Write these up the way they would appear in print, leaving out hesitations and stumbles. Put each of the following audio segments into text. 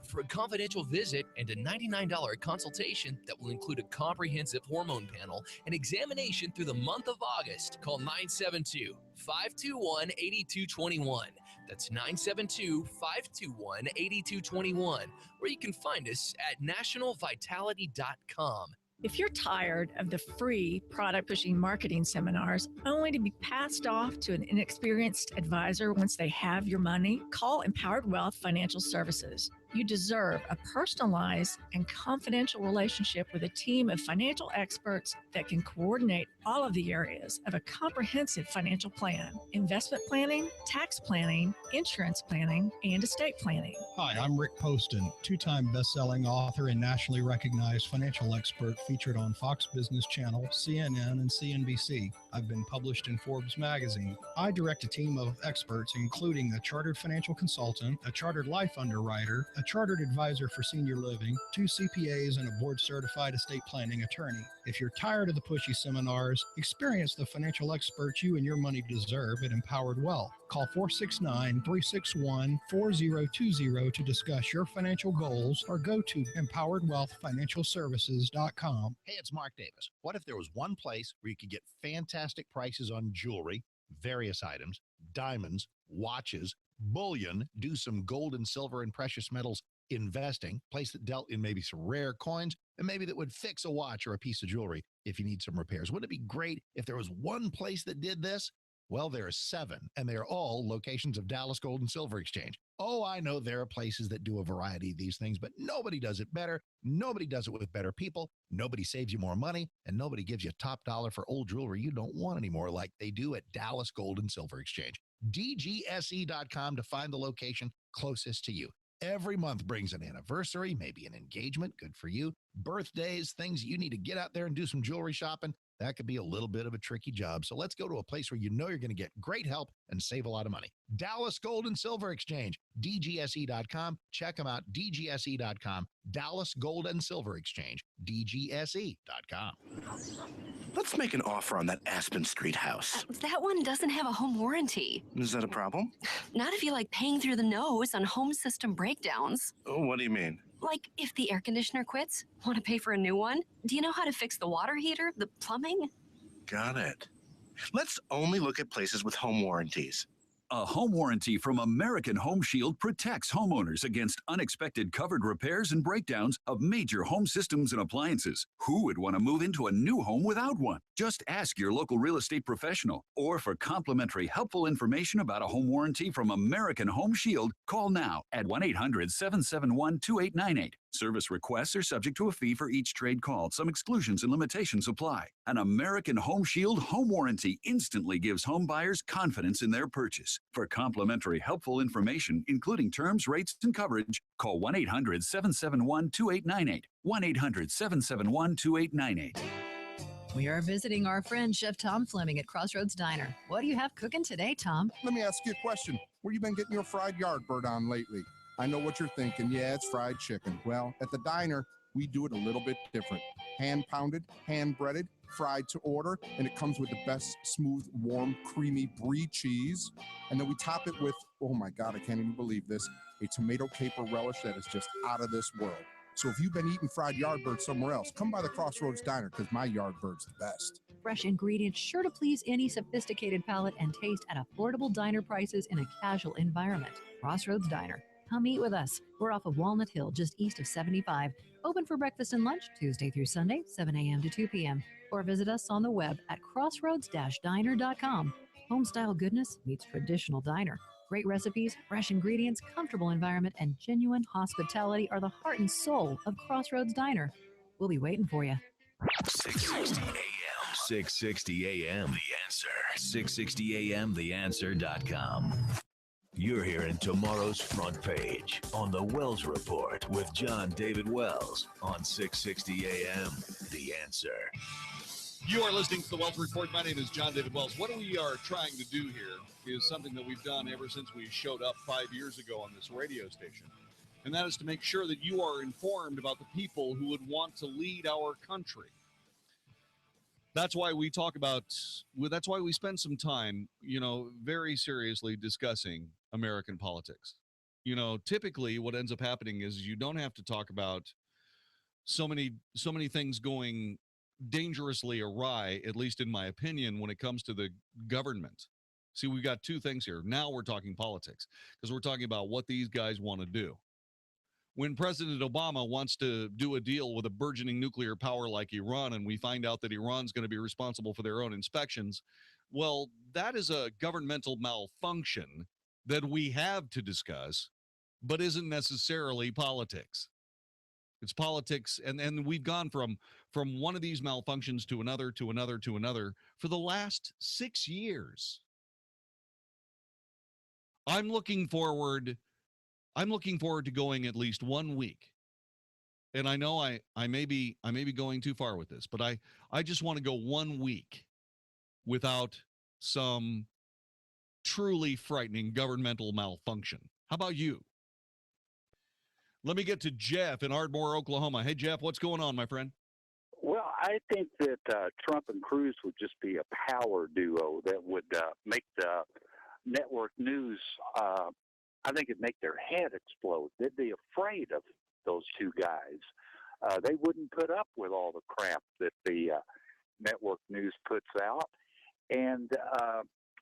for a confidential visit and a $99 consultation that will include a comprehensive hormone panel and examination through the month of August. Call 972-521-8221. That's 972-521-8221. Or you can find us at nationalvitality.com. If you're tired of the free product pushing marketing seminars only to be passed off to an inexperienced advisor once they have your money, call Empowered Wealth Financial Services. You deserve a personalized and confidential relationship with a team of financial experts that can coordinate all of the areas of a comprehensive financial plan: investment planning, tax planning, insurance planning, and estate planning. Hi, I'm Rick Poston, two-time best-selling author and nationally recognized financial expert featured on Fox Business Channel, CNN, and CNBC. I've been published in Forbes magazine. I direct a team of experts, including a chartered financial consultant, a chartered life underwriter, a chartered advisor for senior living, 2 CPAs, and a board-certified estate planning attorney. If you're tired of the pushy seminars, experience the financial experts you and your money deserve at Empowered Wealth. Call 469-361-4020 to discuss your financial goals or go to empoweredwealthfinancialservices.com. Hey, it's Mark Davis. What if there was one place where you could get fantastic prices on jewelry, various items, diamonds, watches, bullion, do some gold and silver and precious metals investing, place that dealt in maybe some rare coins, and maybe that would fix a watch or a piece of jewelry if you need some repairs? Wouldn't it be great if there was one place that did this? Well, there are 7, and they are all locations of Dallas Gold and Silver Exchange. Oh, I know there are places that do a variety of these things, but nobody does it better. Nobody does it with better people. Nobody saves you more money, and nobody gives you top dollar for old jewelry you don't want anymore like they do at Dallas Gold and Silver Exchange. DGSE.com to find the location closest to you. Every month brings an anniversary, maybe an engagement, good for you, birthdays, things you need to get out there and do some jewelry shopping. That could be a little bit of a tricky job. So let's go to a place where you know you're going to get great help and save a lot of money. Dallas Gold and Silver Exchange, DGSE.com. Check them out, DGSE.com. Dallas Gold and Silver Exchange, DGSE.com. Let's make an offer on that Aspen Street house. That one doesn't have a home warranty. Is that a problem? Not if you like paying through the nose on home system breakdowns. Oh, what do you mean? Like if the air conditioner quits, want to pay for a new one? Do you know how to fix the water heater, the plumbing? Got it. Let's only look at places with home warranties. A home warranty from American Home Shield protects homeowners against unexpected covered repairs and breakdowns of major home systems and appliances. Who would want to move into a new home without one? Just ask your local real estate professional. Or for complimentary, helpful information about a home warranty from American Home Shield, call now at 1-800-771-2898. Service requests are subject to a fee for each trade called. Some exclusions and limitations apply. An American Home Shield home warranty instantly gives home buyers confidence in their purchase. For complimentary, helpful information, including terms, rates, and coverage, call 1-800-771-2898. 1-800-771-2898. We are visiting our friend Chef Tom Fleming at Crossroads Diner. What do you have cooking today, Tom? Let me ask you a question. Where you been getting your fried yardbird on lately? I know what you're thinking. Yeah, it's fried chicken. Well, at the diner, we do it a little bit different. Hand-pounded, hand-breaded, fried to order, and it comes with the best smooth, warm, creamy brie cheese. And then we top it with, oh my God, I can't even believe this, a tomato caper relish that is just out of this world. So if you've been eating fried yardbird somewhere else, come by the Crossroads Diner because my yardbird's the best. Fresh ingredients sure to please any sophisticated palate and taste at affordable diner prices in a casual environment. Crossroads Diner. Come eat with us. We're off of Walnut Hill, just east of 75. Open for breakfast and lunch Tuesday through Sunday, 7 a.m. to 2 p.m. Or visit us on the web at crossroads-diner.com. Home-style goodness meets traditional diner. Great recipes, fresh ingredients, comfortable environment, and genuine hospitality are the heart and soul of Crossroads Diner. We'll be waiting for you. 660 a.m. 660 a.m. The Answer. 660 a.m. TheAnswer.com. You're hearing tomorrow's front page on the Wells Report with Jon-David Wells on 660 a.m. The Answer. You are listening to the Wells Report. My name is Jon-David Wells. What we are trying to do here is something that we've done ever since we showed up 5 years ago on this radio station. And that is to make sure that you are informed about the people who would want to lead our country. That's why we that's why we spend some time, very seriously discussing American politics. typically what ends up happening is you don't have to talk about so many things going dangerously awry, at least in my opinion, when it comes to the government. See, we've got two things here. Now we're talking politics because we're talking about what these guys want to do. When President Obama wants to do a deal with a burgeoning nuclear power like Iran, and we find out that Iran's going to be responsible for their own inspections, well, that is a governmental malfunction that we have to discuss, but isn't necessarily politics. It's politics, and we've gone from one of these malfunctions to another, to another, to another for the last 6 years. I'm looking forward to going at least 1 week. And I know I may be going too far with this, but I just want to go 1 week without some truly frightening governmental malfunction. How about you? Let me get to Jeff in Ardmore, Oklahoma. Hey, Jeff, what's going on, my friend? Well, I think that Trump and Cruz would just be a power duo that would make the network news, I think it'd make their head explode. They'd be afraid of those two guys. They wouldn't put up with all the crap that the network news puts out. And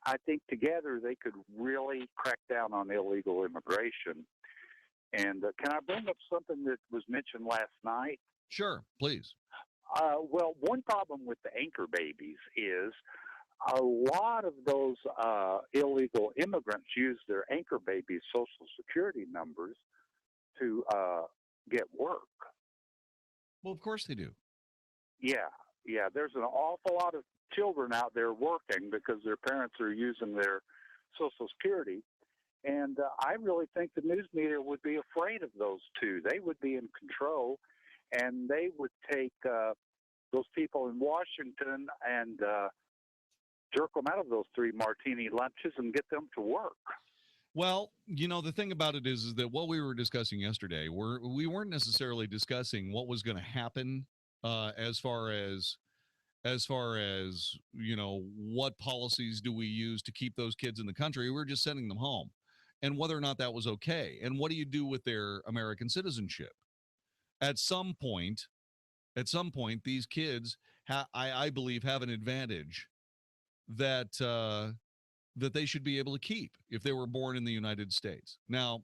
I think together they could really crack down on illegal immigration. And can I bring up something that was mentioned last night? Sure, please. Well, one problem with the anchor babies is a lot of those illegal immigrants use their anchor babies' Social Security numbers to get work. Well, of course they do. Yeah. There's an awful lot of children out there working because their parents are using their Social Security. And I really think the news media would be afraid of those two. They would be in control, and they would take those people in Washington and jerk them out of those 3 martini lunches and get them to work. Well, the thing about it is that what we were discussing yesterday, we weren't necessarily discussing what was going to happen as far as what policies do we use to keep those kids in the country. We were just sending them home, and whether or not that was okay, and what do you do with their American citizenship? At some point, these kids, I believe, have an advantage that they should be able to keep if they were born in the United States. Now,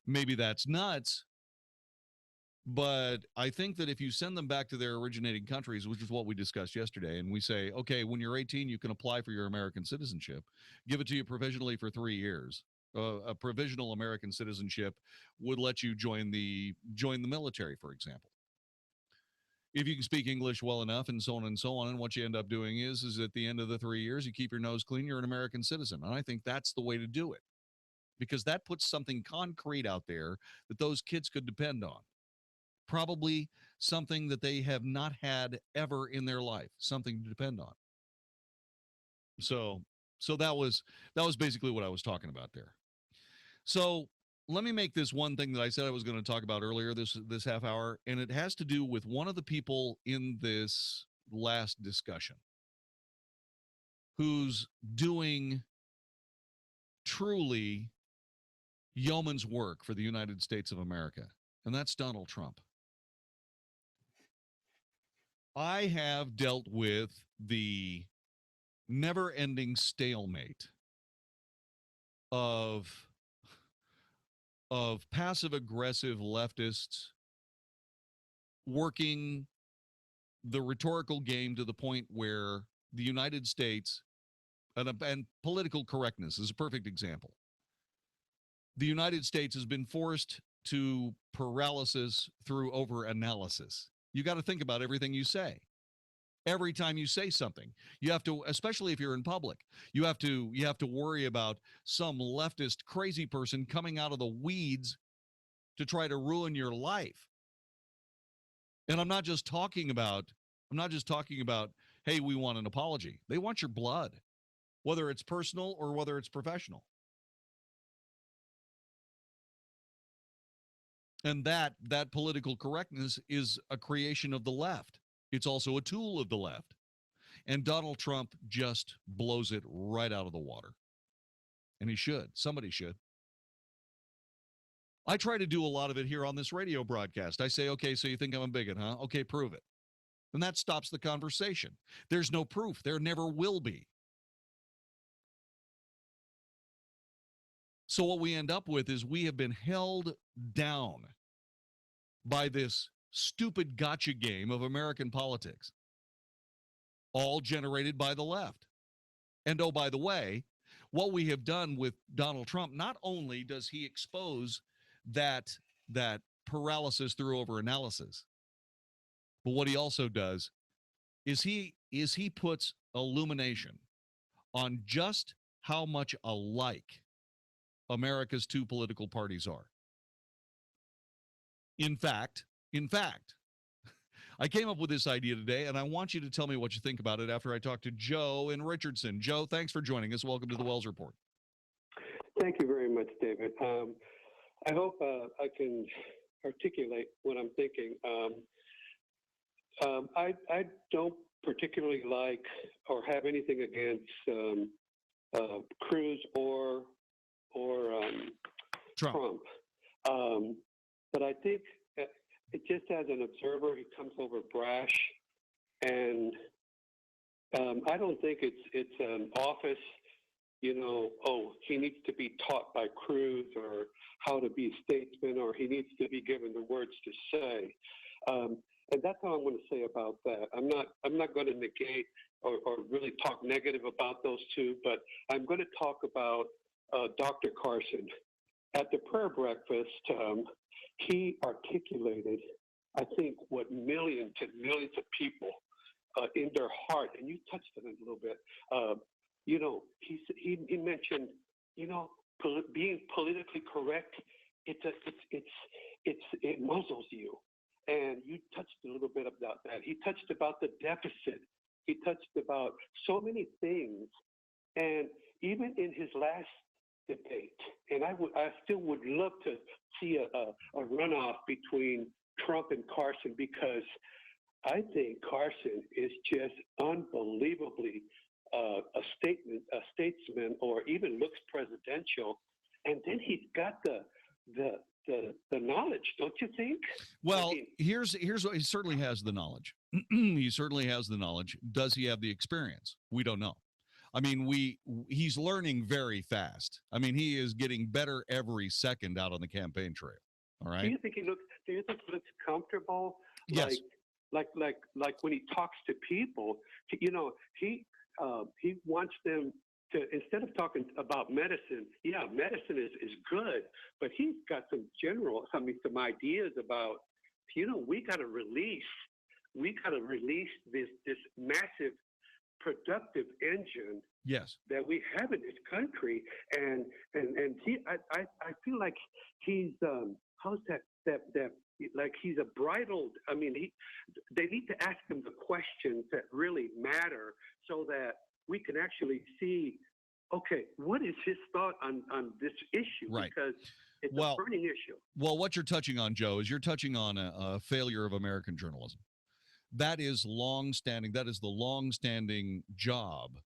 maybe that's nuts, but I think that if you send them back to their originating countries, which is what we discussed yesterday, and we say, okay, when you're 18, you can apply for your American citizenship, give it to you provisionally for 3 years. A provisional American citizenship would let you join the military, for example. If you can speak English well enough, and so on and so on, and what you end up doing is at the end of the 3 years, you keep your nose clean, you're an American citizen. And I think that's the way to do it, because that puts something concrete out there that those kids could depend on. Probably something that they have not had ever in their life, something to depend on. So that was basically what I was talking about there. So let me make this one thing that I said I was going to talk about earlier this half hour, and it has to do with one of the people in this last discussion who's doing truly yeoman's work for the United States of America, and that's Donald Trump. I have dealt with the never-ending stalemate of passive-aggressive leftists working the rhetorical game to the point where the United States, and political correctness is a perfect example. The United States has been forced to paralysis through over-analysis. You got to think about everything you say. Every time you say something, you have to, especially if you're in public, you have to worry about some leftist crazy person coming out of the weeds to try to ruin your life. And I'm not just talking about, hey, we want an apology. They want your blood, whether it's personal or whether it's professional. And that political correctness is a creation of the left. It's also a tool of the left. And Donald Trump just blows it right out of the water. And he should. Somebody should. I try to do a lot of it here on this radio broadcast. I say, okay, so you think I'm a bigot, huh? Okay, prove it. And that stops the conversation. There's no proof. There never will be. So what we end up with is we have been held down by this stupid gotcha game of American politics, all generated by the left. And oh, by the way, what we have done with Donald Trump, not only does he expose that paralysis through overanalysis, but what he also does is he puts illumination on just how much alike America's two political parties are. In fact, I came up with this idea today, and I want you to tell me what you think about it after I talk to Joe in Richardson. Joe, thanks for joining us. Welcome to the Wells Report. Thank you very much, David. I hope I can articulate what I'm thinking. I don't particularly like or have anything against Cruz or Trump. But I think just as an observer, he comes over brash, and I don't think it's an office, he needs to be taught by Cruz or how to be a statesman, or he needs to be given the words to say. And that's all I'm going to say about that. I'm not going to negate or really talk negative about those two, but I'm going to talk about Dr. Carson. At the prayer breakfast, he articulated, I think, what millions and millions of people in their heart, and you touched on it a little bit. He mentioned, being politically correct, it muzzles you. And you touched a little bit about that. He touched about the deficit. He touched about so many things. And even in his last debate, and I still would love to see a runoff between Trump and Carson, because I think Carson is just unbelievably a statesman, or even looks presidential. And then he's got the knowledge, don't you think? Well, here's what he certainly has: the knowledge. He certainly has the knowledge. Does he have the experience? We don't know. I mean, he's learning very fast. I mean, he is getting better every second out on the campaign trail. All right. Do you think he looks comfortable? Yes. Like when he talks to people, he wants them to, instead of talking about medicine, medicine is good, but he's got some ideas about, we got to release this massive productive engine that we have in this country, and I feel like he's like he's a bridled. I mean, they need to ask him the questions that really matter, so that we can actually see, okay, what is his thought on this issue? Right. Because it's a burning issue. Well, what you're touching on, Joe, is you're touching on a failure of American journalism. That is long-standing. That is the long-standing job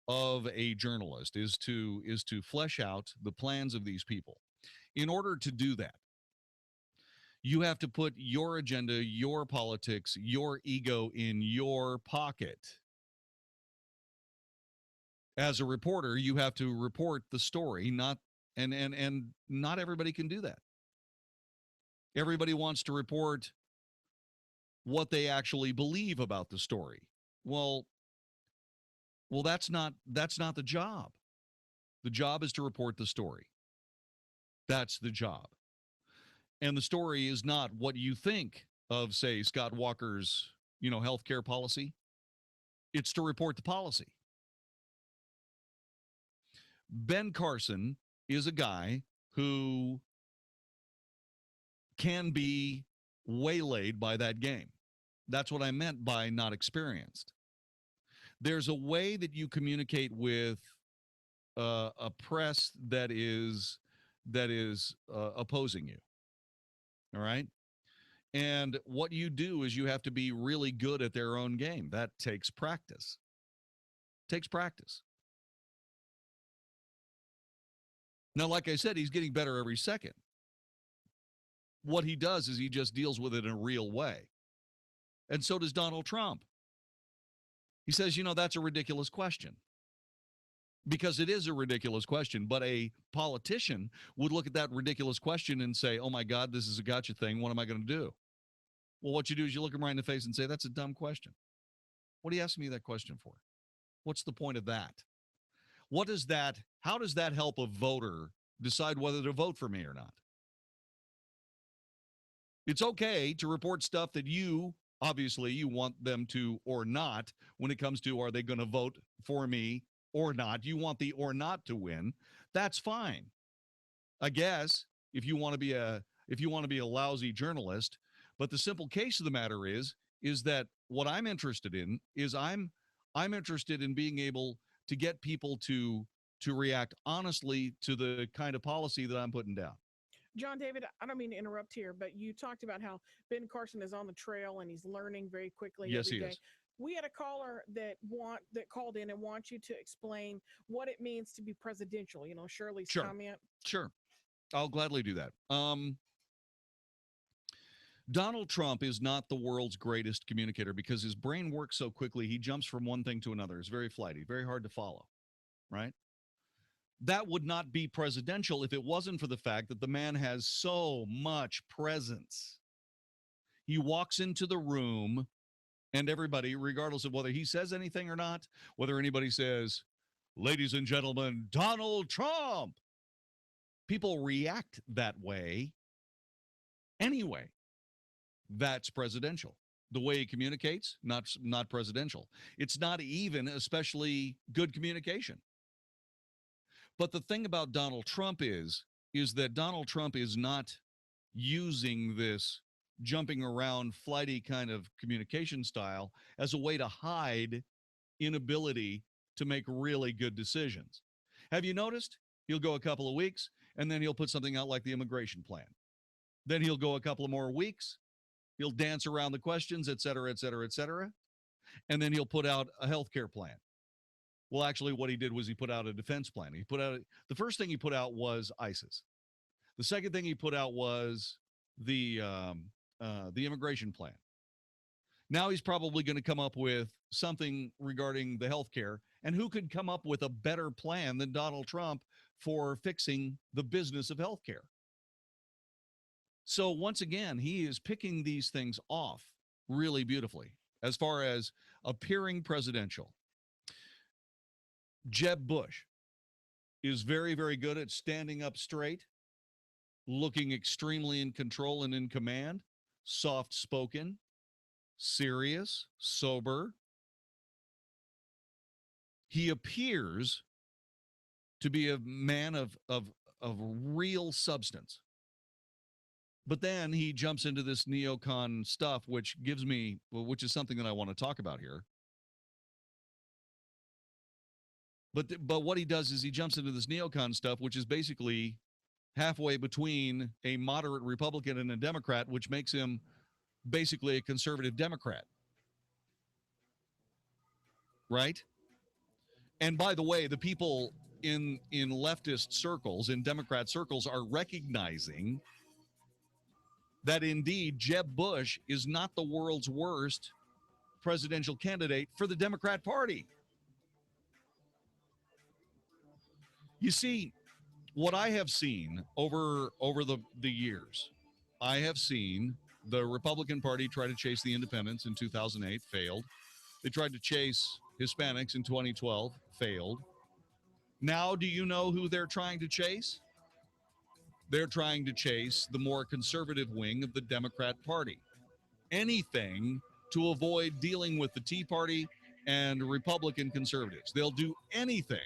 of a journalist, is to flesh out the plans of these people. In order to do that, you have to put your agenda, your politics, your ego in your pocket. As a reporter, you have to report the story, and not everybody can do that. Everybody wants to report what they actually believe about the story. Well, that's not the job. The job is to report the story. That's the job. And the story is not what you think of, say, Scott Walker's, healthcare policy. It's to report the policy. Ben Carson is a guy who can be waylaid by that game. That's what I meant by not experienced. There's a way that you communicate with a press that is opposing you. All right? And what you do is you have to be really good at their own game. That takes practice. Takes practice. Now, like I said, he's getting better every second. What he does is he just deals with it in a real way. And so does Donald Trump. He says, that's a ridiculous question. Because it is a ridiculous question, but a politician would look at that ridiculous question and say, oh my God, this is a gotcha thing. What am I going to do? Well, what you do is you look him right in the face and say, that's a dumb question. What are you asking me that question for? What's the point of that? How does that help a voter decide whether to vote for me or not? It's okay to report stuff that you want them to or not when it comes to, are they going to vote for me or not? You want the or not to win. That's fine. I guess if you want to be a lousy journalist, but the simple case of the matter is that what I'm interested in is I'm interested in being able to get people to react honestly to the kind of policy that I'm putting down. Jon-David, I don't mean to interrupt here, but you talked about how Ben Carson is on the trail and he's learning very quickly every day. Yes, he is. We had a caller that called in and wants you to explain what it means to be presidential. Shirley's comment. Sure. I'll gladly do that. Donald Trump is not the world's greatest communicator because his brain works so quickly. He jumps from one thing to another. It's very flighty, very hard to follow, right? That would not be presidential if it wasn't for the fact that the man has so much presence. He walks into the room and everybody, regardless of whether he says anything or not, whether anybody says, ladies and gentlemen, Donald Trump, people react that way anyway. That's presidential. The way he communicates, not presidential. It's not even especially good communication. But the thing about Donald Trump is that Donald Trump is not using this jumping around flighty kind of communication style as a way to hide inability to make really good decisions. Have you noticed? He'll go a couple of weeks and then he'll put something out like the immigration plan. Then he'll go a couple of more weeks. He'll dance around the questions, et cetera, et cetera, et cetera. And then he'll put out a healthcare plan. Well, actually, what he did was he put out a defense plan. The first thing he put out was ISIS. The second thing he put out was the immigration plan. Now he's probably going to come up with something regarding the healthcare. And who could come up with a better plan than Donald Trump for fixing the business of healthcare? So once again, he is picking these things off really beautifully as far as appearing presidential. Jeb Bush is very, very good at standing up straight, looking extremely in control and in command, soft-spoken, serious, sober. He appears to be a man of real substance. But then he jumps into this neocon stuff, which is something that I want to talk about here. But what he does is he jumps into this neocon stuff, which is basically halfway between a moderate Republican and a Democrat, which makes him basically a conservative Democrat. Right? And by the way, the people in leftist circles, in Democrat circles, are recognizing that indeed Jeb Bush is not the world's worst presidential candidate for the Democrat Party. You see, what I have seen over the years, I have seen the Republican Party try to chase the independents in 2008, failed. They tried to chase Hispanics in 2012, failed. Now, do you know who they're trying to chase? They're trying to chase the more conservative wing of the Democrat Party. Anything to avoid dealing with the Tea Party and Republican conservatives. They'll do anything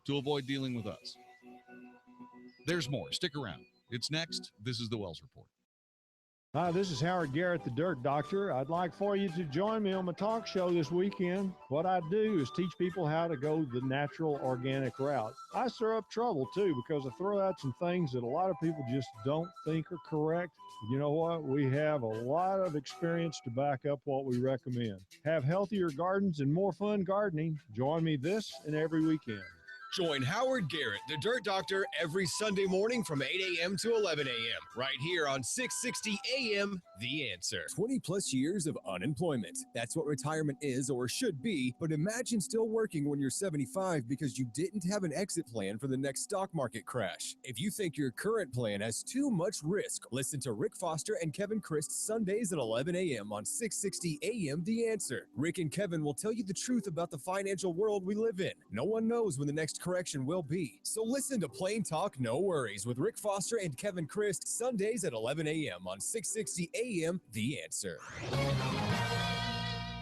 to avoid dealing with us. There's more. Stick around. It's next. This is the Wells Report. Hi, this is Howard Garrett, the Dirt Doctor. I'd like for you to join me on my talk show this weekend. What I do is teach people how to go the natural, organic route. I stir up trouble, too, because I throw out some things that a lot of people just don't think are correct. You know what? We have a lot of experience to back up what we recommend. Have healthier gardens and more fun gardening. Join me this and every weekend. Join Howard Garrett, the Dirt Doctor, every Sunday morning from 8 a.m. to 11 a.m. right here on 660 a.m. The Answer. 20 plus years of unemployment. That's what retirement is or should be, but imagine still working when you're 75 because you didn't have an exit plan for the next stock market crash. If you think your current plan has too much risk, listen to Rick Foster and Kevin Christ Sundays at 11 a.m. on 660 a.m. The Answer. Rick and Kevin will tell you the truth about the financial world we live in. No one knows when the next correction will be. So listen to Plain Talk No Worries with Rick Foster and Kevin Christ Sundays at 11 a.m. on 660 a.m. The Answer.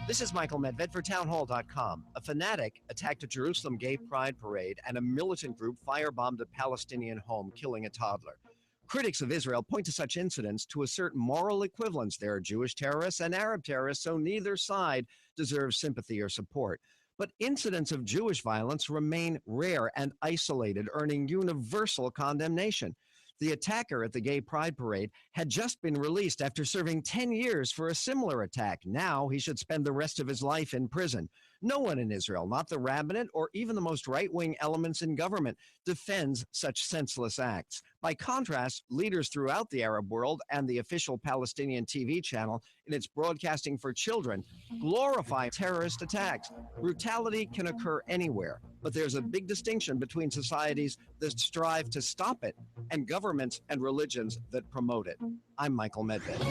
This is Michael Medved for townhall.com. A fanatic attacked a Jerusalem gay pride parade and a militant group firebombed a Palestinian home, killing a toddler. Critics of Israel point to such incidents to assert moral equivalence. There are Jewish terrorists and Arab terrorists, so neither side deserves sympathy or support. But incidents of Jewish violence remain rare and isolated, earning universal condemnation. The attacker at the gay pride parade had just been released after serving 10 years for a similar attack. Now he should spend the rest of his life in prison. No one in Israel, not the rabbinate or even the most right-wing elements in government, defends such senseless acts. By contrast, leaders throughout the Arab world and the official Palestinian TV channel in its broadcasting for children glorify terrorist attacks. Brutality can occur anywhere, but there's a big distinction between societies that strive to stop it and governments and religions that promote it. I'm Michael Medved.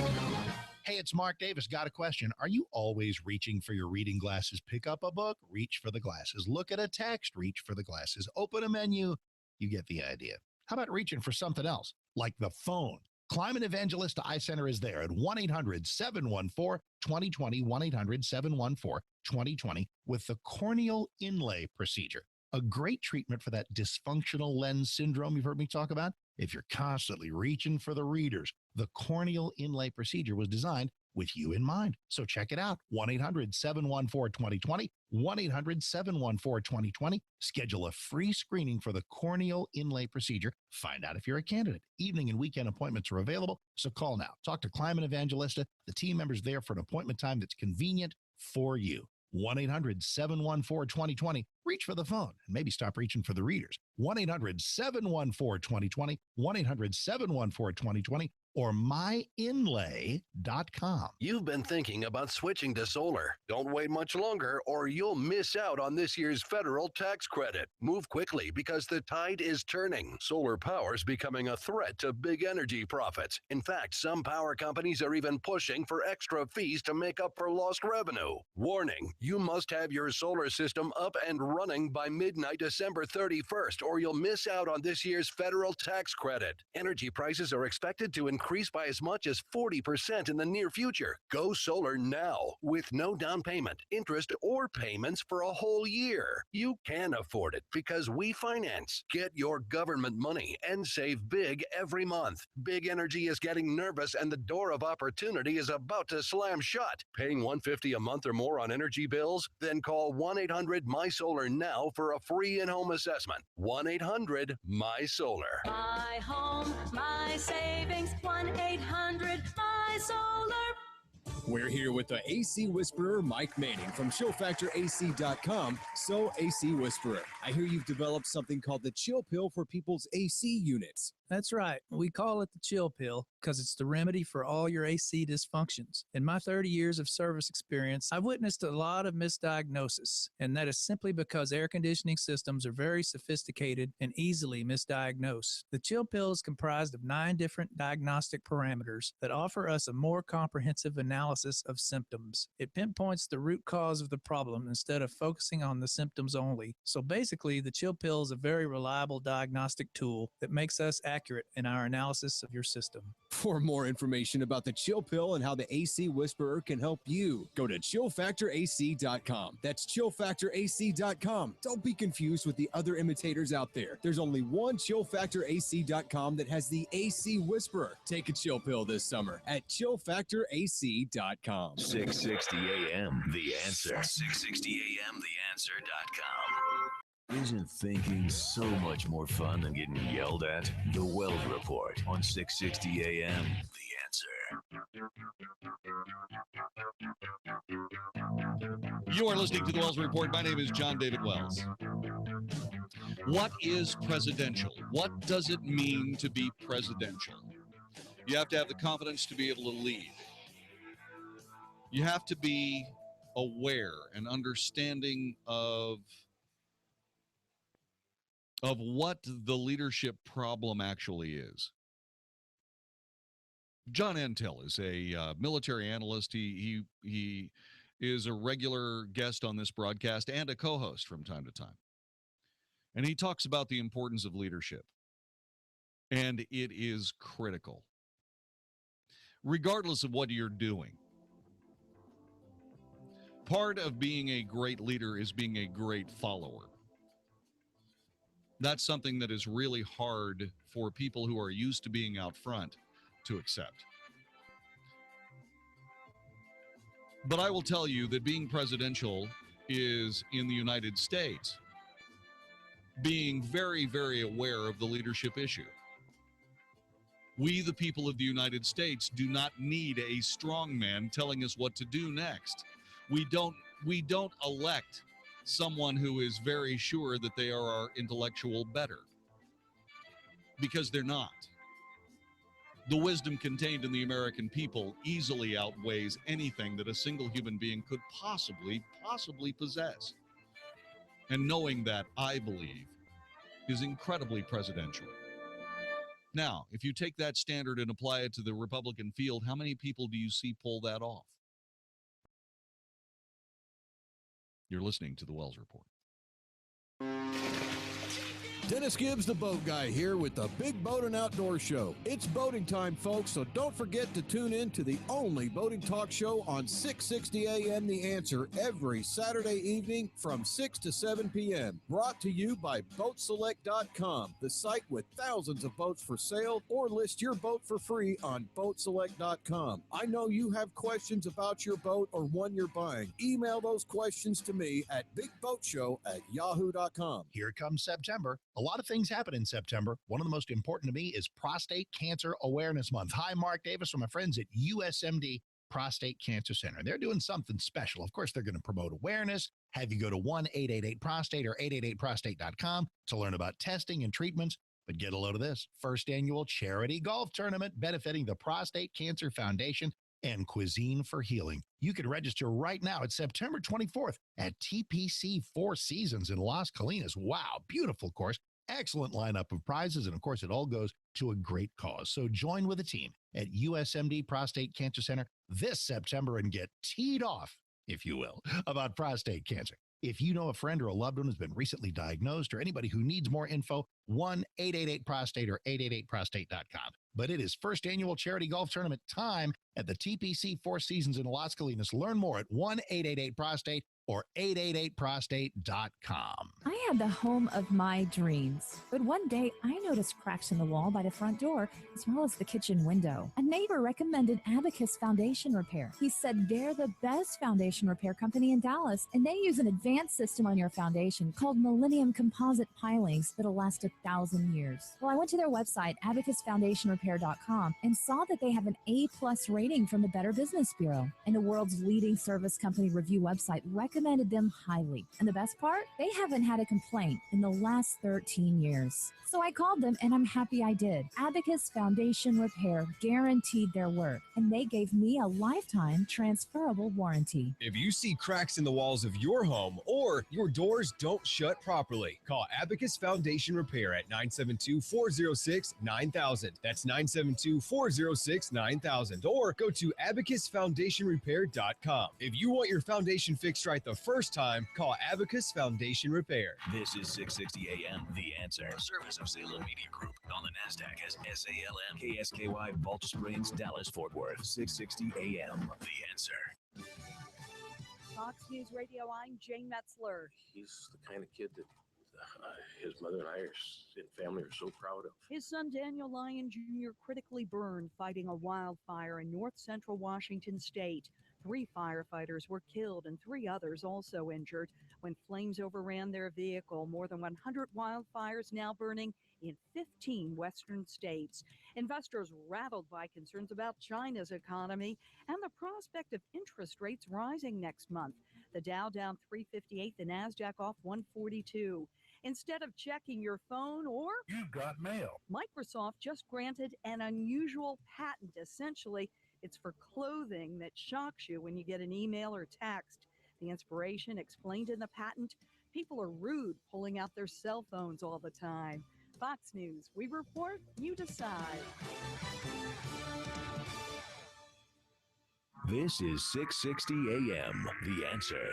Hey, it's Mark Davis. Got a question. Are you always reaching for your reading glasses? Pick up a book, reach for the glasses. Look at a text, reach for the glasses. Open a menu. You get the idea. How about reaching for something else, like the phone? Climate Evangelist Eye Center is there at 1-800-714-2020, 1-800-714-2020 with the corneal inlay procedure. A great treatment for that dysfunctional lens syndrome you've heard me talk about. If you're constantly reaching for the readers, the corneal inlay procedure was designed with you in mind. So check it out. 1-800-714-2020, 1-800-714-2020. Schedule a free screening for the corneal inlay procedure. Find out if you're a candidate. Evening and weekend appointments are available, so call now. Talk to Climate Evangelista. The team members there for an appointment time that's convenient for you. 1-800-714-2020. Reach for the phone and maybe stop reaching for the readers. 1-800-714-2020, 1-800-714-2020, or myinlay.com. You've been thinking about switching to solar. Don't wait much longer or you'll miss out on this year's federal tax credit. Move quickly because the tide is turning. Solar power is becoming a threat to big energy profits. In fact, some power companies are even pushing for extra fees to make up for lost revenue. Warning, you must have your solar system up and running by midnight December 31st or you'll miss out on this year's federal tax credit. Energy prices are expected to increase by as much as 40% in the near future. Go solar now with no down payment, interest, or payments for a whole year. You can afford it because we finance. Get your government money and save big every month. Big Energy is getting nervous and the door of opportunity is about to slam shut. Paying $150 a month or more on energy bills? Then call 1-800-MY-SOLAR now for a free in-home assessment. 1-800-MY-SOLAR. My home, my savings, 1-800-MY-SOLAR. We're here with the AC Whisperer, Mike Manning from ShowFactorAC.com. So, AC Whisperer, I hear you've developed something called the Chill Pill for people's AC units. That's right. We call it the Chill Pill because it's the remedy for all your AC dysfunctions. In my 30 years of service experience, I've witnessed a lot of misdiagnosis, and that is simply because air conditioning systems are very sophisticated and easily misdiagnosed. The Chill Pill is comprised of 9 different diagnostic parameters that offer us a more comprehensive analysis of symptoms. It pinpoints the root cause of the problem instead of focusing on the symptoms only. So basically, the Chill Pill is a very reliable diagnostic tool that makes us accurate in our analysis of your system. For more information about the Chill Pill and how the AC Whisperer can help you, go to ChillFactorAC.com. That's ChillFactorAC.com. Don't be confused with the other imitators out there. There's only one ChillFactorAC.com that has the AC Whisperer. Take a Chill Pill this summer at ChillFactorAC.com. 660 AM, The Answer. 660 AM, TheAnswer.com. Isn't thinking so much more fun than getting yelled at? The Wells Report on 660 AM, The You are listening to the Wells Report. My name is Jon-David Wells. What is presidential? What does it mean to be presidential? You have to have the confidence to be able to lead. You have to be aware and understanding of what the leadership problem actually is. John Antel is a military analyst. He is a regular guest on this broadcast and a co-host from time to time. And he talks about the importance of leadership. And it is critical. Regardless of what you're doing. Part of being a great leader is being a great follower. That's something that is really hard for people who are used to being out front to accept. But I will tell you that being presidential is, in the United States, being very, very aware of the leadership issue. We, the people of the United States, do not need a strong man telling us what to do next. We don't elect someone who is very sure that they are our intellectual better, because they're not. The wisdom contained in the American people easily outweighs anything that a single human being could possibly possess. And knowing that, I believe, is incredibly presidential. Now, if you take that standard and apply it to the Republican field, how many people do you see pull that off? You're listening to the Wells Report. Dennis Gibbs, the boat guy, here with the Big Boat and Outdoor Show. It's boating time, folks, so don't forget to tune in to the only boating talk show on 660 AM The Answer every Saturday evening from 6 to 7 p.m. Brought to you by BoatSelect.com, the site with thousands of boats for sale, or list your boat for free on BoatSelect.com. I know you have questions about your boat or one you're buying. Email those questions to me at BigBoatShow@yahoo.com. Here comes September. A lot of things happen in September. One of the most important to me is Prostate Cancer Awareness Month. Hi, Mark Davis from my friends at USMD Prostate Cancer Center. They're doing something special. Of course, they're going to promote awareness, have you go to 1-888-PROSTATE or 888prostate.com to learn about testing and treatments. But get a load of this. First annual charity golf tournament benefiting the Prostate Cancer Foundation and Cuisine for Healing. You can register right now. It's September 24th at TPC Four Seasons in Las Colinas. Wow, beautiful course. Excellent lineup of prizes, and of course, it all goes to a great cause. So join with a team at USMD Prostate Cancer Center this September and get teed off, if you will, about prostate cancer. If you know a friend or a loved one who's been recently diagnosed or anybody who needs more info, 1-888-PROSTATE or 888prostate.com. But it is first annual charity golf tournament time at the TPC Four Seasons in Las Colinas. Learn more at 1-888-PROSTATE or 888prostate.com. I had the home of my dreams, but one day I noticed cracks in the wall by the front door as well as the kitchen window. A neighbor recommended Abacus Foundation Repair. He said they're the best foundation repair company in Dallas, and they use an advanced system on your foundation called Millennium Composite Pilings that'll last 1,000 years. Well, I went to their website, abacusfoundationrepair.com, and saw that they have an A+ rating from the Better Business Bureau, and the world's leading service company review website recommended them highly. And the best part? They haven't had a complaint in the last 13 years. So I called them, and I'm happy I did. Abacus Foundation Repair guaranteed their work, and they gave me a lifetime transferable warranty. If you see cracks in the walls of your home or your doors don't shut properly, call Abacus Foundation Repair at 972-406-9000. That's 972-406-9000. Or go to abacusfoundationrepair.com. If you want your foundation fixed right the first time, call Abacus Foundation Repair. This is 660 AM, The Answer. A service of Salem Media Group on the NASDAQ as SALM, KSKY, Balch Springs, Dallas, Fort Worth. 660 AM, The Answer. Fox News Radio, I'm Jane Metzler. He's the kind of kid that his mother and I and family are so proud of. His son Daniel Lyon Jr. critically burned fighting a wildfire in north central Washington state. 3 firefighters were killed and 3 others also injured when flames overran their vehicle. More than 100 wildfires now burning in 15 western states. Investors rattled by concerns about China's economy and the prospect of interest rates rising next month. The Dow down 358, the NASDAQ off 142. instead of checking your phone or you've got mail. Microsoft just granted an unusual patent. Essentially, it's for clothing that shocks you when you get an email or text. The inspiration explained in the patent: people are rude, pulling out their cell phones all the time. Fox News, we report, you decide. This is 660 AM, The Answer.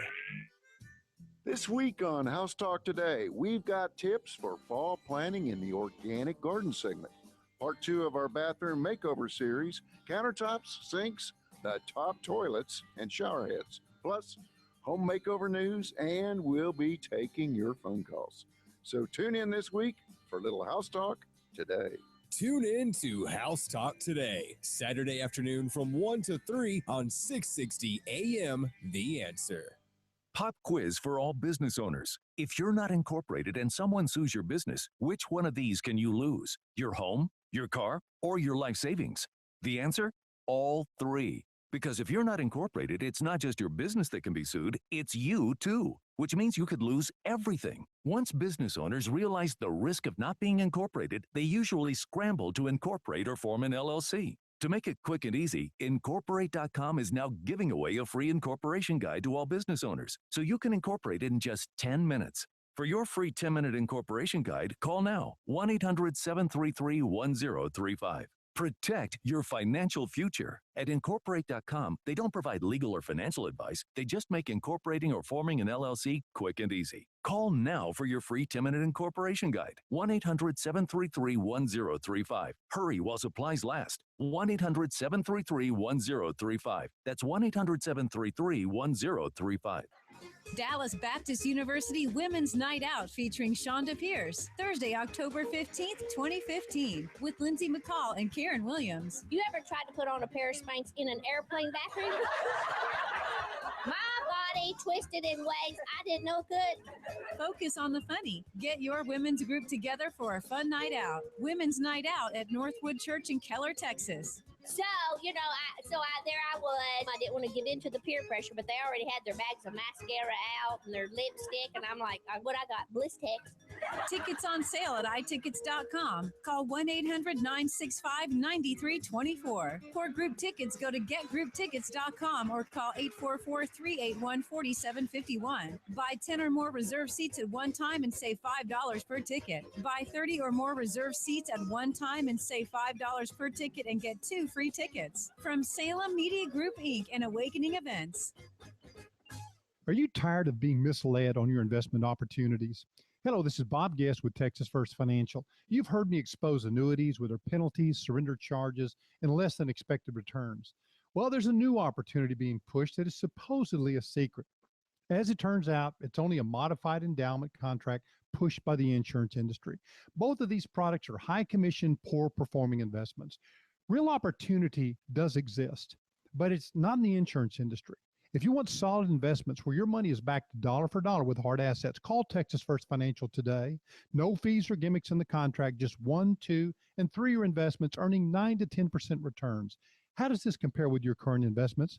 This week on House Talk Today, we've got tips for fall planning in the organic garden segment. Part 2 of our bathroom makeover series, countertops, sinks, the top toilets, and shower heads. Plus, home makeover news, and we'll be taking your phone calls. So tune in this week for a little House Talk Today. Tune in to House Talk Today, Saturday afternoon from 1 to 3 on 660 AM, The Answer. Pop quiz for all business owners. If you're not incorporated and someone sues your business, which one of these can you lose? Your home, your car, or your life savings? The answer? All three. Because if you're not incorporated, it's not just your business that can be sued, it's you too, which means you could lose everything. Once business owners realize the risk of not being incorporated, they usually scramble to incorporate or form an LLC. To make it quick and easy, Incorporate.com is now giving away a free incorporation guide to all business owners, so you can incorporate in just 10 minutes. For your free 10-minute incorporation guide, call now, 1-800-733-1035. Protect your financial future. At Incorporate.com, they don't provide legal or financial advice. They just make incorporating or forming an LLC quick and easy. Call now for your free 10-minute incorporation guide. 1-800-733-1035. Hurry while supplies last. 1-800-733-1035. That's 1-800-733-1035. Dallas Baptist University Women's Night Out featuring Shonda Pierce, Thursday, October 15th, 2015, with Lindsay McCall and Karen Williams. You ever tried to put on a pair of Spanx in an airplane bathroom? My body twisted in ways I didn't know could. Focus on the funny. Get your women's group together for a fun night out. Women's Night Out at Northwood Church in Keller, Texas. So, there I was. I didn't want to give in to the peer pressure, but they already had their bags of mascara out and their lipstick, and I'm like, what I got? Blistex. Tickets on sale at iTickets.com. Call 1-800-965-9324. For group tickets, go to getgrouptickets.com or call 844-381-4751. Buy 10 or more reserved seats at one time and save $5 per ticket. Buy 30 or more reserved seats at one time and save $5 per ticket and get 2 free tickets. From Salem Media Group, Inc. and Awakening Events. Are you tired of being misled on your investment opportunities? Hello, this is Bob Guest with Texas First Financial. You've heard me expose annuities with their penalties, surrender charges, and less than expected returns. Well, there's a new opportunity being pushed that is supposedly a secret. As it turns out, it's only a modified endowment contract pushed by the insurance industry. Both of these products are high commission, poor performing investments. Real opportunity does exist, but it's not in the insurance industry. If you want solid investments where your money is backed dollar for dollar with hard assets, call Texas First Financial today. No fees or gimmicks in the contract, just 1, 2, and 3-year investments earning 9 to 10% returns. How does this compare with your current investments?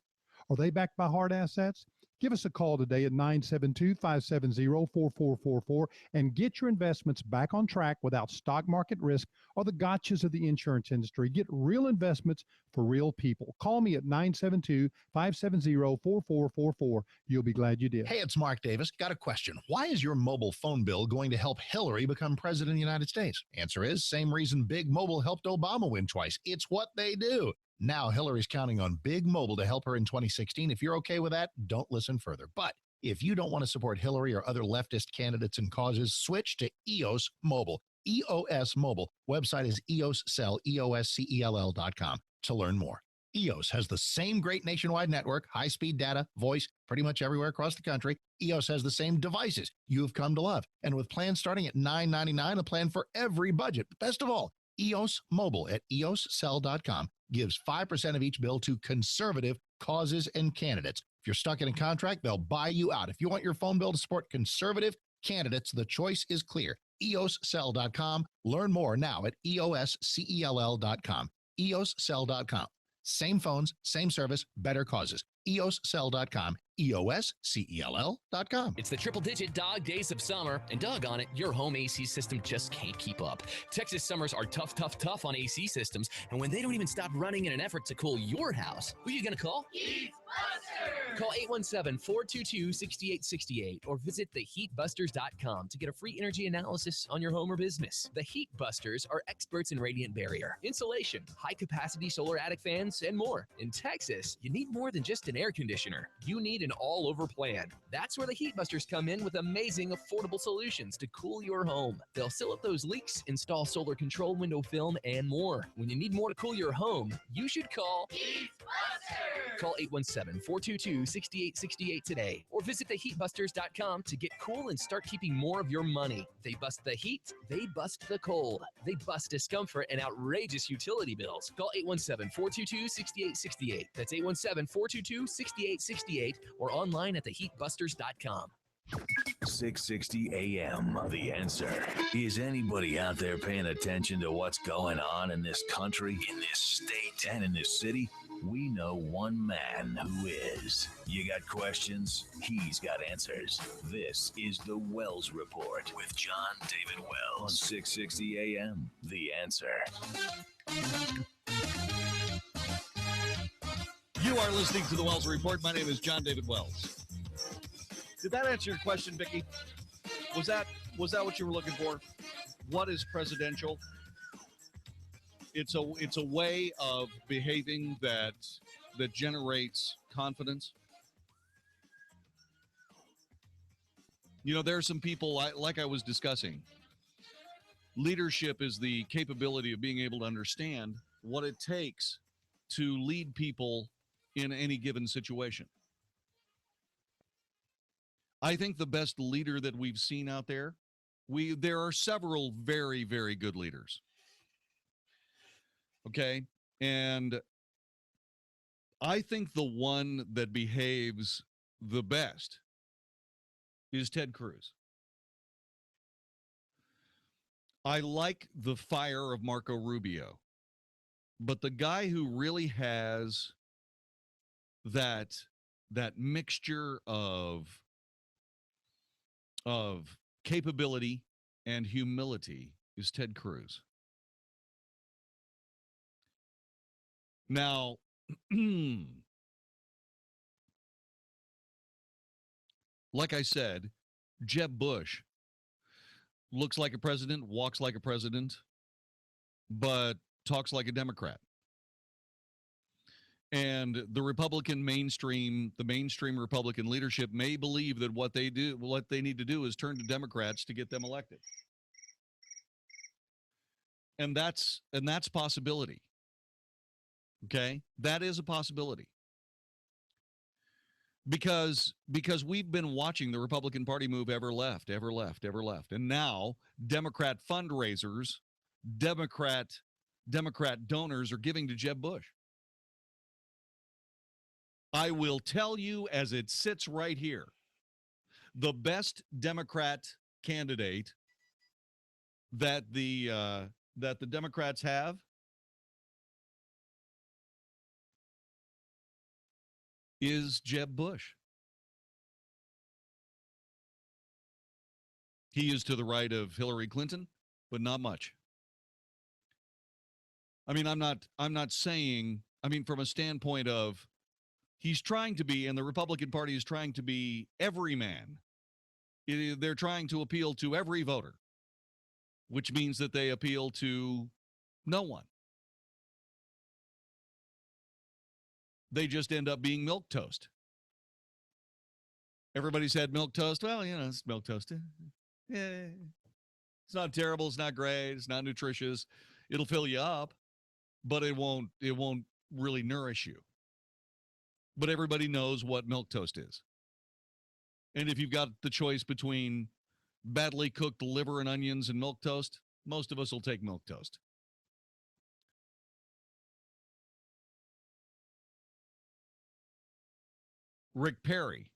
Are they backed by hard assets? Give us a call today at 972-570-4444 and get your investments back on track without stock market risk or the gotchas of the insurance industry. Get real investments for real people. Call me at 972-570-4444. You'll be glad you did. Hey, it's Mark Davis. Got a question. Why is your mobile phone bill going to help Hillary become president of the United States? Answer is, same reason Big Mobile helped Obama win twice. It's what they do. Now Hillary's counting on Big Mobile to help her in 2016. If you're okay with that, don't listen further. But if you don't want to support Hillary or other leftist candidates and causes, switch to EOS Mobile. EOS Mobile. Website is EOScell, EOScell.com to learn more. EOS has the same great nationwide network, high-speed data, voice, pretty much everywhere across the country. EOS has the same devices you've come to love. And with plans starting at $9.99, a plan for every budget. But best of all, EOS Mobile at EOScell.com gives 5% of each bill to conservative causes and candidates. If you're stuck in a contract, they'll buy you out. If you want your phone bill to support conservative candidates, the choice is clear. EOScell.com. Learn more now at EOScell.com. EOScell.com. Same phones, same service, better causes. EOScell.com, EOSCELL.com. It's the triple-digit dog days of summer, and doggone it, your home AC system just can't keep up. Texas summers are tough, tough, tough on AC systems, and when they don't even stop running in an effort to cool your house, who are you going to call? Call 817-422-6868 or visit theheatbusters.com to get a free energy analysis on your home or business. The Heat Busters are experts in radiant barrier, insulation, high-capacity solar attic fans, and more. In Texas, you need more than just an air conditioner. You need an all-over plan. That's where the Heat Busters come in with amazing, affordable solutions to cool your home. They'll seal up those leaks, install solar control window film, and more. When you need more to cool your home, you should call Heat Busters. Call 817-422-6868 today or visit theheatbusters.com to get cool and start keeping more of your money. They bust the heat, they bust the cold, they bust discomfort and outrageous utility bills. Call 817-422-6868. That's 817-422-6868 or online at theheatbusters.com. 660 AM, The Answer. Is anybody out there paying attention to what's going on in this country, in this state, and in this city? We know one man who is. You got questions? He's got answers. This is the Wells Report with Jon-David Wells on 660 AM, The Answer. You are listening to the Wells Report. My name is Jon-David Wells. Did that answer your question, Vicki? Was that what you were looking for? What is presidential? It's a way of behaving that generates confidence. You know, there are some people, like I was discussing. Leadership is the capability of being able to understand what it takes to lead people in any given situation. I think the best leader that we've seen out there, there are several very, very good leaders. Okay? And I think the one that behaves the best is Ted Cruz. I like the fire of Marco Rubio, but the guy who really has that mixture of capability and humility is Ted Cruz. Now, like I said, Jeb Bush looks like a president, walks like a president, but talks like a Democrat. And the mainstream Republican leadership may believe that what they need to do is turn to Democrats to get them elected. And that's possibility. Okay? That is a possibility. Because we've been watching the Republican Party move ever left. And now Democrat fundraisers, Democrat donors are giving to Jeb Bush. I will tell you as it sits right here, the best Democrat candidate that the Democrats have is Jeb Bush. He is to the right of Hillary Clinton, but not much. I mean, I'm not saying, from a standpoint of he's trying to be, and the Republican Party is trying to be every man. They're trying to appeal to every voter, which means that they appeal to no one. They just end up being milquetoast. Everybody's had milquetoast. Well, it's milquetoast. Yeah. It's not terrible. It's not great. It's not nutritious. It'll fill you up, but it won't really nourish you. But everybody knows what milquetoast is. And if you've got the choice between badly cooked liver and onions and milquetoast, most of us will take milquetoast. Rick Perry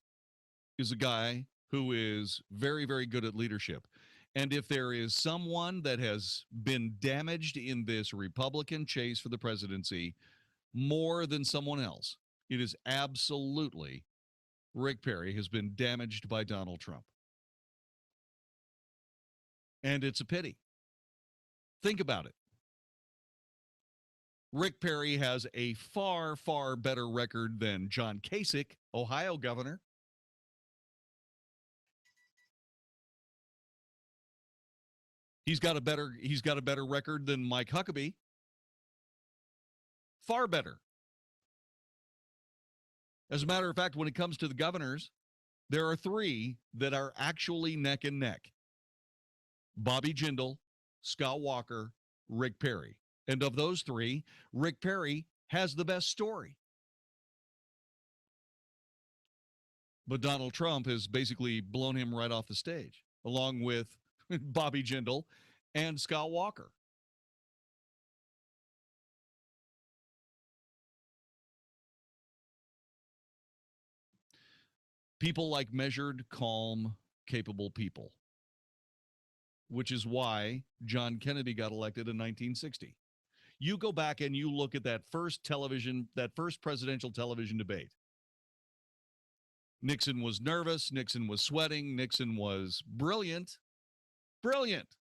is a guy who is very, very good at leadership. And if there is someone that has been damaged in this Republican chase for the presidency more than someone else, It is absolutely Rick Perry has been damaged by Donald Trump. And it's a pity. Think about it. Rick Perry has a far, far better record than John Kasich, Ohio governor. He's got a better record than Mike Huckabee. Far better. As a matter of fact, when it comes to the governors, there are three that are actually neck and neck. Bobby Jindal, Scott Walker, Rick Perry. And of those three, Rick Perry has the best story. But Donald Trump has basically blown him right off the stage, along with Bobby Jindal and Scott Walker. People like measured, calm, capable people, which is why John Kennedy got elected in 1960. You go back and you look at that first presidential television debate. Nixon was nervous. Nixon was sweating. Nixon was brilliant. Brilliant.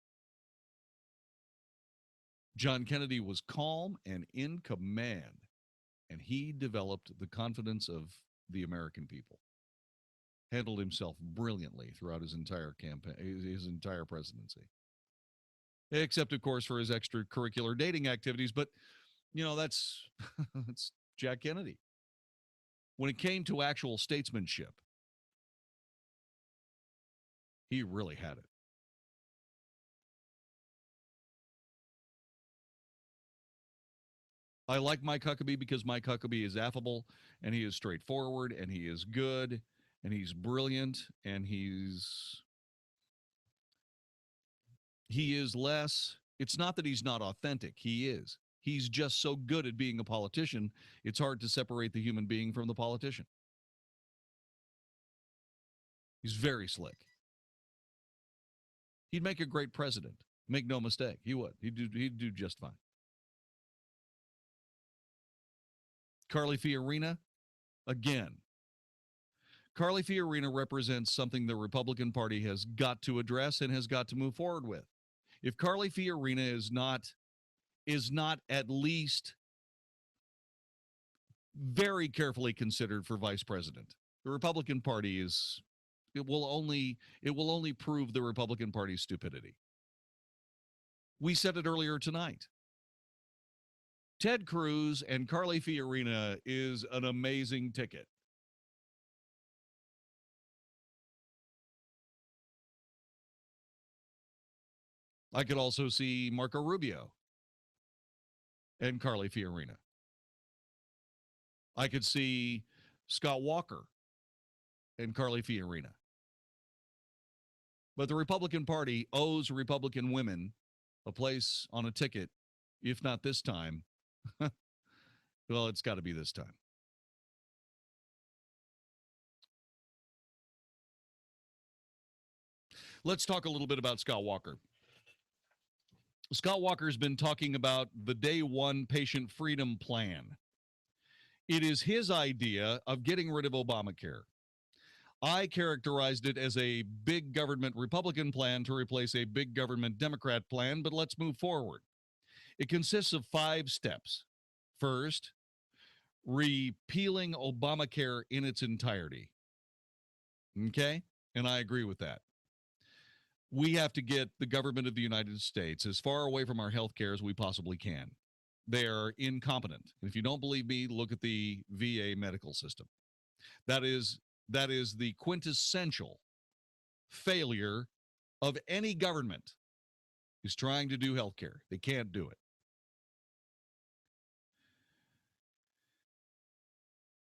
John Kennedy was calm and in command, and he developed the confidence of the American people. Handled himself brilliantly throughout his entire campaign, his entire presidency. Except, of course, for his extracurricular dating activities. But, you know, that's Jack Kennedy. When it came to actual statesmanship, he really had it. I like Mike Huckabee because Mike Huckabee is affable, and he is straightforward, and he is good, and he's brilliant, and he is less. It's not that he's not authentic. He is. He's just so good at being a politician, it's hard to separate the human being from the politician. He's very slick. He'd make a great president. Make no mistake. He would. He'd do just fine. Carly Fiorina, again. Carly Fiorina represents something the Republican Party has got to address and has got to move forward with. If Carly Fiorina is not at least very carefully considered for vice president, the Republican Party it will only prove the Republican Party's stupidity. We said it earlier tonight. Ted Cruz and Carly Fiorina is an amazing ticket. I could also see Marco Rubio and Carly Fiorina. I could see Scott Walker and Carly Fiorina. But the Republican Party owes Republican women a place on a ticket, if not this time. Well, it's got to be this time. Let's talk a little bit about Scott Walker. Scott Walker's been talking about the Day One Patient Freedom Plan. It is his idea of getting rid of Obamacare. I characterized it as a big government Republican plan to replace a big government Democrat plan, but let's move forward. It consists of 5 steps. First, repealing Obamacare in its entirety. Okay? And I agree with that. We have to get the government of the United States as far away from our health care as we possibly can. They are incompetent. If you don't believe me, look at the VA medical system. That is the quintessential failure of any government who's trying to do health care. They can't do it.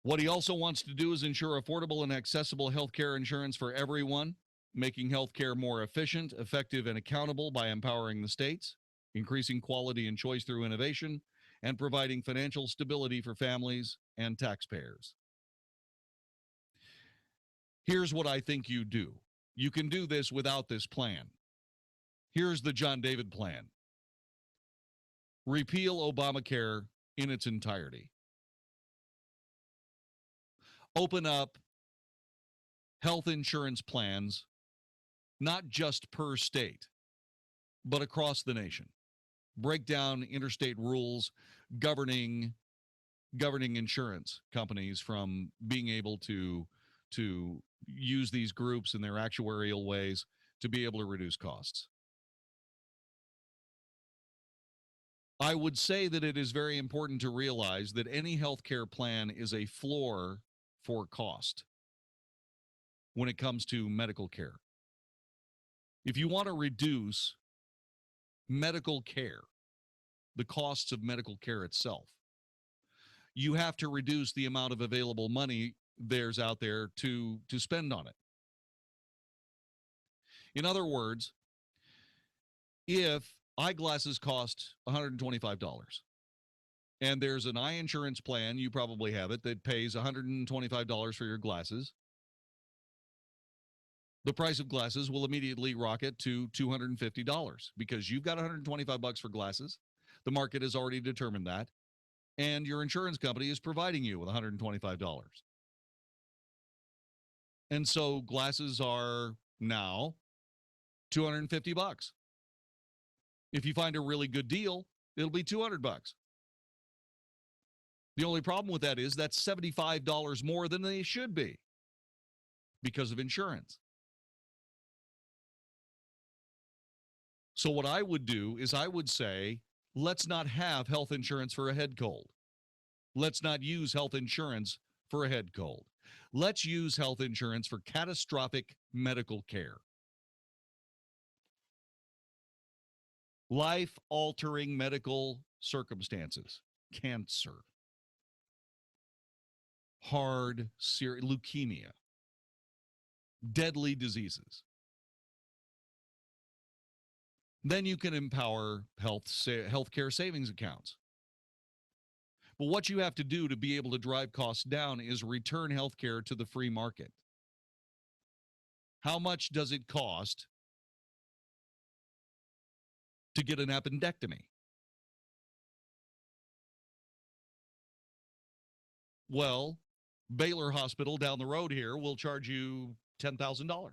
What he also wants to do is ensure affordable and accessible health care insurance for everyone, making health care more efficient, effective, and accountable by empowering the states, increasing quality and choice through innovation, and providing financial stability for families and taxpayers. Here's what I think you do. You can do this without this plan. Here's the Jon-David plan. Repeal Obamacare in its entirety. open up health insurance plans, not just per state, but across the nation. Break down interstate rules governing insurance companies from being able to use these groups in their actuarial ways to be able to reduce costs. I would say that it is very important to realize that any healthcare plan is a floor for cost when it comes to medical care. If you want to reduce medical care, the costs of medical care itself, you have to reduce the amount of available money there's out there to spend on it. In other words, if eyeglasses cost $125 and there's an eye insurance plan, you probably have it, that pays $125 for your glasses, the price of glasses will immediately rocket to $250 because you've got $125 for glasses. The market has already determined that, and your insurance company is providing you with $125. And so glasses are now $250. If you find a really good deal, it'll be $200. The only problem with that is that's $75 more than they should be because of insurance. So what I would do is I would say, let's not have health insurance for a head cold. Let's not use health insurance for a head cold. Let's use health insurance for catastrophic medical care. Life-altering medical circumstances, cancer, leukemia, deadly diseases. Then you can empower healthcare savings accounts. But what you have to do to be able to drive costs down is return healthcare to the free market. How much does it cost to get an appendectomy? Well, Baylor Hospital down the road here will charge you $10,000.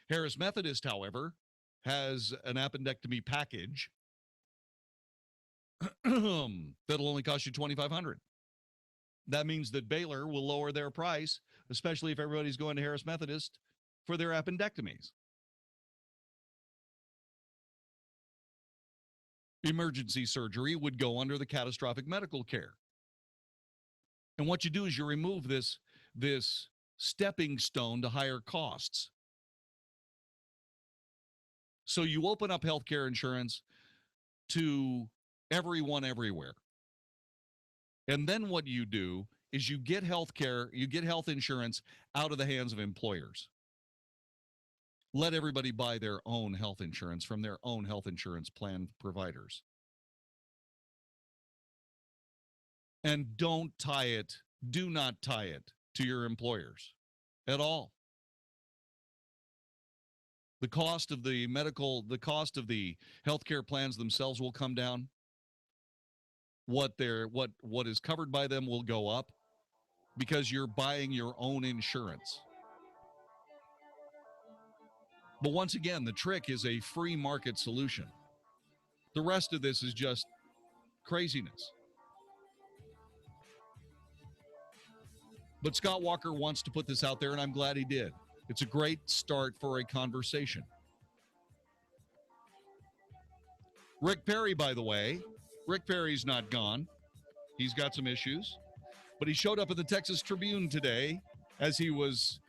Harris Methodist, however, has an appendectomy package that'll only cost you $2,500. That means that Baylor will lower their price, especially if everybody's going to Harris Methodist for their appendectomies. Emergency surgery would go under the catastrophic medical care. And what you do is you remove this stepping stone to higher costs. So you open up healthcare insurance to everyone everywhere. And then what you do is you get healthcare, you get health insurance out of the hands of employers. Let everybody buy their own health insurance from their own health insurance plan providers. And do not tie it to your employers at all. The cost of the healthcare plans themselves will come down. What is covered by them will go up because you're buying your own insurance. But once again, the trick is a free market solution. The rest of this is just craziness. But Scott Walker wants to put this out there, and I'm glad he did. It's a great start for a conversation. Rick Perry, by the way, Rick Perry's not gone. He's got some issues. But he showed up at the Texas Tribune today as he was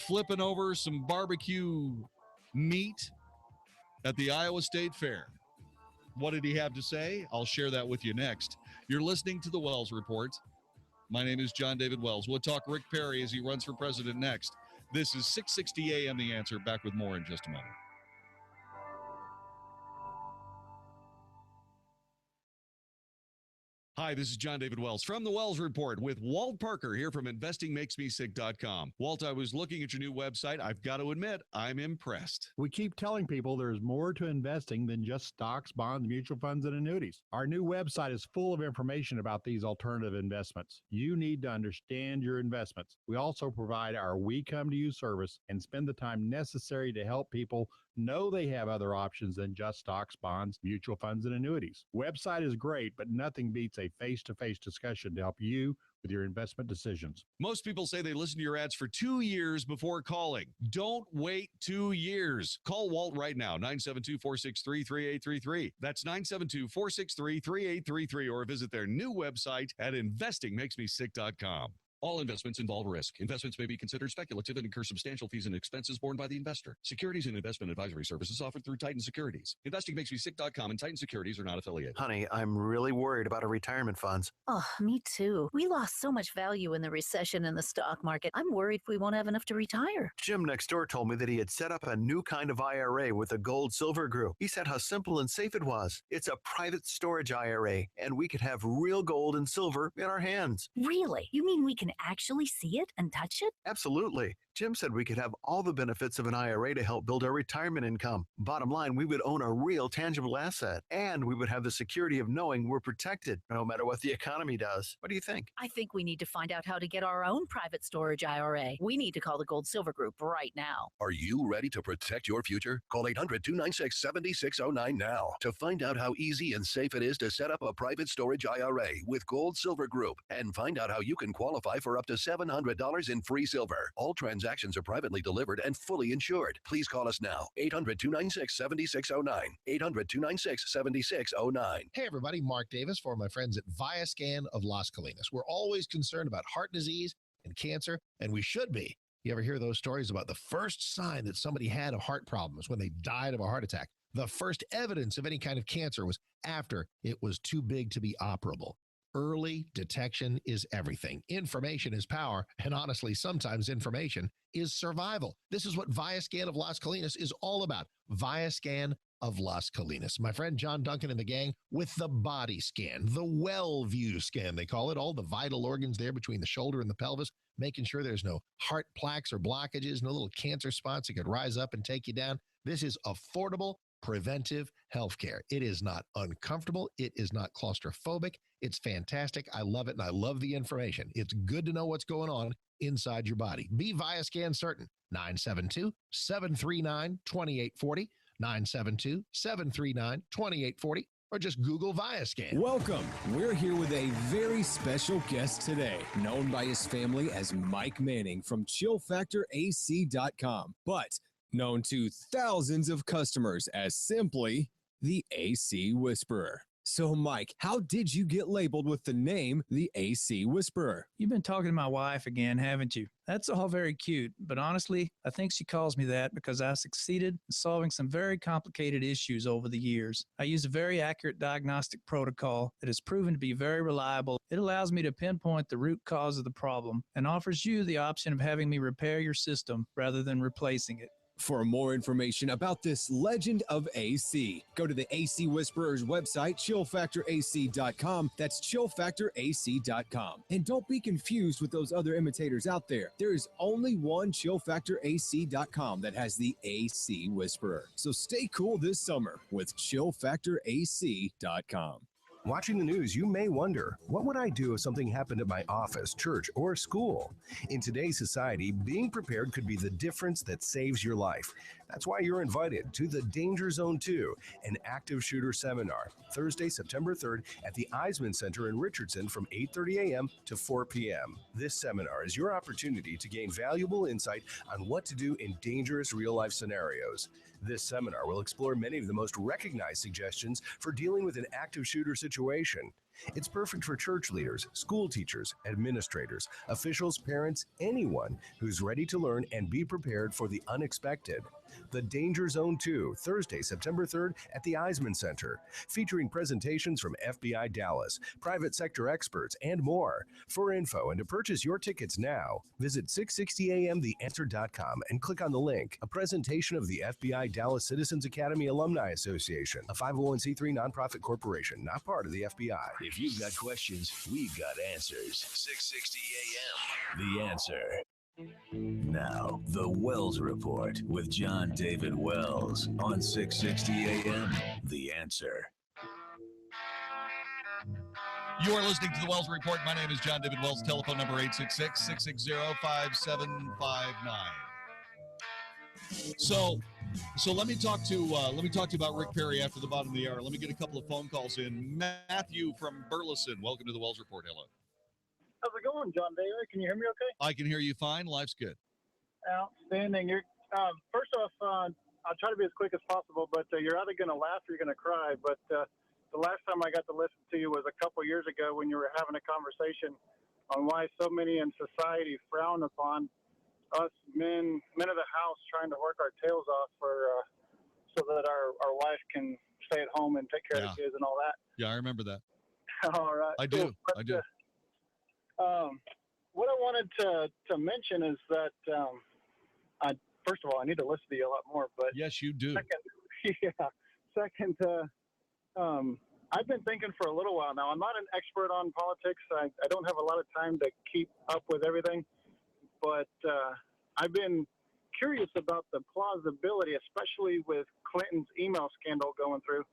flipping over some barbecue meat at the Iowa State Fair. What did he have to say? I'll share that with you next. You're listening to the Wells Report. My name is Jon-David Wells. We'll talk Rick Perry as he runs for president next. This is 660 AM The Answer. Back with more in just a moment. Hi, this is Jon-David Wells from the Wells Report with Walt Parker here from InvestingMakesMeSick.com. Walt, I was looking at your new website. I've got to admit, I'm impressed. We keep telling people there's more to investing than just stocks, bonds, mutual funds, and annuities. Our new website is full of information about these alternative investments. You need to understand your investments. We also provide our We Come to You service and spend the time necessary to help people know they have other options than just stocks, bonds, mutual funds, and annuities. Website is great, but nothing beats a face-to-face discussion to help you with your investment decisions. Most people say they listen to your ads for 2 years before calling. Don't wait 2 years. Call Walt right now, 972-463-3833. That's 972-463-3833, or visit their new website at investingmakesmesick.com. All investments involve risk. Investments may be considered speculative and incur substantial fees and expenses borne by the investor. Securities and investment advisory services offered through Titan Securities. InvestingMakesMeSick.com and Titan Securities are not affiliated. Honey, I'm really worried about our retirement funds. Oh, me too. We lost so much value in the recession in the stock market. I'm worried we won't have enough to retire. Jim next door told me that he had set up a new kind of IRA with the Gold Silver Group. He said how simple and safe it was. It's a private storage IRA, and we could have real gold and silver in our hands. Really? You mean we can actually see it and touch it? Absolutely. Jim said we could have all the benefits of an IRA to help build our retirement income. Bottom line, we would own a real tangible asset, and we would have the security of knowing we're protected no matter what the economy does. What do you think? I think we need to find out how to get our own private storage IRA. We need to call the Gold Silver Group right now. Are you ready to protect your future? Call 800-296-7609 now to find out how easy and safe it is to set up a private storage IRA with Gold Silver Group, and find out how you can qualify for up to $700 in free silver. All transactions are privately delivered and fully insured. Please call us now, 800-296-7609, 800-296-7609. Hey everybody, Mark Davis for my friends at Viascan of Las Colinas. We're always concerned about heart disease and cancer, and we should be. You ever hear those stories about the first sign that somebody had of heart problems when they died of a heart attack? The first evidence of any kind of cancer was after it was too big to be operable. Early detection is everything. Information is power, and honestly, sometimes information is survival. This is what Viascan of Las Colinas is all about. Viascan of Las Colinas. My friend John Duncan and the gang with the body scan, the well-view scan, they call it. All the vital organs there between the shoulder and the pelvis, making sure there's no heart plaques or blockages, no little cancer spots that could rise up and take you down. This is affordable, preventive healthcare. It is not uncomfortable. It is not claustrophobic. It's fantastic. I love it, and I love the information. It's good to know what's going on inside your body. Be Viascan certain. 972-739-2840, 972-739-2840, or just Google Viascan. Welcome. We're here with a very special guest today, known by his family as Mike Manning from ChillFactorAC.com, but known to thousands of customers as simply the AC Whisperer. So, Mike, how did you get labeled with the name the AC Whisperer? You've been talking to my wife again, haven't you? That's all very cute, but honestly, I think she calls me that because I succeeded in solving some very complicated issues over the years. I use a very accurate diagnostic protocol that has proven to be very reliable. It allows me to pinpoint the root cause of the problem and offers you the option of having me repair your system rather than replacing it. For more information about this legend of AC, go to the AC Whisperer's website, chillfactorac.com. That's chillfactorac.com. And don't be confused with those other imitators out there. There is only one chillfactorac.com that has the AC Whisperer. So stay cool this summer with chillfactorac.com. Watching the news, you may wonder, what would I do if something happened at my office, church, or school? In today's society, being prepared could be the difference that saves your life. That's why you're invited to the Danger Zone 2, an active shooter seminar, Thursday, September 3rd at the Eisman Center in Richardson from 8:30 a.m. to 4 p.m. This seminar is your opportunity to gain valuable insight on what to do in dangerous real-life scenarios. This seminar will explore many of the most recognized suggestions for dealing with an active shooter situation. It's perfect for church leaders, school teachers, administrators, officials, parents, anyone who's ready to learn and be prepared for the unexpected. The Danger Zone 2, Thursday, September 3rd at the Eisman Center, featuring presentations from FBI Dallas, private sector experts, and more. For info and to purchase your tickets now, visit 660amtheanswer.com and click on the link. A presentation of the FBI Dallas Citizens Academy Alumni Association, a 501c3 nonprofit corporation, not part of the FBI. If you've got questions, we've got answers. 660 AM, The Answer. Now, the Wells Report with Jon-David Wells on 660 AM, The Answer. You are listening to the Wells Report. My name is Jon-David Wells. Telephone number 866-660-5759. So let me talk to you about Rick Perry after the bottom of the hour. Let me get a couple of phone calls in. Matthew from Burleson, welcome to the Wells Report. Hello. How's it going, Jon-David? Can you hear me okay? I can hear you fine. Life's good. Outstanding. You're first off, I'll try to be as quick as possible, but you're either going to laugh or you're going to cry. But the last time I got to listen to you was a couple years ago when you were having a conversation on why so many in society frown upon us men of the house trying to work our tails off so that our wife can stay at home and take care of the kids and all that. Yeah, I remember that. All right. I do. What I wanted to mention is that first of all, I need to listen to you a lot more. But yes, you do. Second, I've been thinking for a little while now. I'm not an expert on politics. I don't have a lot of time to keep up with everything. But I've been curious about the plausibility, especially with Clinton's email scandal going through,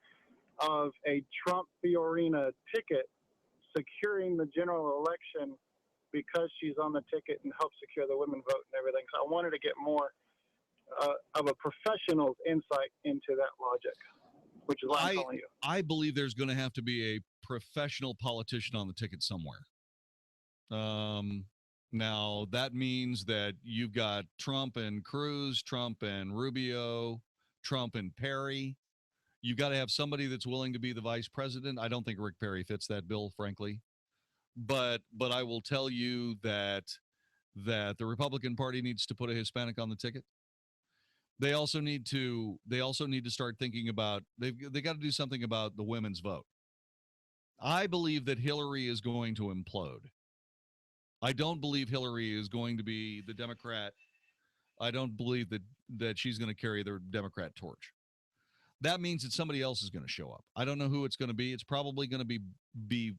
of a Trump-Fiorina ticket securing the general election because she's on the ticket and helps secure the women vote and everything. So I wanted to get more of a professional's insight into that logic, which is why I'm calling you. I believe there's going to have to be a professional politician on the ticket somewhere. Now, that means that you've got Trump and Cruz, Trump and Rubio, Trump and Perry. You've got to have somebody that's willing to be the vice president. I don't think Rick Perry fits that bill, frankly. But I will tell you that the Republican Party needs to put a Hispanic on the ticket. They also need to start thinking about they got to do something about the women's vote. I believe that Hillary is going to implode. I don't believe Hillary is going to be the Democrat. I don't believe that she's going to carry the Democrat torch. That means that somebody else is going to show up. I don't know who it's going to be. It's probably going to be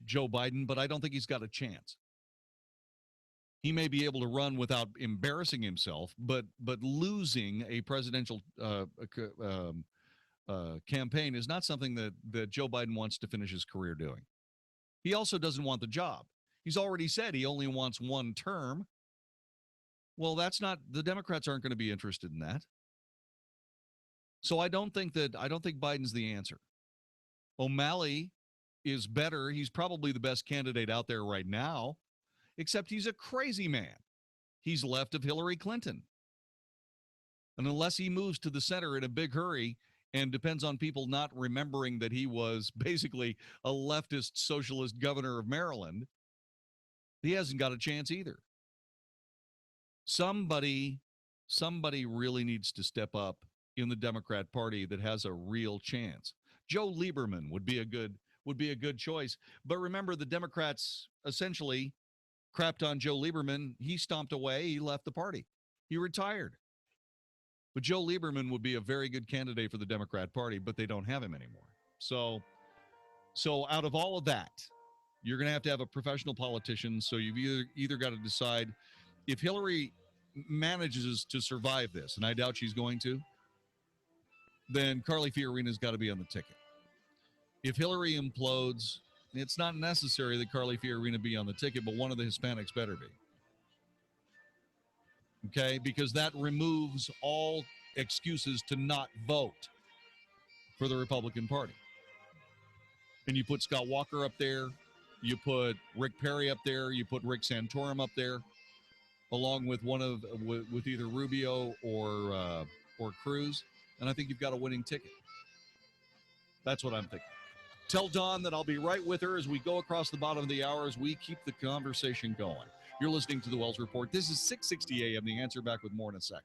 Joe Biden, but I don't think he's got a chance. He may be able to run without embarrassing himself, but losing a presidential campaign is not something that Joe Biden wants to finish his career doing. He also doesn't want the job. He's already said he only wants one term. Well, the Democrats aren't going to be interested in that. So I don't think Biden's the answer. O'Malley is better. He's probably the best candidate out there right now, except he's a crazy man. He's left of Hillary Clinton. And unless he moves to the center in a big hurry and depends on people not remembering that he was basically a leftist socialist governor of Maryland, he hasn't got a chance either. Somebody really needs to step up in the Democrat Party that has a real chance. Joe Lieberman would be a good choice. But remember, the Democrats essentially crapped on Joe Lieberman. He stomped away. He left the party. He retired. But Joe Lieberman would be a very good candidate for the Democrat Party, but they don't have him anymore. So out of all of that, you're going to have a professional politician. So you've either got to decide if Hillary manages to survive this, and I doubt she's going to, then Carly Fiorina's got to be on the ticket. If Hillary implodes, it's not necessary that Carly Fiorina be on the ticket, but one of the Hispanics better be. Okay? Because that removes all excuses to not vote for the Republican Party. And you put Scott Walker up there, you put Rick Perry up there, you put Rick Santorum up there, along with with either Rubio or Cruz, and I think you've got a winning ticket. That's what I'm thinking. Tell Dawn that I'll be right with her as we go across the bottom of the hour as we keep the conversation going. You're listening to the Wells Report. This is 660 AM. The Answer, back with more in a sec.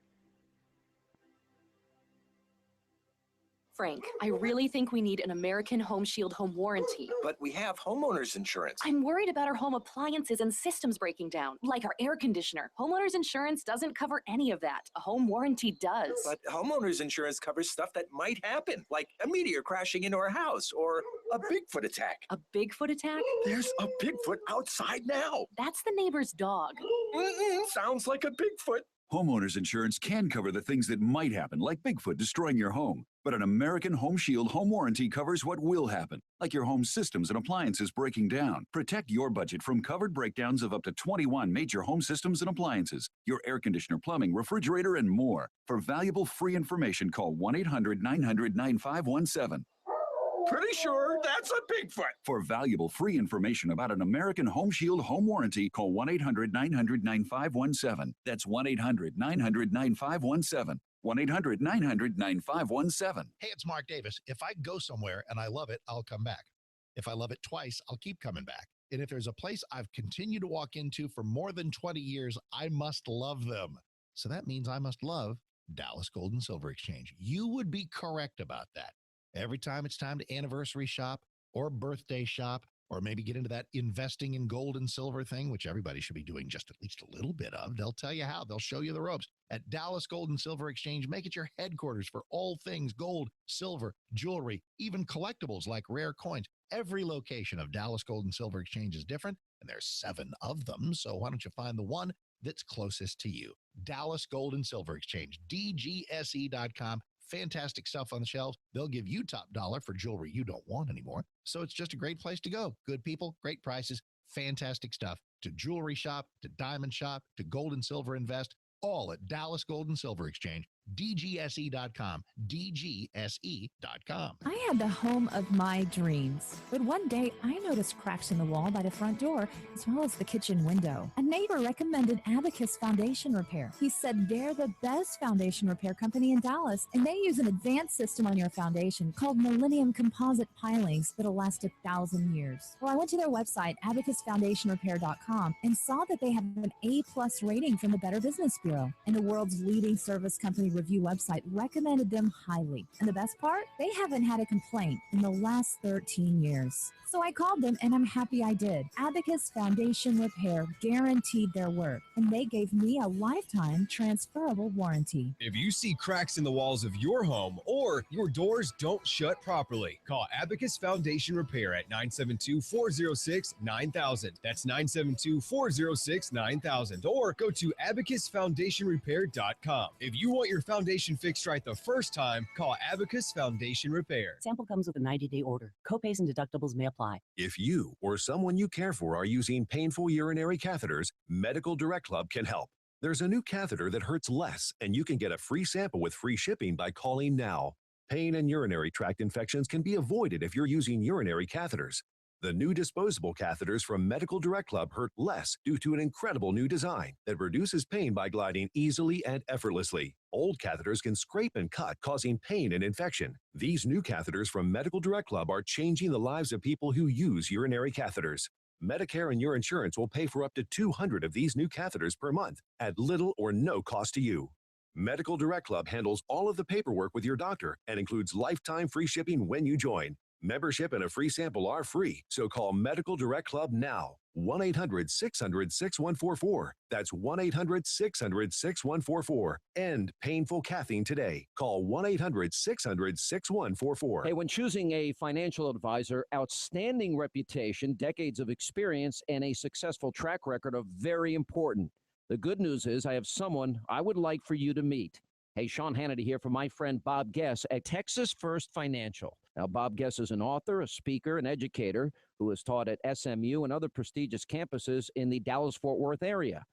Frank, I really think we need an American Home Shield home warranty. But we have homeowners insurance. I'm worried about our home appliances and systems breaking down, like our air conditioner. Homeowners insurance doesn't cover any of that. A home warranty does. But homeowners insurance covers stuff that might happen, like a meteor crashing into our house or a Bigfoot attack. A Bigfoot attack? There's a Bigfoot outside now. That's the neighbor's dog. Sounds like a Bigfoot. Homeowners insurance can cover the things that might happen, like Bigfoot destroying your home. But an American Home Shield home warranty covers what will happen, like your home systems and appliances breaking down. Protect your budget from covered breakdowns of up to 21 major home systems and appliances, your air conditioner, plumbing, refrigerator, and more. For valuable free information, call 1-800-900-9517. Pretty sure that's a Bigfoot. For valuable free information about an American Home Shield home warranty, call 1-800-900-9517. That's 1-800-900-9517. 1-800-900-9517. Hey, it's Mark Davis. If I go somewhere and I love it, I'll come back. If I love it twice, I'll keep coming back. And if there's a place I've continued to walk into for more than 20 years, I must love them. So that means I must love Dallas Gold and Silver Exchange. You would be correct about that. Every time it's time to anniversary shop or birthday shop, or maybe get into that investing in gold and silver thing, which everybody should be doing just at least a little bit of. They'll tell you how. They'll show you the ropes. At Dallas Gold and Silver Exchange, make it your headquarters for all things gold, silver, jewelry, even collectibles like rare coins. Every location of Dallas Gold and Silver Exchange is different, and there's 7 of them. So why don't you find the one that's closest to you? Dallas Gold and Silver Exchange, DGSE.com. Fantastic stuff on the shelves. They'll give you top dollar for jewelry you don't want anymore. So it's just a great place to go. Good people, great prices, fantastic stuff. To jewelry shop, to diamond shop, to gold and silver invest, all at Dallas Gold and Silver Exchange, DGSE.com, DGSE.com. I had the home of my dreams, but one day I noticed cracks in the wall by the front door as well as the kitchen window. A neighbor recommended Abacus Foundation Repair. He said they're the best foundation repair company in Dallas, and they use an advanced system on your foundation called Millennium Composite Pilings that'll last 1,000 years. Well, I went to their website, abacusfoundationrepair.com, and saw that they have an A+ rating from the Better Business Bureau, and the world's leading service company review website recommended them highly. And the best part? They haven't had a complaint in the last 13 years. So I called them, and I'm happy I did. Abacus Foundation Repair guaranteed their work, and they gave me a lifetime transferable warranty. If you see cracks in the walls of your home or your doors don't shut properly, call Abacus Foundation Repair at 972-406-9000. That's 972-406-9000. Or go to abacusfoundationrepair.com. If you want your foundation fixed right the first time, call Abacus Foundation Repair. Sample comes with a 90-day order. Copays and deductibles may apply. If you or someone you care for are using painful urinary catheters, Medical Direct Club can help. There's a new catheter that hurts less, and you can get a free sample with free shipping by calling now. Pain and urinary tract infections can be avoided if you're using urinary catheters. The new disposable catheters from Medical Direct Club hurt less due to an incredible new design that reduces pain by gliding easily and effortlessly. Old catheters can scrape and cut, causing pain and infection. These new catheters from Medical Direct Club are changing the lives of people who use urinary catheters. Medicare and your insurance will pay for up to 200 of these new catheters per month at little or no cost to you. Medical Direct Club handles all of the paperwork with your doctor and includes lifetime free shipping when you join. Membership and a free sample are free, so call Medical Direct Club now. 1-800-600-6144. That's 1-800-600-6144. End painful cathing today. Call 1-800-600-6144. Hey, when choosing a financial advisor, outstanding reputation, decades of experience, and a successful track record are very important. The good news is I have someone I would like for you to meet. Hey, Sean Hannity here for my friend Bob Guess at Texas First Financial. Now, Bob Guess is an author, a speaker, an educator who has taught at SMU and other prestigious campuses in the Dallas-Fort Worth area.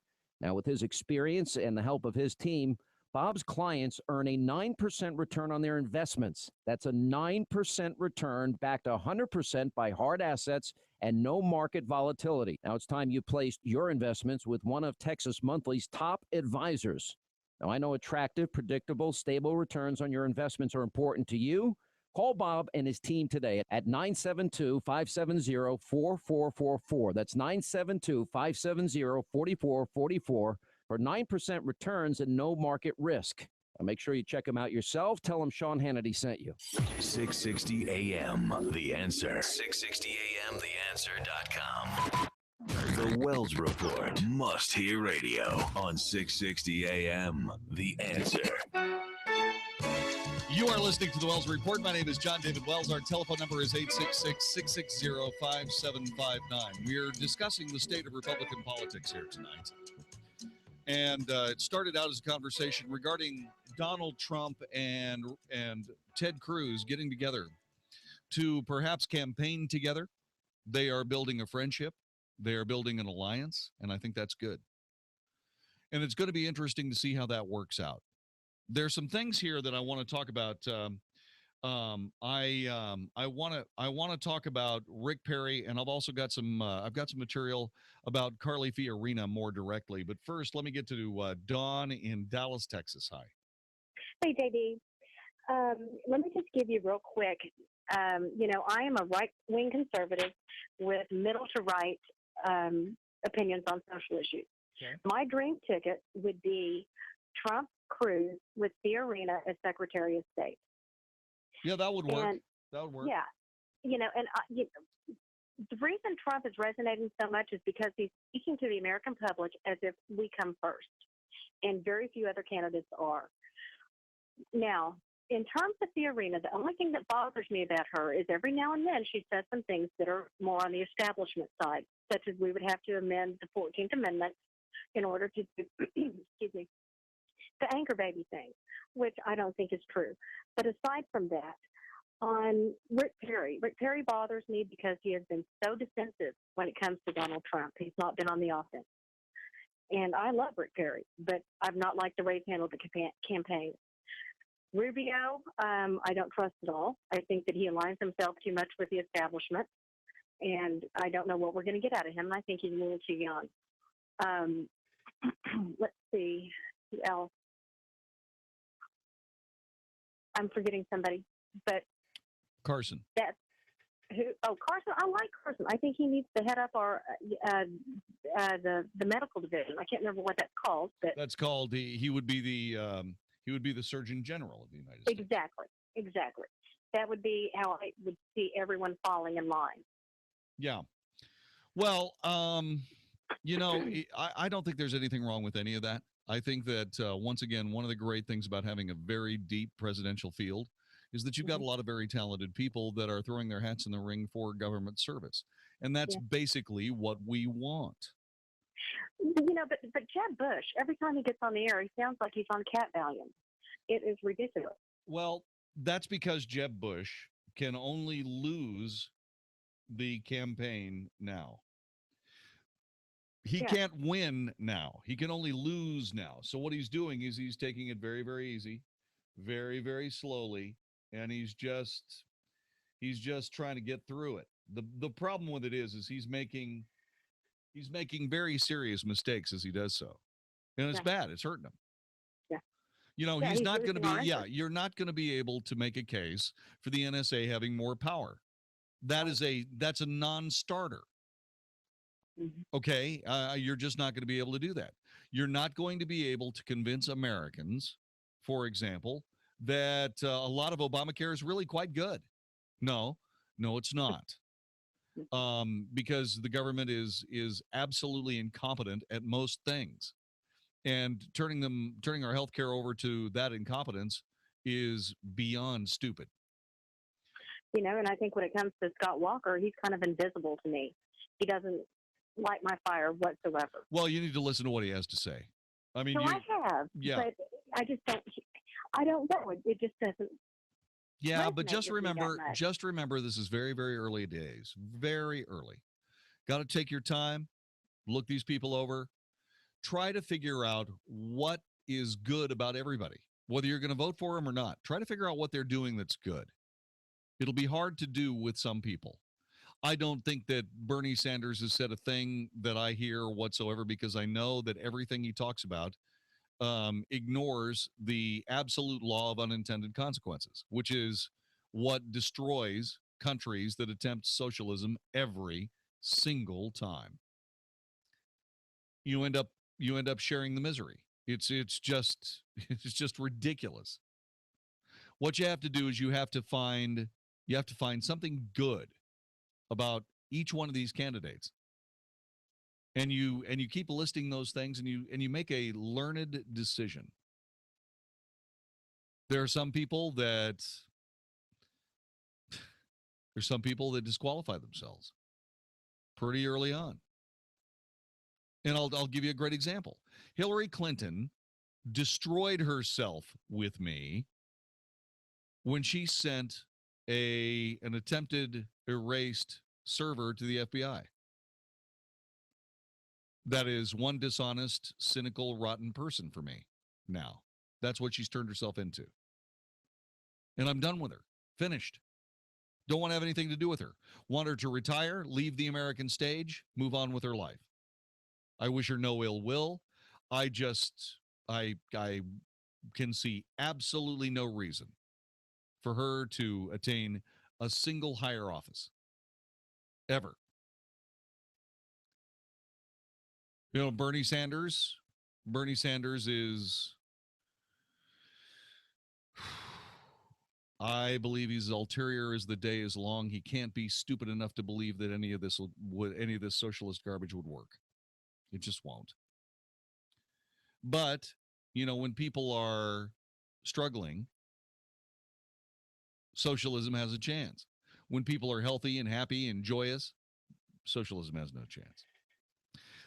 Now, with his experience and the help of his team, Bob's clients earn a 9% return on their investments. That's a 9% return backed 100% by hard assets and no market volatility. Now, it's time you placed your investments with one of Texas Monthly's top advisors. Now, I know attractive, predictable, stable returns on your investments are important to you, Call Bob and his team today at 972-570-4444. That's 972-570-4444 for 9% returns and no market risk. Make sure you check them out yourself. Tell them Sean Hannity sent you. 660 AM, The Answer. 660 AM, TheAnswer.com. The Wells Report, must-hear radio on 660 AM, The Answer. You are listening to the Wells Report. My name is Jon-David Wells. Our telephone number is 866-660-5759. We're discussing the state of Republican politics here tonight. And it started out as a conversation regarding Donald Trump and Ted Cruz getting together to perhaps campaign together. They are building a friendship. They are building an alliance, and I think that's good. And it's going to be interesting to see how that works out. There's some things here that I want to talk about. I want to talk about Rick Perry, and I've also got some material about Carly Fiorina more directly. But first, let me get to Dawn in Dallas, Texas. Hi. Hey, JD. Let me just give you real quick. I am a right-wing conservative with middle to right opinions on social issues. Okay. My dream ticket would be Trump Cruz with Fiorina as Secretary of State. Yeah, that would work. That would work. Yeah. The reason Trump is resonating so much is because he's speaking to the American public as if we come first, and very few other candidates are. Now, in terms of Fiorina, the only thing that bothers me about her is every now and then she says some things that are more on the establishment side, such as we would have to amend the 14th Amendment in order to do, excuse me, the anchor baby thing, which I don't think is true. But aside from that, on Rick Perry bothers me because he has been so defensive when it comes to Donald Trump. He's not been on the offense. And I love Rick Perry, but I've not liked the way he's handled the campaign. Rubio, I don't trust at all. I think that he aligns himself too much with the establishment, and I don't know what we're going to get out of him. I think he's a little too young. Let's see, who else? I'm forgetting somebody, but Carson. That's who? Oh, Carson. I like Carson. I think he needs to head up our the medical division. I can't remember what that's called, but that's called he would be the Surgeon General of the United States. Exactly. That would be how I would see everyone falling in line. Yeah. Well, I don't think there's anything wrong with any of that. I think that, once again, one of the great things about having a very deep presidential field is that you've got a lot of very talented people that are throwing their hats in the ring for government service. And that's basically what we want. But Jeb Bush, every time he gets on the air, he sounds like he's on cat Valium. It is ridiculous. Well, that's because Jeb Bush can only lose the campaign now. He can't win now. He can only lose now. So what he's doing is he's taking it very, very easy, very, very slowly, and he's just trying to get through it. The problem with it is he's making very serious mistakes as he does so. And it's bad. It's hurting him. Yeah. He's not going to be you're not going to be able to make a case for the NSA having more power. That's a non-starter. Mm-hmm. Okay, you're just not going to be able to do that. You're not going to be able to convince Americans, for example, that a lot of Obamacare is really quite good. No, it's not. Because the government is absolutely incompetent at most things, and turning our healthcare over to that incompetence is beyond stupid. And I think when it comes to Scott Walker, he's kind of invisible to me. He doesn't light my fire whatsoever. Well, you need to listen to what he has to say. I mean, I have, but I just don't. I don't know. It just doesn't. Yeah, but just remember, this is very, very early days. Very early. Got to take your time, look these people over, try to figure out what is good about everybody, whether you're going to vote for them or not. Try to figure out what they're doing that's good. It'll be hard to do with some people. I don't think that Bernie Sanders has said a thing that I hear whatsoever, because I know that everything he talks about ignores the absolute law of unintended consequences, which is what destroys countries that attempt socialism every single time. You end up sharing the misery. It's just ridiculous. What you have to do is you have to find something good about each one of these candidates. And you keep listing those things, and you make a learned decision. There are some people that disqualify themselves pretty early on. And I'll give you a great example. Hillary Clinton destroyed herself with me when she sent an attempted erased server to the FBI. That is one dishonest, cynical, rotten person for me now. That's what she's turned herself into. And I'm done with her. Finished. Don't want to have anything to do with her. Want her to retire, leave the American stage, move on with her life. I wish her no ill will. I can see absolutely no reason for her to attain a single higher office. Ever. You know, Bernie Sanders is, I believe he's as ulterior as the day is long. He can't be stupid enough to believe that any of this socialist garbage would work. It just won't. But, you know, when people are struggling, socialism has a chance. When people are healthy and happy and joyous, socialism has no chance.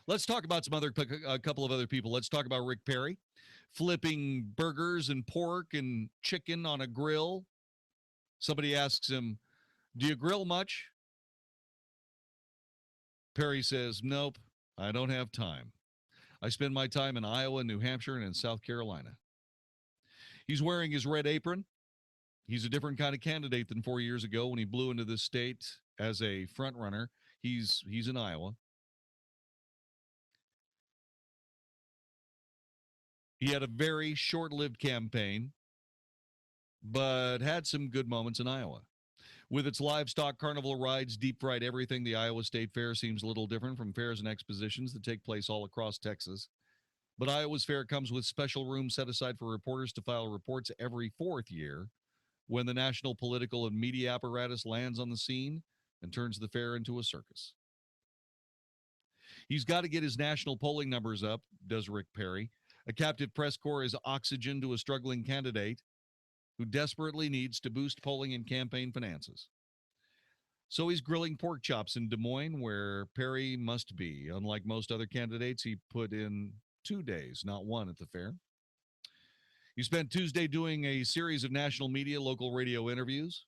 Let's talk about a couple of other people. Let's talk about Rick Perry, flipping burgers and pork and chicken on a grill. Somebody asks him, "Do you grill much?" Perry says, "Nope, I don't have time. I spend my time in Iowa, New Hampshire, and in South Carolina." He's wearing his red apron. He's a different kind of candidate than 4 years ago when he blew into this state as a front runner. He's in Iowa. He had a very short-lived campaign, but had some good moments in Iowa. With its livestock carnival rides, deep-fried everything, the Iowa State Fair seems a little different from fairs and expositions that take place all across Texas. But Iowa's fair comes with special rooms set aside for reporters to file reports every fourth year when the national political and media apparatus lands on the scene and turns the fair into a circus. He's got to get his national polling numbers up, does Rick Perry. A captive press corps is oxygen to a struggling candidate who desperately needs to boost polling and campaign finances. So he's grilling pork chops in Des Moines, where Perry must be. Unlike most other candidates, he put in 2 days, not one, at the fair. He spent Tuesday doing a series of national media, local radio interviews.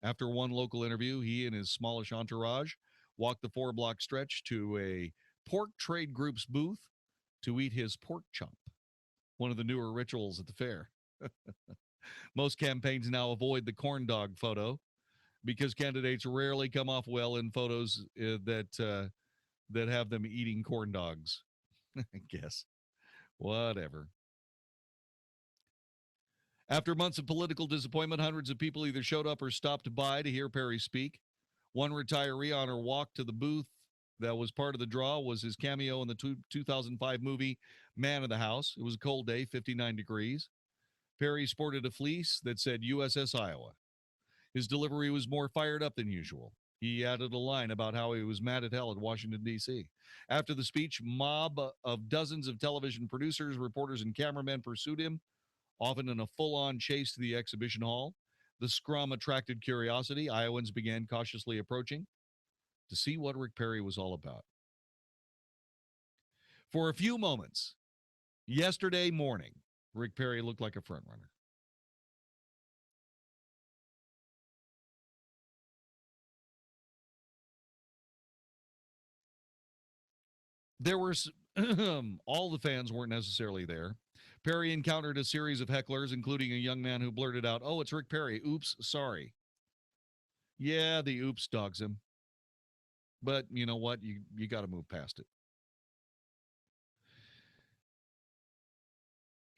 After one local interview, he and his smallish entourage walked the 4-block stretch to a pork trade group's booth to eat his pork chop, one of the newer rituals at the fair. Most campaigns now avoid the corn dog photo because candidates rarely come off well in photos that have them eating corn dogs. I guess. Whatever. After months of political disappointment, hundreds of people either showed up or stopped by to hear Perry speak. One retiree on her walk to the booth that was part of the draw was his cameo in the 2005 movie Man of the House. It was a cold day, 59 degrees. Perry sported a fleece that said USS Iowa. His delivery was more fired up than usual. He added a line about how he was mad at hell at Washington, D.C. After the speech, mob of dozens of television producers, reporters, and cameramen pursued him, often in a full-on chase to the exhibition hall. The scrum attracted curiosity. Iowans began cautiously approaching to see what Rick Perry was all about. For a few moments, yesterday morning, Rick Perry looked like a frontrunner. There were all the fans weren't necessarily there. Perry encountered a series of hecklers, including a young man who blurted out, "Oh, it's Rick Perry. Oops, sorry." Yeah, the oops dogs him. But you know what? You got to move past it.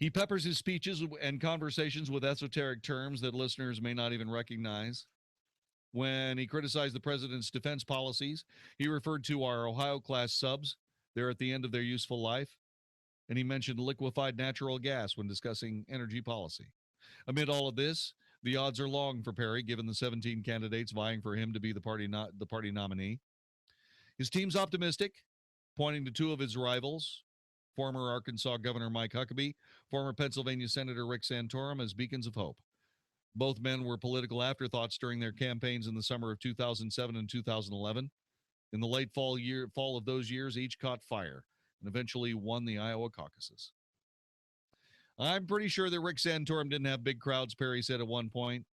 He peppers his speeches and conversations with esoteric terms that listeners may not even recognize. When he criticized the president's defense policies, he referred to our Ohio-class subs. They're at the end of their useful life. And he mentioned liquefied natural gas when discussing energy policy. Amid all of this, the odds are long for Perry, given the 17 candidates vying for him to be the party nominee. His team's optimistic, pointing to two of his rivals, former Arkansas Governor Mike Huckabee, former Pennsylvania Senator Rick Santorum, as beacons of hope. Both men were political afterthoughts during their campaigns in the summer of 2007 and 2011. In the late fall of those years, each caught fire and eventually won the Iowa caucuses. I'm pretty sure that Rick Santorum didn't have big crowds, Perry said at one point.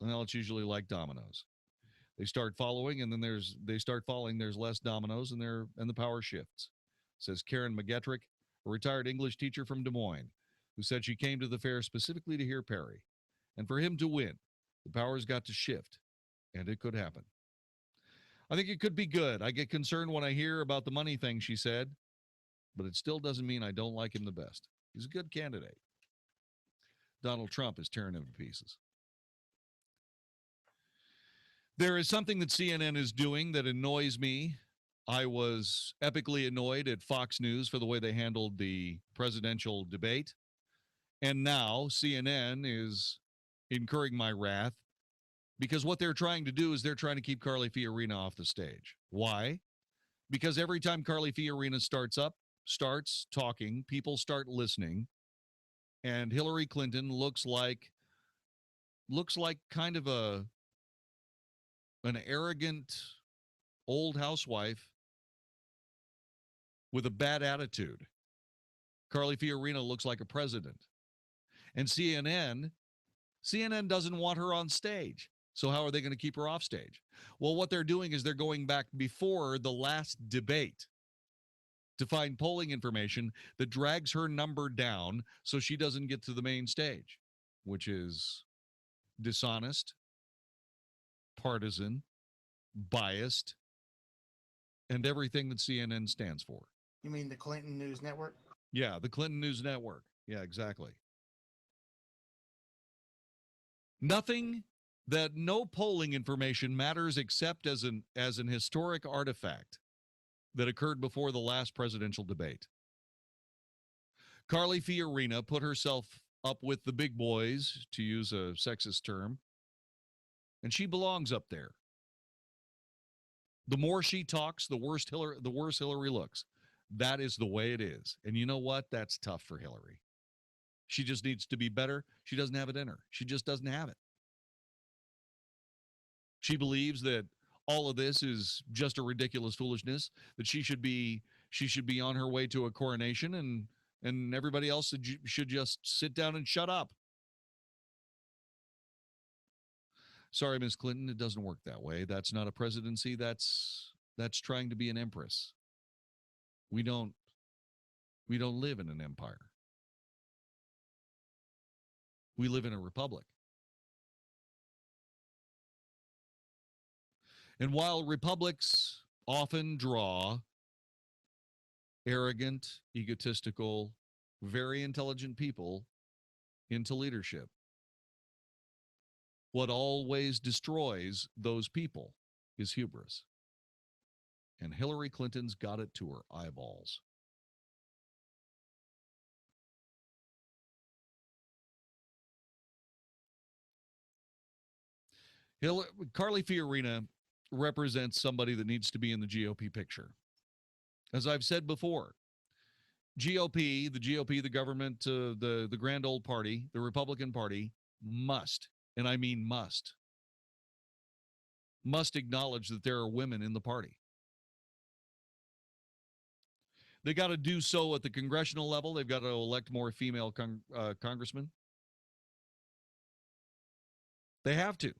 Well, it's usually like dominoes. They start following, and then there's less dominoes, and the power shifts, says Karen McGettrick, a retired English teacher from Des Moines, who said she came to the fair specifically to hear Perry. And for him to win, the power's got to shift, and it could happen. I think it could be good. I get concerned when I hear about the money thing, she said, but it still doesn't mean I don't like him the best. He's a good candidate. Donald Trump is tearing him to pieces. There is something that CNN is doing that annoys me. I was epically annoyed at Fox News for the way they handled the presidential debate. And now CNN is incurring my wrath because what they're trying to do is they're trying to keep Carly Fiorina off the stage. Why? Because every time Carly Fiorina starts talking, people start listening, and Hillary Clinton looks like kind of an arrogant old housewife with a bad attitude. Carly Fiorina looks like a president. And CNN doesn't want her on stage. So how are they going to keep her off stage? Well, what they're doing is they're going back before the last debate to find polling information that drags her number down so she doesn't get to the main stage, which is dishonest, partisan, biased, and everything that CNN stands for. You mean the Clinton News Network? Yeah, the Clinton News Network. Yeah, exactly. No polling information matters except as an historic artifact that occurred before the last presidential debate. Carly Fiorina put herself up with the big boys, to use a sexist term, and she belongs up there. The more she talks, the worse Hillary looks. That is the way it is. And you know what? That's tough for Hillary. She just needs to be better. She doesn't have it in her. She just doesn't have it. She believes that all of this is just a ridiculous foolishness, that she should be on her way to a coronation, and everybody else should just sit down and shut up. Sorry, Miss Clinton, it doesn't work that way. That's not a presidency. That's trying to be an empress. We don't live in an empire. We live in a republic. And while republics often draw arrogant, egotistical, very intelligent people into leadership, what always destroys those people is hubris. And Hillary Clinton's got it to her eyeballs. Carly Fiorina represents somebody that needs to be in the GOP picture. As I've said before, the GOP, the government, the grand old party, the Republican Party must, and I mean must acknowledge that there are women in the party. They got to do so at the congressional level. They've got to elect more female congressmen. They have to.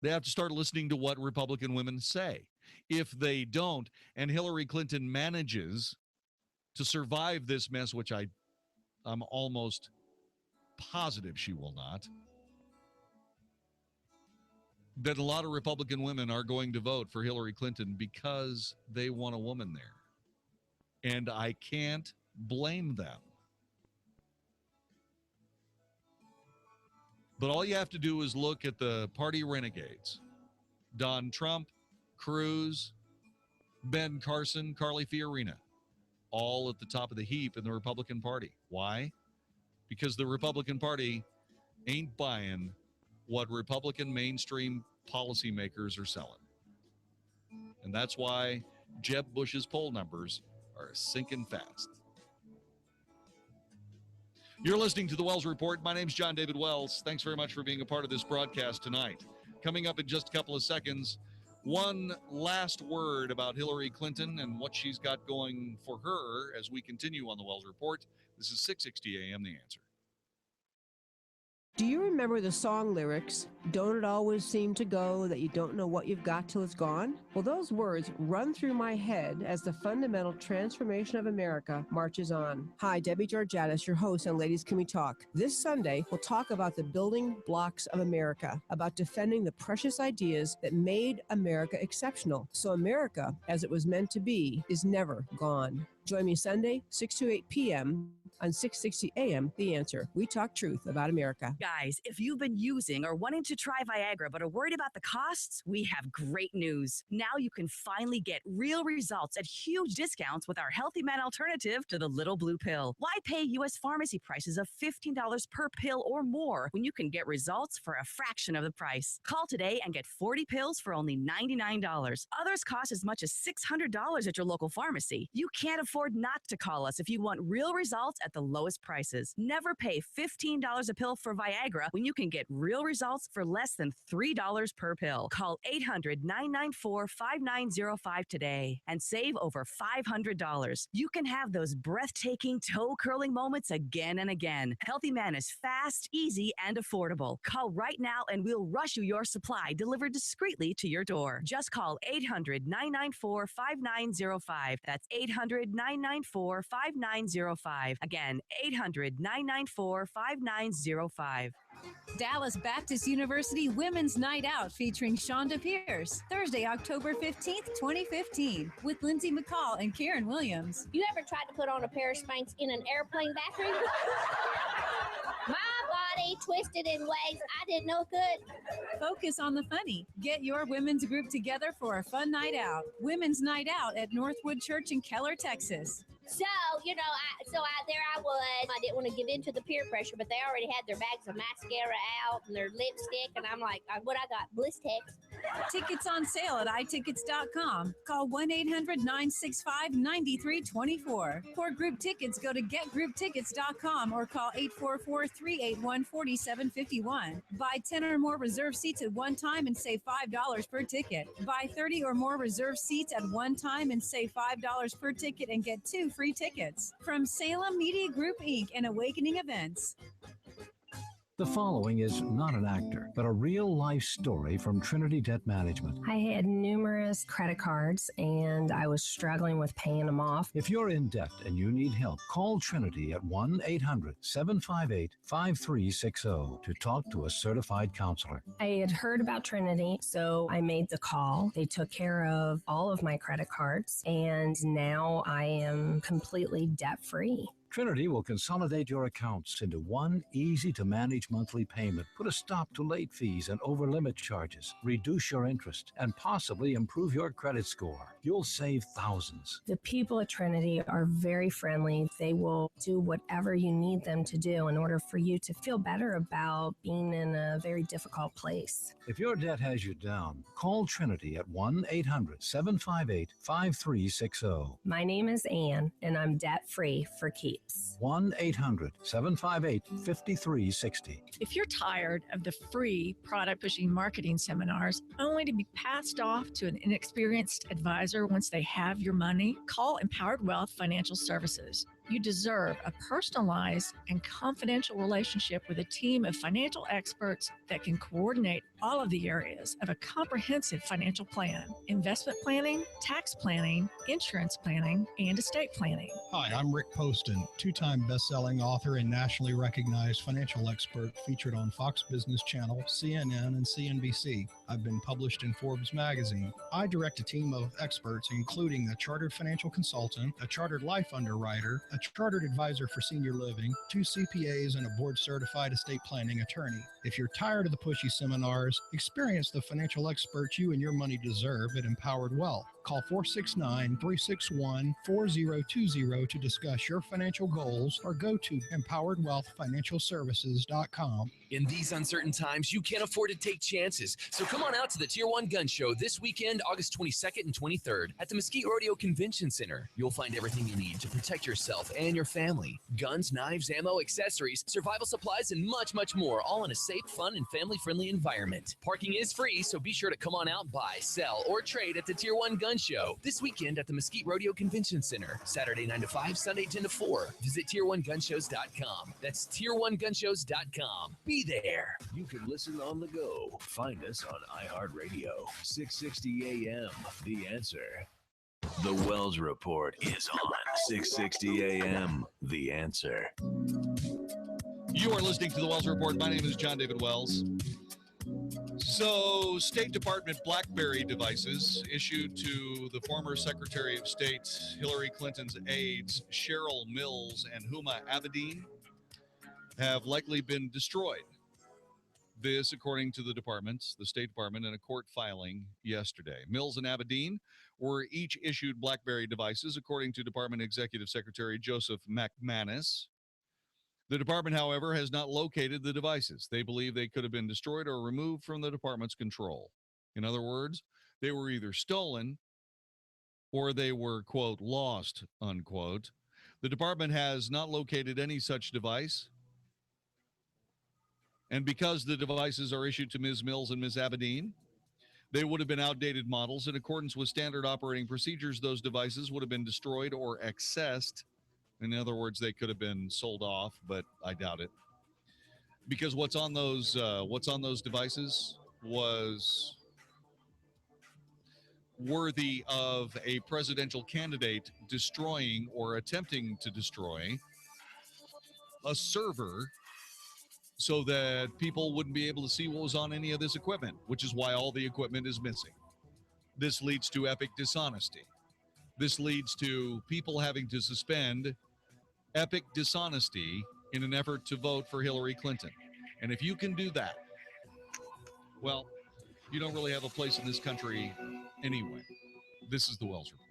They have to start listening to what Republican women say. If they don't, and Hillary Clinton manages to survive this mess, which I'm almost positive she will not, that a lot of Republican women are going to vote for Hillary Clinton because they want a woman there. And I can't blame them. But all you have to do is look at the party renegades. Don Trump, Cruz, Ben Carson, Carly Fiorina, all at the top of the heap in the Republican Party. Why? Because the Republican Party ain't buying what Republican mainstream policymakers are selling. And that's why Jeb Bush's poll numbers are sinking fast. You're listening to the Wells Report. My name's Jon-David Wells. Thanks very much for being a part of this broadcast tonight. Coming up in just a couple of seconds, one last word about Hillary Clinton and what she's got going for her as we continue on the Wells Report. This is 660 AM, The Answer. Do you remember the song lyrics, "Don't it always seem to go that you don't know what you've got till it's gone"? Well, those words run through my head as the fundamental transformation of America marches on. Hi, Debbie Georgatos, your host on Ladies Can We Talk. This Sunday, we'll talk about the building blocks of America, about defending the precious ideas that made America exceptional. So America, as it was meant to be, is never gone. Join me Sunday, 6 to 8 p.m. on 660 AM, The Answer. We talk truth about America. Guys, if you've been using or wanting to try Viagra but are worried about the costs, we have great news. Now you can finally get real results at huge discounts with our Healthy Man alternative to the little blue pill. Why pay U.S. pharmacy prices of $15 per pill or more when you can get results for a fraction of the price? Call today and get 40 pills for only $99. Others cost as much as $600 at your local pharmacy. You can't afford not to call us if you want real results at the lowest prices. Never pay $15 a pill for Viagra when you can get real results for less than $3 per pill. Call 800-994-5905 today and save over $500. You can have those breathtaking, toe-curling moments again and again. Healthy Man is fast, easy, and affordable. Call right now and we'll rush you your supply delivered discreetly to your door. Just call 800-994-5905. That's 800-994-5905. Again, 800-994-5905. Dallas Baptist University Women's Night Out featuring Shonda Pierce, Thursday, October 15th, 2015, with Lindsay McCall and Karen Williams. You ever tried to put on a pair of Spanx in an airplane bathroom? My body twisted in ways I didn't know could. Focus on the funny. Get your women's group together for a fun night out. Women's Night Out at Northwood Church in Keller, Texas. So, there I was. I didn't want to give in to the peer pressure, but they already had their bags of mascara out and their lipstick, and I'm like, what I got? Blistex. Tickets on sale at iTickets.com. Call 1-800-965-9324. For group tickets, go to getgrouptickets.com or call 844-381-4751. Buy 10 or more reserved seats at one time and save $5 per ticket. Buy 30 or more reserved seats at one time and save $5 per ticket and get 2 free tickets. From Salem Media Group, Inc. and Awakening Events. The following is not an actor, but a real-life story from Trinity Debt Management. I had numerous credit cards, and I was struggling with paying them off. If you're in debt and you need help, call Trinity at 1-800-758-5360 to talk to a certified counselor. I had heard about Trinity, so I made the call. They took care of all of my credit cards, and now I am completely debt-free. Trinity will consolidate your accounts into one easy-to-manage monthly payment, put a stop to late fees and over-limit charges, reduce your interest, and possibly improve your credit score. You'll save thousands. The people at Trinity are very friendly. They will do whatever you need them to do in order for you to feel better about being in a very difficult place. If your debt has you down, call Trinity at 1-800-758-5360. My name is Ann, and I'm debt-free for keeps. 1-800-758-5360. If you're tired of the free product pushing marketing seminars only to be passed off to an inexperienced advisor once they have your money, call Empowered Wealth Financial Services. You deserve a personalized and confidential relationship with a team of financial experts that can coordinate all of the areas of a comprehensive financial plan: investment planning, tax planning, insurance planning, and estate planning. Hi, I'm Rick Poston, two-time best-selling author and nationally recognized financial expert featured on Fox Business Channel, CNN, and CNBC. I've been published in Forbes magazine. I direct a team of experts, including a chartered financial consultant, a chartered life underwriter, a chartered advisor for senior living, 2 CPAs, and a board-certified estate planning attorney. If you're tired of the pushy seminars, experience the financial experts you and your money deserve at Empowered Wealth. Call 469-361-4020 to discuss your financial goals or go to empoweredwealthfinancialservices.com. In these uncertain times, you can't afford to take chances. So come on out to the Tier 1 Gun Show this weekend, August 22nd and 23rd at the Mesquite Rodeo Convention Center. You'll find everything you need to protect yourself and your family. Guns, knives, ammo, accessories, survival supplies, and much, much more, all in a safe, fun, and family-friendly environment. Parking is free, so be sure to come on out, buy, sell, or trade at the Tier 1 Gun Show this weekend at the Mesquite Rodeo Convention Center. Saturday 9 to 5, Sunday 10 to 4. Visit tier1gunshows.com. That's tier1gunshows.com. Be there. You can listen on the go. Find us on iHeartRadio. 660 AM. The Answer. The Wells Report is on 660 AM. The Answer. You are listening to the Wells Report. My name is Jon-David Wells. So, State Department BlackBerry devices issued to the former Secretary of State Hillary Clinton's aides, Cheryl Mills and Huma Abedin, have likely been destroyed. This, according to the State Department, in a court filing yesterday. Mills and Abedin were each issued BlackBerry devices, according to Department Executive Secretary Joseph McManus. The department, however, has not located the devices. They believe they could have been destroyed or removed from the department's control. In other words, they were either stolen or they were, quote, lost, unquote. The department has not located any such device. And because the devices are issued to Ms. Mills and Ms. Abedin, they would have been outdated models. In accordance with standard operating procedures, those devices would have been destroyed or accessed. In other words, they could have been sold off, but I doubt it. Because what's on those devices was worthy of a presidential candidate destroying or attempting to destroy a server so that people wouldn't be able to see what was on any of this equipment, which is why all the equipment is missing. This leads to epic dishonesty. This leads to people having to suspend epic dishonesty in an effort to vote for Hillary Clinton. And if you can do that, well, you don't really have a place in this country anyway. This is the Wells Report.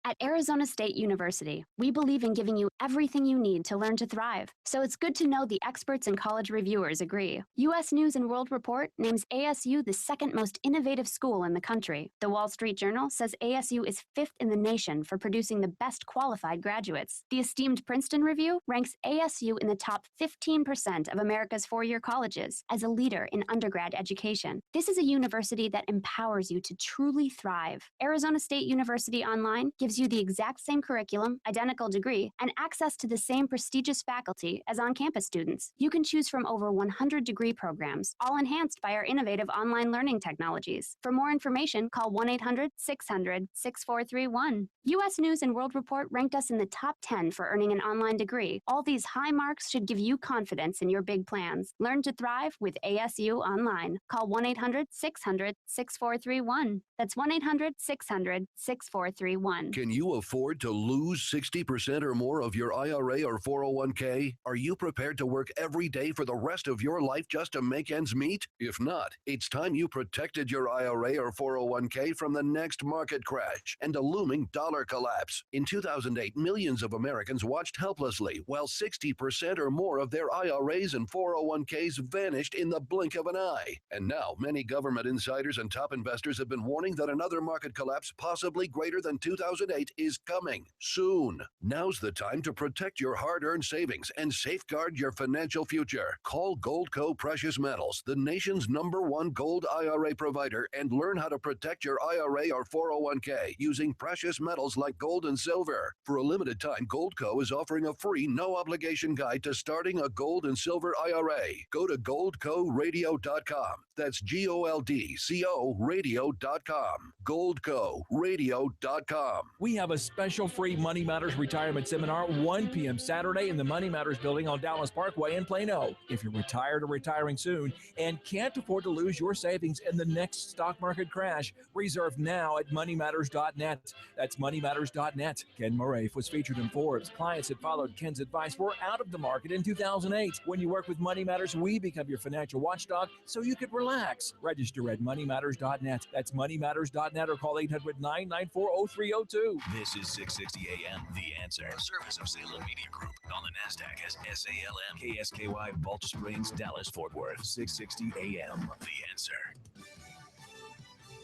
At Arizona State University, we believe in giving you everything you need to learn to thrive. So it's good to know the experts and college reviewers agree. U.S. News & World Report names ASU the second most innovative school in the country. The Wall Street Journal says ASU is 5th in the nation for producing the best qualified graduates. The esteemed Princeton Review ranks ASU in the top 15% of America's four-year colleges as a leader in undergrad education. This is a university that empowers you to truly thrive. Arizona State University Online gives you the exact same curriculum, identical degree, and access to the same prestigious faculty as on-campus students. You can choose from over 100 degree programs, all enhanced by our innovative online learning technologies. For more information, call 1-800-600-6431. U.S. News & World Report ranked us in the top 10 for earning an online degree. All these high marks should give you confidence in your big plans. Learn to thrive with ASU Online. Call 1-800-600-6431. That's 1-800-600-6431. Can you afford to lose 60% or more of your IRA or 401k? Are you prepared to work every day for the rest of your life just to make ends meet? If not, it's time you protected your IRA or 401k from the next market crash and a looming dollar collapse. In 2008, millions of Americans watched helplessly while 60% or more of their IRAs and 401ks vanished in the blink of an eye. And now, many government insiders and top investors have been warning that another market collapse, possibly greater than 2008, date is coming soon. Now's the time to protect your hard-earned savings and safeguard your financial future. Call Goldco Precious Metals, the nation's #1 gold IRA provider, and learn how to protect your IRA or 401k using precious metals like gold and silver. For a limited time, Goldco is offering a free, no-obligation guide to starting a gold and silver IRA. Go to goldcoradio.com. That's GOLDCO radio.com. goldcoradio.com. We have a special free Money Matters retirement seminar 1 p.m. Saturday in the Money Matters building on Dallas Parkway in Plano. If you're retired or retiring soon and can't afford to lose your savings in the next stock market crash, reserve now at moneymatters.net. That's moneymatters.net. Ken Murray was featured in Forbes. Clients that followed Ken's advice were out of the market in 2008. When you work with Money Matters, we become your financial watchdog so you could relax. Register at moneymatters.net. That's moneymatters.net or call 800-994-0302. This is 660 AM, The Answer. A service of Salem Media Group. On the NASDAQ as SALM, KSKY, Balch Springs, Dallas, Fort Worth. 660 AM, The Answer.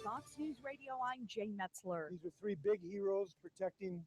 Fox News Radio, I'm Jane Metzler. These are three big heroes protecting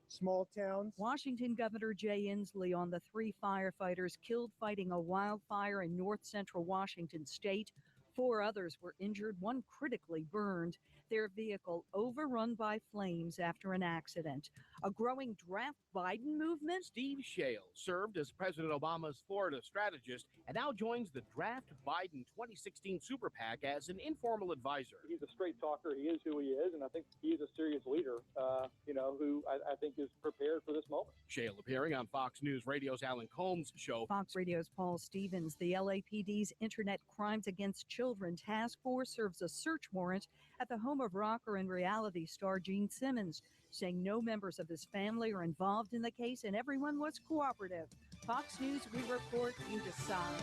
small towns. Washington Governor Jay Inslee on the three firefighters killed fighting a wildfire in north central Washington state. 4 others were injured, 1 critically burned. Their vehicle overrun by flames after an accident. A growing draft Biden movement? Steve Shale served as President Obama's Florida strategist and now joins the Draft Biden 2016 Super PAC as an informal advisor. He's a straight talker. He is who he is, and I think he's a serious leader, who I think is prepared for this moment. Shale appearing on Fox News Radio's Alan Colmes show. Fox Radio's Paul Stevens. The LAPD's Internet Crimes Against Children Task Force serves a search warrant at the home of rocker and reality star Gene Simmons, saying no members of his family are involved in the case and everyone was cooperative. Fox News, we report, you decide.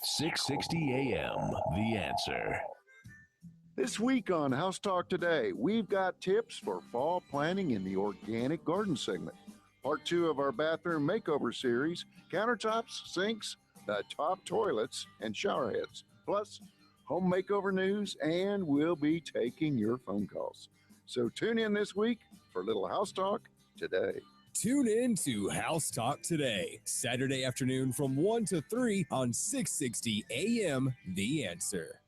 660 AM, The Answer. This week on House Talk Today, we've got tips for fall planning in the organic garden segment. Part 2 of our bathroom makeover series, countertops, sinks, the top toilets, and shower heads. Plus, home makeover news, and we'll be taking your phone calls. So tune in this week for a little House Talk Today. Tune in to House Talk Today, Saturday afternoon from 1 to 3 on 660 AM, The Answer.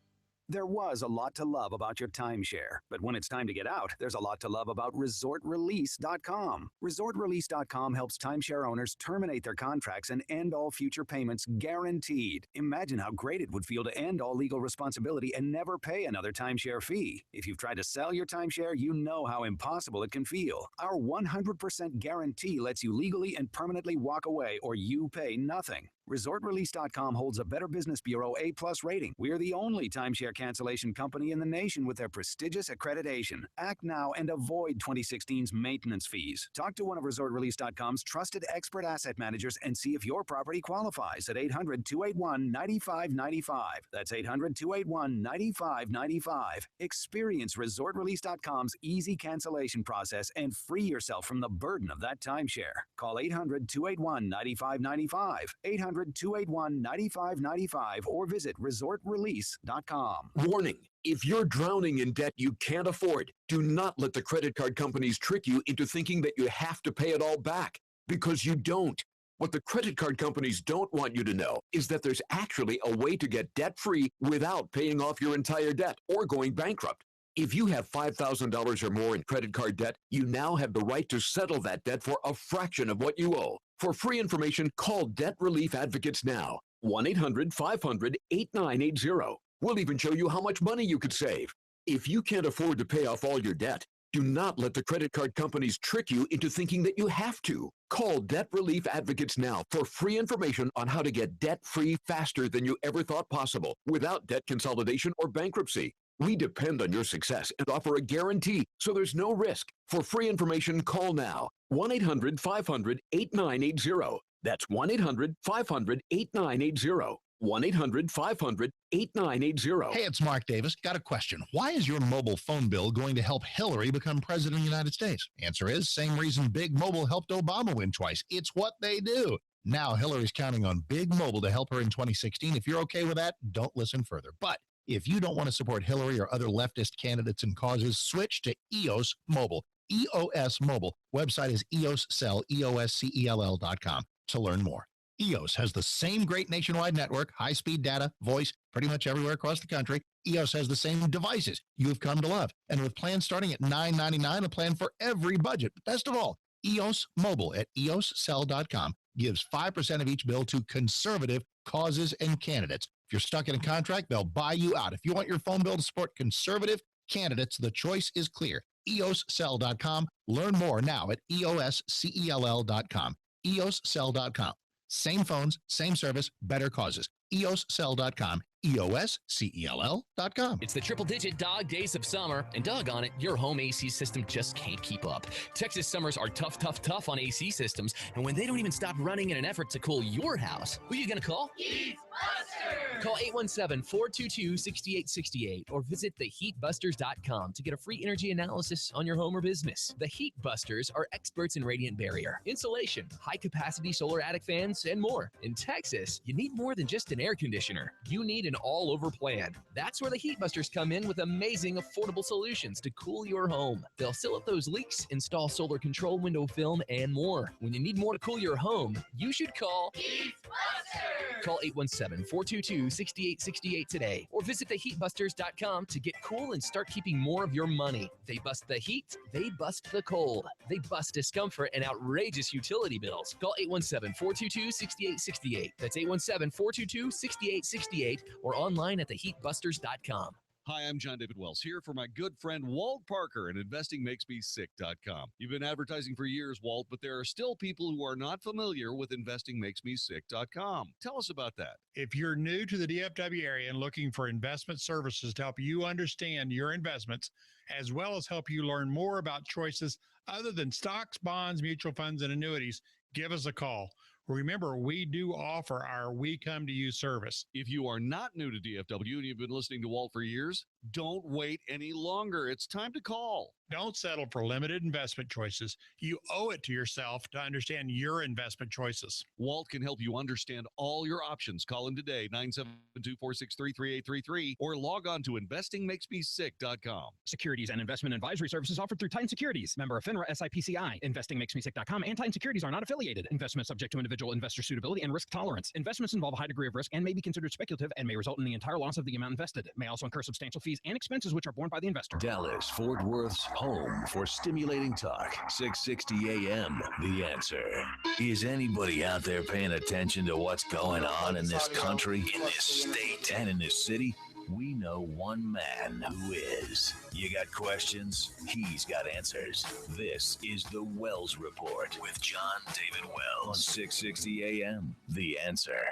There was a lot to love about your timeshare, but when it's time to get out, there's a lot to love about ResortRelease.com. ResortRelease.com helps timeshare owners terminate their contracts and end all future payments guaranteed. Imagine how great it would feel to end all legal responsibility and never pay another timeshare fee. If you've tried to sell your timeshare, you know how impossible it can feel. Our 100% guarantee lets you legally and permanently walk away or you pay nothing. ResortRelease.com holds a Better Business Bureau A+ rating. We're the only timeshare cancellation company in the nation with their prestigious accreditation. Act now and avoid 2016's maintenance fees. Talk to one of ResortRelease.com's trusted expert asset managers and see if your property qualifies at 800-281-9595. That's 800-281-9595. Experience ResortRelease.com's easy cancellation process and free yourself from the burden of that timeshare. Call 800-281-9595. 800-281-9595 or visit resortrelease.com. Warning. If you're drowning in debt you can't afford, do not let the credit card companies trick you into thinking that you have to pay it all back, because you don't. What the credit card companies don't want you to know is that there's actually a way to get debt-free without paying off your entire debt or going bankrupt. If you have $5,000 or more in credit card debt, you now have the right to settle that debt for a fraction of what you owe. For free information, call Debt Relief Advocates now. 1-800-500-8980. We'll even show you how much money you could save. If you can't afford to pay off all your debt, do not let the credit card companies trick you into thinking that you have to. Call Debt Relief Advocates now for free information on how to get debt-free faster than you ever thought possible, without debt consolidation or bankruptcy. We depend on your success and offer a guarantee, so there's no risk. For free information, call now. 1-800-500-8980. That's 1-800-500-8980. 1-800-500-8980. Hey, it's Mark Davis. Got a question. Why is your mobile phone bill going to help Hillary become president of the United States? Answer is, same reason Big Mobile helped Obama win twice. It's what they do. Now Hillary's counting on Big Mobile to help her in 2016. If you're okay with that, don't listen further. But If you don't want to support Hillary or other leftist candidates and causes, switch to EOS Mobile. EOS Mobile. Website is EOScell, EOSCELL.com to learn more. EOS has the same great nationwide network, high-speed data, voice, pretty much everywhere across the country. EOS has the same devices you've come to love. And with plans starting at $9.99, a plan for every budget. Best of all, EOS Mobile at EOScell.com gives 5% of each bill to conservative causes and candidates. If you're stuck in a contract, they'll buy you out. If you want your phone bill to support conservative candidates, the choice is clear. EOScell.com. Learn more now at EOSCELL.com. EOScell.com. Same phones, same service, better causes. EOScell.com. EOSCELL.com. It's the triple-digit dog days of summer, and doggone it, your home AC system just can't keep up. Texas summers are tough, tough, tough on AC systems, and when they don't even stop running in an effort to cool your house, who are you going to call? Heatbusters! Call 817-422-6868 or visit theheatbusters.com to get a free energy analysis on your home or business. The Heatbusters are experts in radiant barrier, insulation, high-capacity solar attic fans, and more. In Texas, you need more than just an air conditioner. You need an all-over plan. That's where the Heatbusters come in with amazing, affordable solutions to cool your home. They'll seal up those leaks, install solar control window film, and more. When you need more to cool your home, you should call Heatbusters. Call 817-422-6868 today or visit theheatbusters.com to get cool and start keeping more of your money. They bust the heat, they bust the cold, they bust discomfort and outrageous utility bills. Call 817-422-6868. That's 817-422-6868 or online at theheatbusters.com. Hi, I'm Jon-David Wells here for my good friend Walt Parker at InvestingMakesMeSick.com. You've been advertising for years, Walt, but there are still people who are not familiar with InvestingMakesMeSick.com. Tell us about that. If you're new to the DFW area and looking for investment services to help you understand your investments, as well as help you learn more about choices other than stocks, bonds, mutual funds, and annuities, give us a call. Remember, we do offer our We Come to You service. If you are not new to DFW and you've been listening to Walt for years, don't wait any longer. It's time to call. Don't settle for limited investment choices. You owe it to yourself to understand your investment choices. Walt can help you understand all your options. Call him today, 972-463-3833, or log on to investingmakesmesick.com. Securities and investment advisory services offered through Titan Securities. Member of FINRA SIPCI. InvestingMakesMeSick.com and Titan Securities are not affiliated. Investment subject to individual investor suitability and risk tolerance. Investments involve a high degree of risk and may be considered speculative and may result in the entire loss of the amount invested. May also incur substantial fees and expenses which are borne by the investor. Dallas, Fort Worth's home for stimulating talk. 660 AM, The Answer. Is anybody out there paying attention to what's going on in this country, in this state, and in this city? We know one man who is. You got questions? He's got answers. This is the Wells Report with Jon-David Wells on 660 AM, The Answer.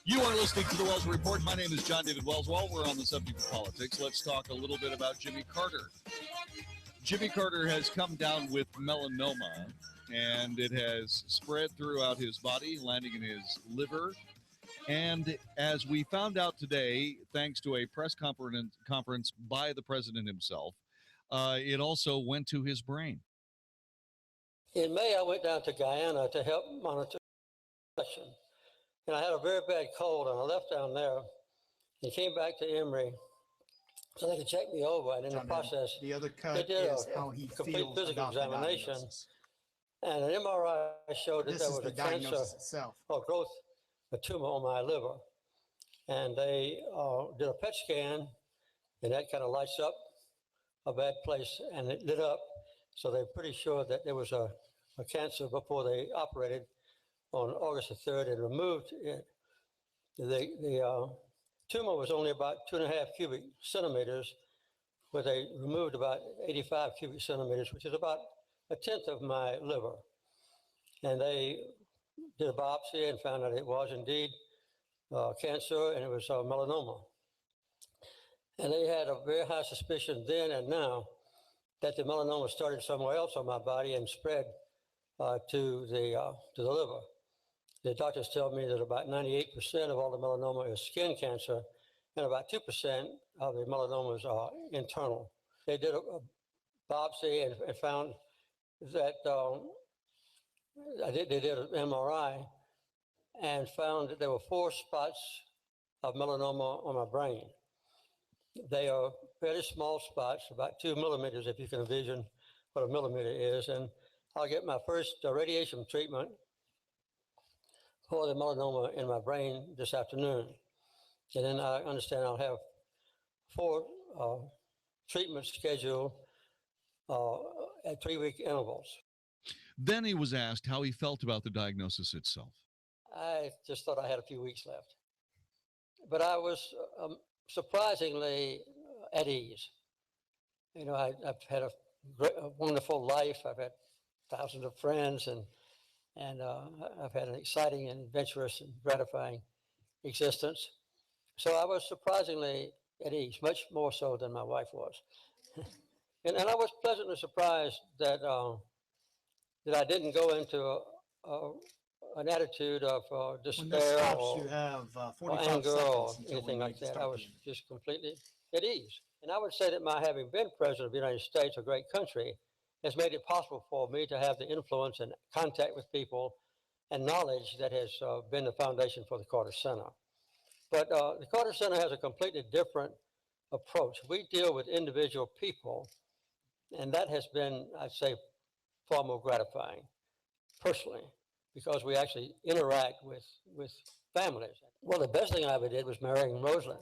You are listening to the Wells Report. My name is Jon-David Wells. While we're on the subject of politics, let's talk a little bit about Jimmy Carter. Jimmy Carter has come down with melanoma, and it has spread throughout his body, landing in his liver. And as we found out today, thanks to a press conference by the president himself, it also went to his brain. In May, I went down to Guyana to help monitor the election. And I had a very bad cold, and I left down there and came back to Emory so they could check me over. And in the process, the other they cut did is a how he complete feels physical about the examination. diagnosis. And an MRI showed that This there is was the a cancer diagnosis itself. or growth, a tumor on my liver. And they did a PET scan, and that kind of lights up a bad place, and it lit up. So they're pretty sure that there was a cancer before they operated on August the 3rd and removed it. The tumor was only about 2.5 cubic centimeters, but they removed about 85 cubic centimeters, which is about a tenth of my liver. And they did a biopsy and found out it was indeed cancer, and it was melanoma. And they had a very high suspicion then and now that the melanoma started somewhere else on my body and spread to the liver. The doctors tell me that about 98% of all the melanoma is skin cancer, and about 2% of the melanomas are internal. They did a biopsy and found that they did an MRI, and found that there were 4 spots of melanoma on my brain. They are fairly small spots, about 2 millimeters, if you can envision what a millimeter is. And I'll get my first radiation treatment for the melanoma in my brain this afternoon. And then I understand I'll have 4 treatments scheduled at 3-week intervals. Then he was asked how he felt about the diagnosis itself. I just thought I had a few weeks left. But I was surprisingly at ease. You know, I've had a wonderful life. I've had thousands of friends, and I've had an exciting and adventurous and gratifying existence. So I was surprisingly at ease, much more so than my wife was. and I was pleasantly surprised that that I didn't go into an attitude of despair or anger or anything like that. I was just completely at ease. And I would say that my having been president of the United States, a great country, has made it possible for me to have the influence and contact with people and knowledge that has been the foundation for the Carter Center. But the Carter Center has a completely different approach. We deal with individual people, and that has been, I'd say, far more gratifying personally, because we actually interact with families. Well, the best thing I ever did was marrying Rosalind.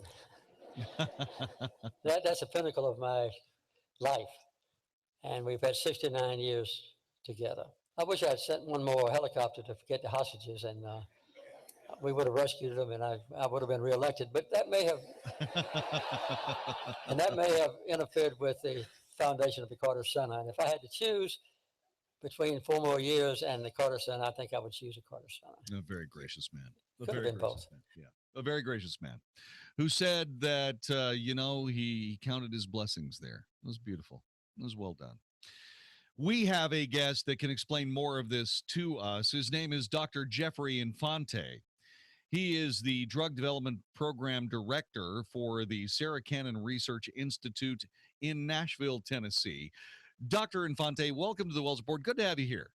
That's the pinnacle of my life. And we've had 69 years together. I wish I had sent one more helicopter to get the hostages, and we would have rescued them, and I would have been reelected. But that may have, and that may have interfered with the foundation of the Carter Center. And if I had to choose between 4 more years and the Carter Center, I think I would choose the Carter Center. A very gracious man. Could have been both. Yeah, a very gracious man who said that, he counted his blessings there. It was beautiful. It was well done. We have a guest that can explain more of this to us. His name is Dr. Jeffrey Infante. He is the Drug Development Program Director for the Sarah Cannon Research Institute in Nashville, Tennessee. Dr. Infante, welcome to the Wells Report. Good to have you here.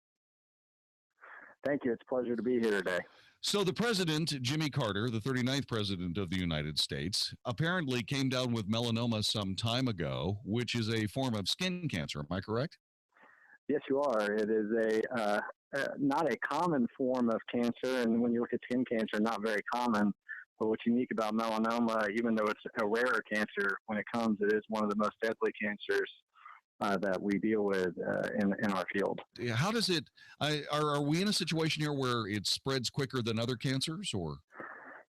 Thank you. It's a pleasure to be here today. So the president, Jimmy Carter, the 39th president of the United States, apparently came down with melanoma some time ago, which is a form of skin cancer. Am I correct? Yes, you are. It is not a common form of cancer, and when you look at skin cancer, not very common. But what's unique about melanoma, even though it's a rarer cancer, when it comes, it is one of the most deadly cancers that we deal with in our field. How does it, are we in a situation here where it spreads quicker than other cancers, or?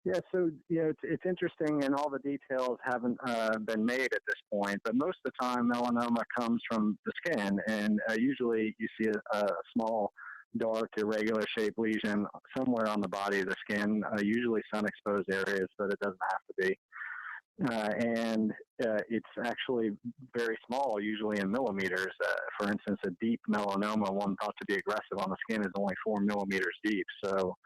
Yeah, so it's interesting, and all the details haven't been made at this point, but most of the time melanoma comes from the skin, and usually you see a small, dark, irregular shaped lesion somewhere on the body of the skin, usually sun-exposed areas, but it doesn't have to be. And it's actually very small, usually in millimeters. For instance, a deep melanoma, one thought to be aggressive on the skin, is only 4 millimeters deep. So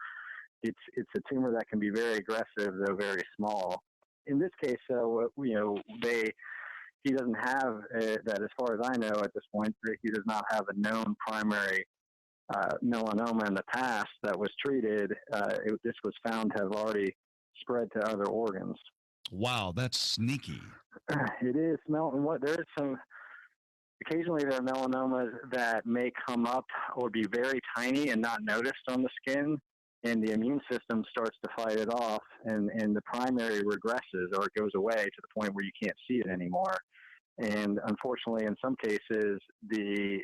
it's a tumor that can be very aggressive, though very small. In this case, he doesn't have that, as far as I know at this point, he does not have a known primary melanoma in the past that was treated. This was found to have already spread to other organs. Wow, that's sneaky. It is. There is some. Occasionally, there are melanomas that may come up or be very tiny and not noticed on the skin, and the immune system starts to fight it off, and the primary regresses or it goes away to the point where you can't see it anymore. And unfortunately, in some cases, the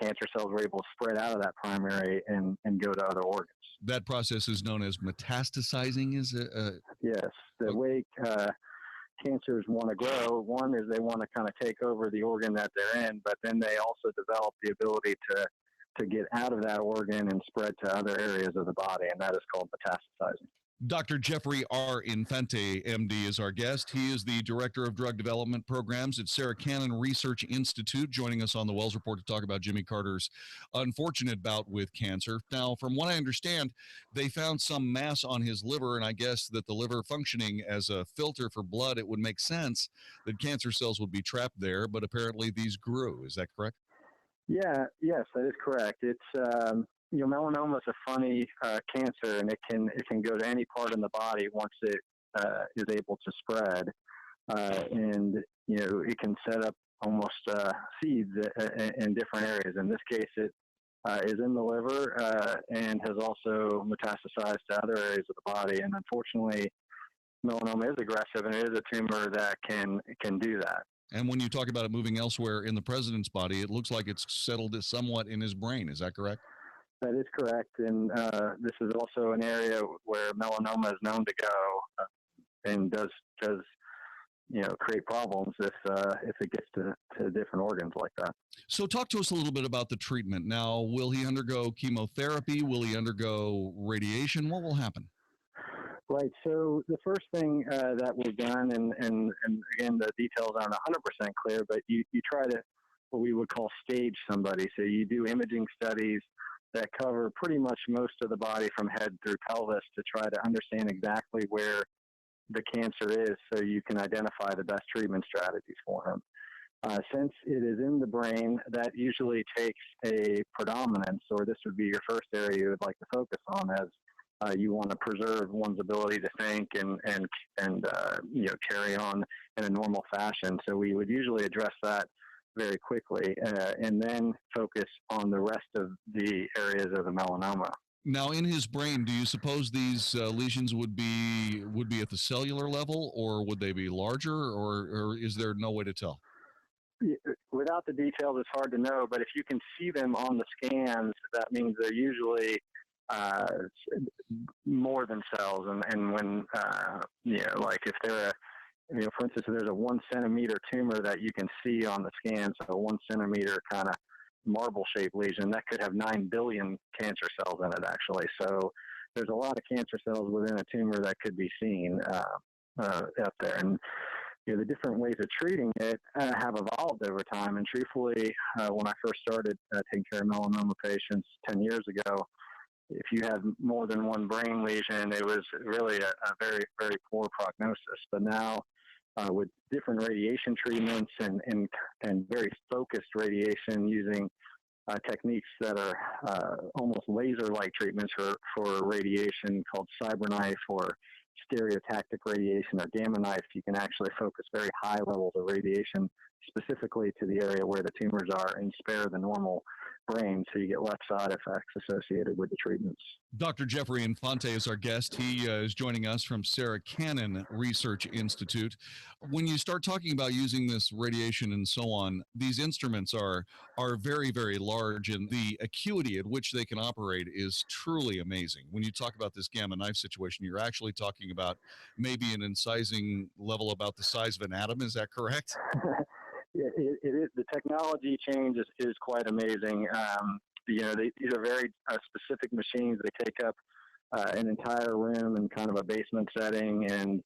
cancer cells were able to spread out of that primary and go to other organs. That process is known as metastasizing, is it? Yes. The way cancers want to grow, one is they want to kind of take over the organ that they're in, but then they also develop the ability to get out of that organ and spread to other areas of the body, and that is called metastasizing. Dr. Jeffrey R. Infante, MD, is our guest. He is the Director of Drug Development Programs at Sarah Cannon Research Institute, joining us on the Wells Report to talk about Jimmy Carter's unfortunate bout with cancer. Now, from what I understand, they found some mass on his liver, and I guess that the liver functioning as a filter for blood, it would make sense that cancer cells would be trapped there, but apparently these grew. Is that correct? Yeah, yes, that is correct. It's melanoma is a funny cancer, and it can go to any part in the body once it is able to spread, and it can set up almost seeds in different areas. In this case, it is in the liver and has also metastasized to other areas of the body. And unfortunately, melanoma is aggressive, and it is a tumor that can do that. And when you talk about it moving elsewhere in the president's body, it looks like it's settled somewhat in his brain. Is that correct? That is correct. And this is also an area where melanoma is known to go and does create problems if it gets to different organs like that. So talk to us a little bit about the treatment. Now, will he undergo chemotherapy? Will he undergo radiation? What will happen? Right. So the first thing that we've done, and again, the details aren't 100% clear, but you try to what we would call stage somebody. So you do imaging studies that cover pretty much most of the body from head through pelvis to try to understand exactly where the cancer is, so you can identify the best treatment strategies for him. Since it is in the brain, that usually takes a predominance, or this would be your first area you would like to focus on, as you want to preserve one's ability to think and carry on in a normal fashion. So we would usually address that very quickly, and then focus on the rest of the areas of the melanoma. Now, in his brain, do you suppose these lesions would be at the cellular level, or would they be larger, or is there no way to tell? Without the details, it's hard to know, but if you can see them on the scans, that means they're usually more than cells. And when, like if they're for instance, if there's a 1 centimeter tumor that you can see on the scan, so a 1 centimeter kind of marble-shaped lesion, that could have 9 billion cancer cells in it, actually. So there's a lot of cancer cells within a tumor that could be seen up there. And the different ways of treating it have evolved over time. And truthfully, when I first started taking care of melanoma patients 10 years ago, if you had more than one brain lesion, it was really a very, very poor prognosis. But now, with different radiation treatments and very focused radiation using techniques that are almost laser-like treatments for radiation called cyberknife or stereotactic radiation or gamma knife, you can actually focus very high levels of radiation specifically to the area where the tumors are and spare the normal brain, so you get less side effects associated with the treatments. Dr. Jeffrey Infante is our guest. He is joining us from Sarah Cannon Research Institute. When you start talking about using this radiation and so on, these instruments are very, very large, and the acuity at which they can operate is truly amazing. When you talk about this gamma knife situation, you're actually talking about maybe an incising level about the size of an atom. Is that correct? It is. The technology change is quite amazing. These are very specific machines. They take up an entire room in kind of a basement setting, and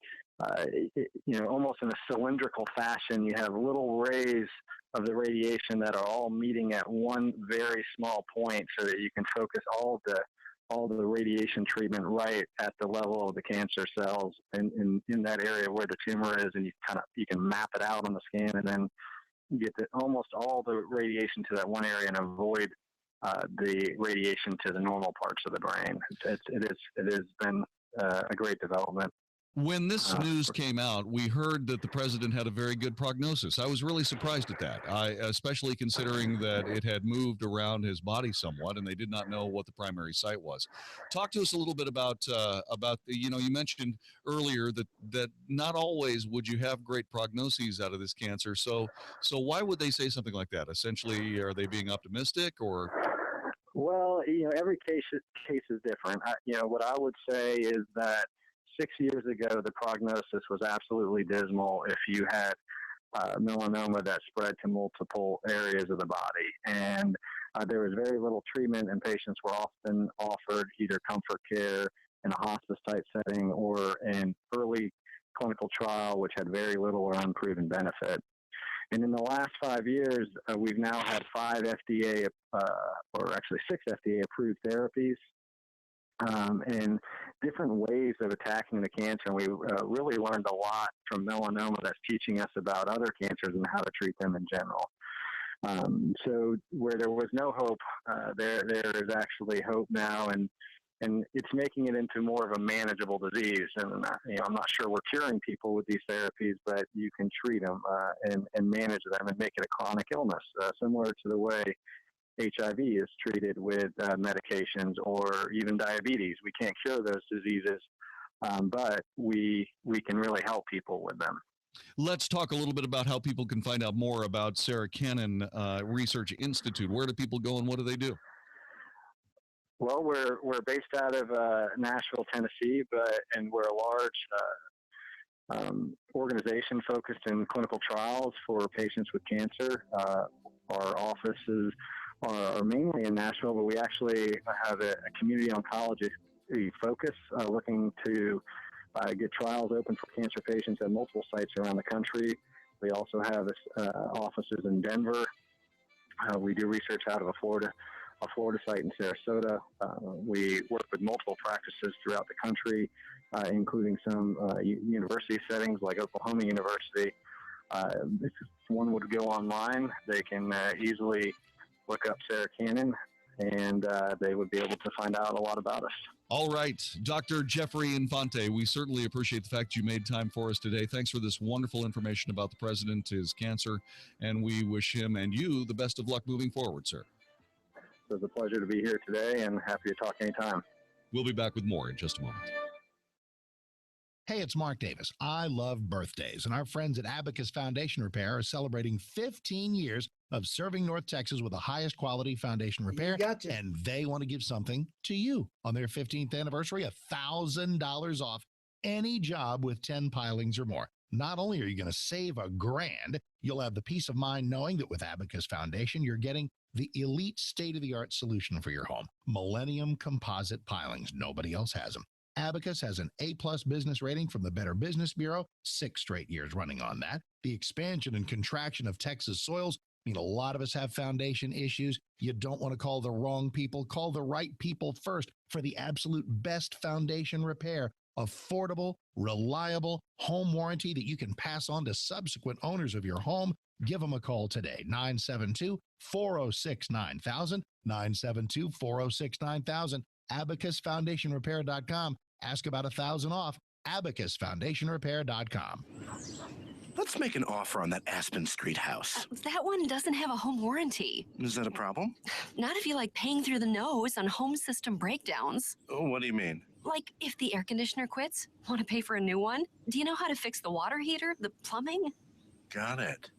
almost in a cylindrical fashion, you have little rays of the radiation that are all meeting at one very small point, so that you can focus all the radiation treatment right at the level of the cancer cells and in that area where the tumor is, and you can map it out on the scan, and then get almost all the radiation to that one area and avoid the radiation to the normal parts of the brain. It has been a great development. When this news came out, we heard that the president had a very good prognosis. I was really surprised at that, especially considering that it had moved around his body somewhat, and they did not know what the primary site was. Talk to us a little bit about you mentioned earlier that not always would you have great prognoses out of this cancer. So why would they say something like that? Essentially, are they being optimistic, or? Well, every case is different. What I would say is that 6 years ago, the prognosis was absolutely dismal if you had melanoma that spread to multiple areas of the body. And there was very little treatment, and patients were often offered either comfort care in a hospice-type setting or an early clinical trial, which had very little or unproven benefit. And in the last 5 years, we've now had 5 FDA, or actually 6 FDA-approved therapies, and different ways of attacking the cancer. And we really learned a lot from melanoma that's teaching us about other cancers and how to treat them in general. So where there was no hope, there is actually hope now, and it's making it into more of a manageable disease. And I'm not sure we're curing people with these therapies, but you can treat them and manage them and make it a chronic illness, similar to the way HIV is treated with medications, or even diabetes. We can't cure those diseases, but we can really help people with them. Let's talk a little bit about how people can find out more about Sarah Cannon Research Institute. Where do people go and what do they do? Well, we're based out of Nashville, Tennessee, and we're a large organization focused in clinical trials for patients with cancer. Our offices are mainly in Nashville, but we actually have a community oncology focus, looking to get trials open for cancer patients at multiple sites around the country. We also have offices in Denver. We do research out of a Florida site in Sarasota. We work with multiple practices throughout the country, including some university settings like Oklahoma University. If one would go online, they can easily look up Sarah Cannon, and they would be able to find out a lot about us. All right, Dr. Jeffrey Infante, we certainly appreciate the fact you made time for us today. Thanks for this wonderful information about the president, his cancer, and we wish him and you the best of luck moving forward, sir. It was a pleasure to be here today, and happy to talk anytime. We'll be back with more in just a moment. Hey, it's Mark Davis. I love birthdays, and our friends at Abacus Foundation Repair are celebrating 15 years of serving North Texas with the highest quality foundation repair, and they want to give something to you. On their 15th anniversary, $1,000 off any job with 10 pilings or more. Not only are you going to save $1,000, you'll have the peace of mind knowing that with Abacus Foundation, you're getting the elite state-of-the-art solution for your home. Millennium composite pilings. Nobody else has them. Abacus has an A-plus business rating from the Better Business Bureau, 6 straight years running on that. The expansion and contraction of Texas soils mean a lot of us have foundation issues. You don't want to call the wrong people. Call the right people first for the absolute best foundation repair. Affordable, reliable home warranty that you can pass on to subsequent owners of your home. Give them a call today, 972-406-9000, 972-406-9000, abacusfoundationrepair.com. Ask about $1,000 off, abacusfoundationrepair.com. Let's make an offer on that Aspen Street house. That one doesn't have a home warranty. Is that a problem? Not if you like paying through the nose on home system breakdowns. Oh, what do you mean? Like if the air conditioner quits, want to pay for a new one? Do you know how to fix the water heater, the plumbing? Got it.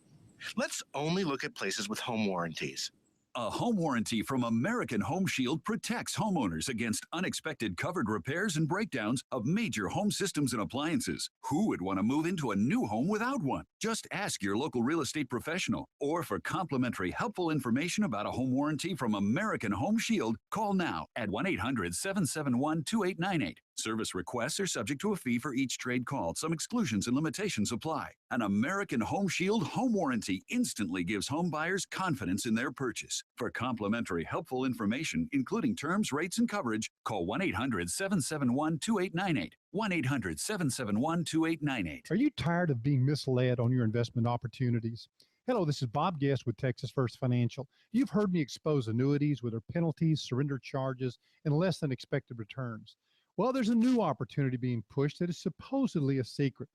Let's only look at places with home warranties. A home warranty from American Home Shield protects homeowners against unexpected covered repairs and breakdowns of major home systems and appliances. Who would want to move into a new home without one? Just ask your local real estate professional. Or for complimentary helpful information about a home warranty from American Home Shield, call now at 1-800-771-2898. Service requests are subject to a fee for each trade called. Some exclusions and limitations apply. An American Home Shield home warranty instantly gives home buyers confidence in their purchase. For complimentary helpful information, including terms, rates, and coverage, call 1-800-771-2898. 1-800-771-2898. Are you tired of being misled on your investment opportunities? Hello, this is Bob Guest with Texas First Financial. You've heard me expose annuities with their penalties, surrender charges, and less than expected returns. Well, there's a new opportunity being pushed that is supposedly a secret.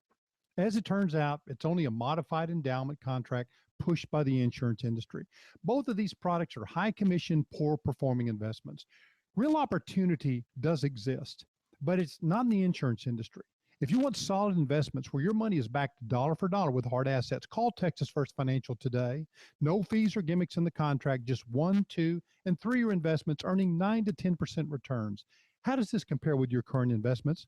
As it turns out, it's only a modified endowment contract pushed by the insurance industry. Both of these products are high commission, poor performing investments. Real opportunity does exist, but it's not in the insurance industry. If you want solid investments where your money is backed dollar for dollar with hard assets, call Texas First Financial today. No fees or gimmicks in the contract, just 1, 2, and 3-year investments earning 9 to 10% returns. How does this compare with your current investments?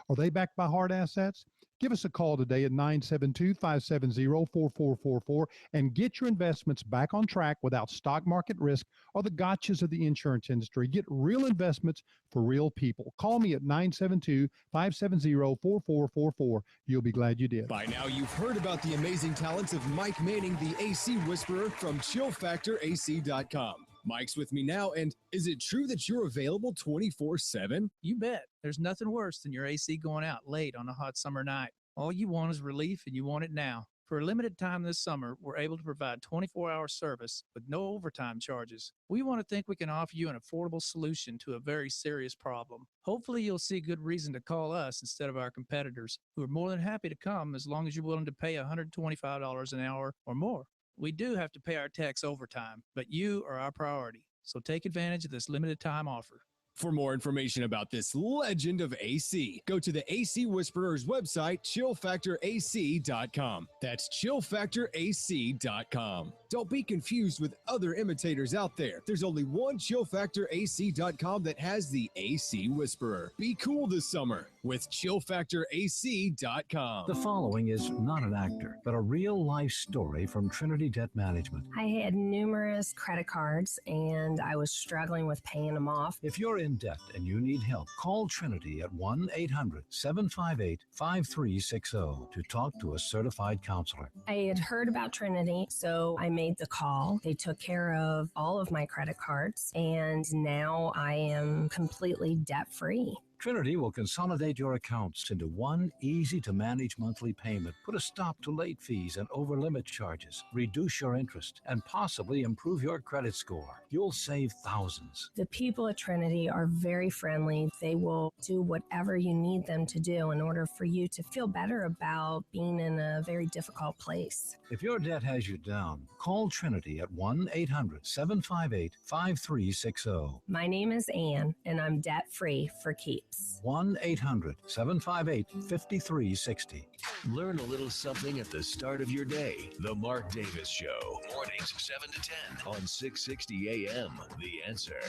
Are they backed by hard assets? Give us a call today at 972-570-4444 and get your investments back on track without stock market risk or the gotchas of the insurance industry. Get real investments for real people. Call me at 972-570-4444. You'll be glad you did. By now, you've heard about the amazing talents of Mike Manning, the AC Whisperer from ChillFactorAC.com. Mike's with me now, and is it true that you're available 24/7? You bet. There's nothing worse than your AC going out late on a hot summer night. All you want is relief, and you want it now. For a limited time this summer, we're able to provide 24-hour service with no overtime charges. We want to think we can offer you an affordable solution to a very serious problem. Hopefully, you'll see good reason to call us instead of our competitors, who are more than happy to come as long as you're willing to pay $125 an hour or more. We do have to pay our techs overtime, but you are our priority. So take advantage of this limited time offer. For more information about this legend of AC, go to the AC Whisperer's website, chillfactorac.com. That's chillfactorac.com. Don't be confused with other imitators out there. There's only one chillfactorac.com that has the AC Whisperer. Be cool this summer with chillfactorac.com. The following is not an actor, but a real-life story from Trinity Debt Management. I had numerous credit cards, and I was struggling with paying them off. If you're in debt and you need help, call Trinity at 1-800-758-5360 to talk to a certified counselor. I had heard about Trinity, so I made the call. They took care of all of my credit cards, and now I am completely debt-free. Trinity will consolidate your accounts into one easy-to-manage monthly payment, put a stop to late fees and over-limit charges, reduce your interest, and possibly improve your credit score. You'll save thousands. The people at Trinity are very friendly. They will do whatever you need them to do in order for you to feel better about being in a very difficult place. If your debt has you down, call Trinity at 1-800-758-5360. My name is Ann, and I'm debt-free for keeps. 1-800-758-5360. Learn a little something at the start of your day. The Mark Davis Show. Mornings 7 to 10 on 660 AM. The Answer.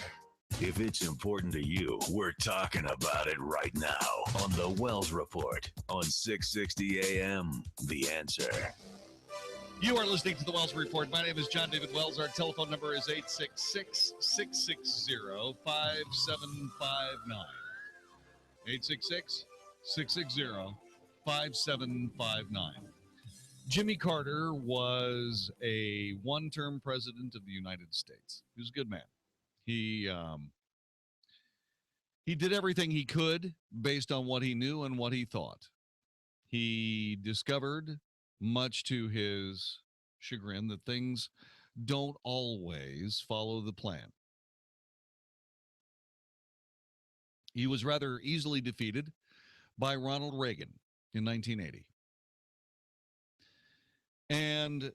If it's important to you, we're talking about it right now on the Wells Report on 660 AM. The Answer. You are listening to the Wells Report. My name is Jon-David Wells. Our telephone number is 866-660-5759. 866-660-5759. Jimmy Carter was a one-term president of the United States. He was a good man. He did everything he could based on what he knew and what he thought. He discovered, much to his chagrin, that things don't always follow the plan. He was rather easily defeated by Ronald Reagan in 1980 and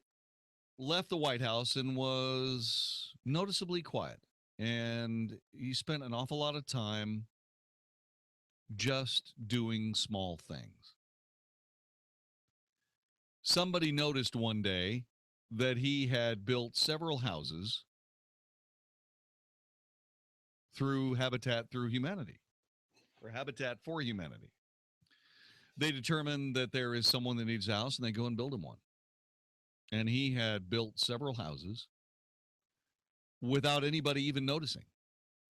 left the White House and was noticeably quiet. And he spent an awful lot of time just doing small things. Somebody noticed one day that he had built several houses through Habitat for Humanity. They determine that there is someone that needs a house, and they go and build him one. And he had built several houses without anybody even noticing.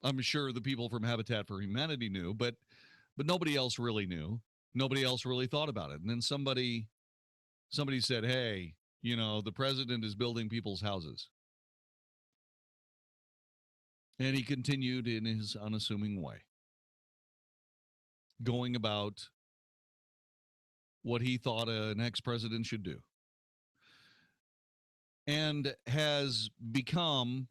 I'm sure the people from Habitat for Humanity knew, but nobody else really knew. Nobody else really thought about it. And then somebody said, hey, you know, the president is building people's houses. And he continued in his unassuming way, going about what he thought an ex-president should do, and has become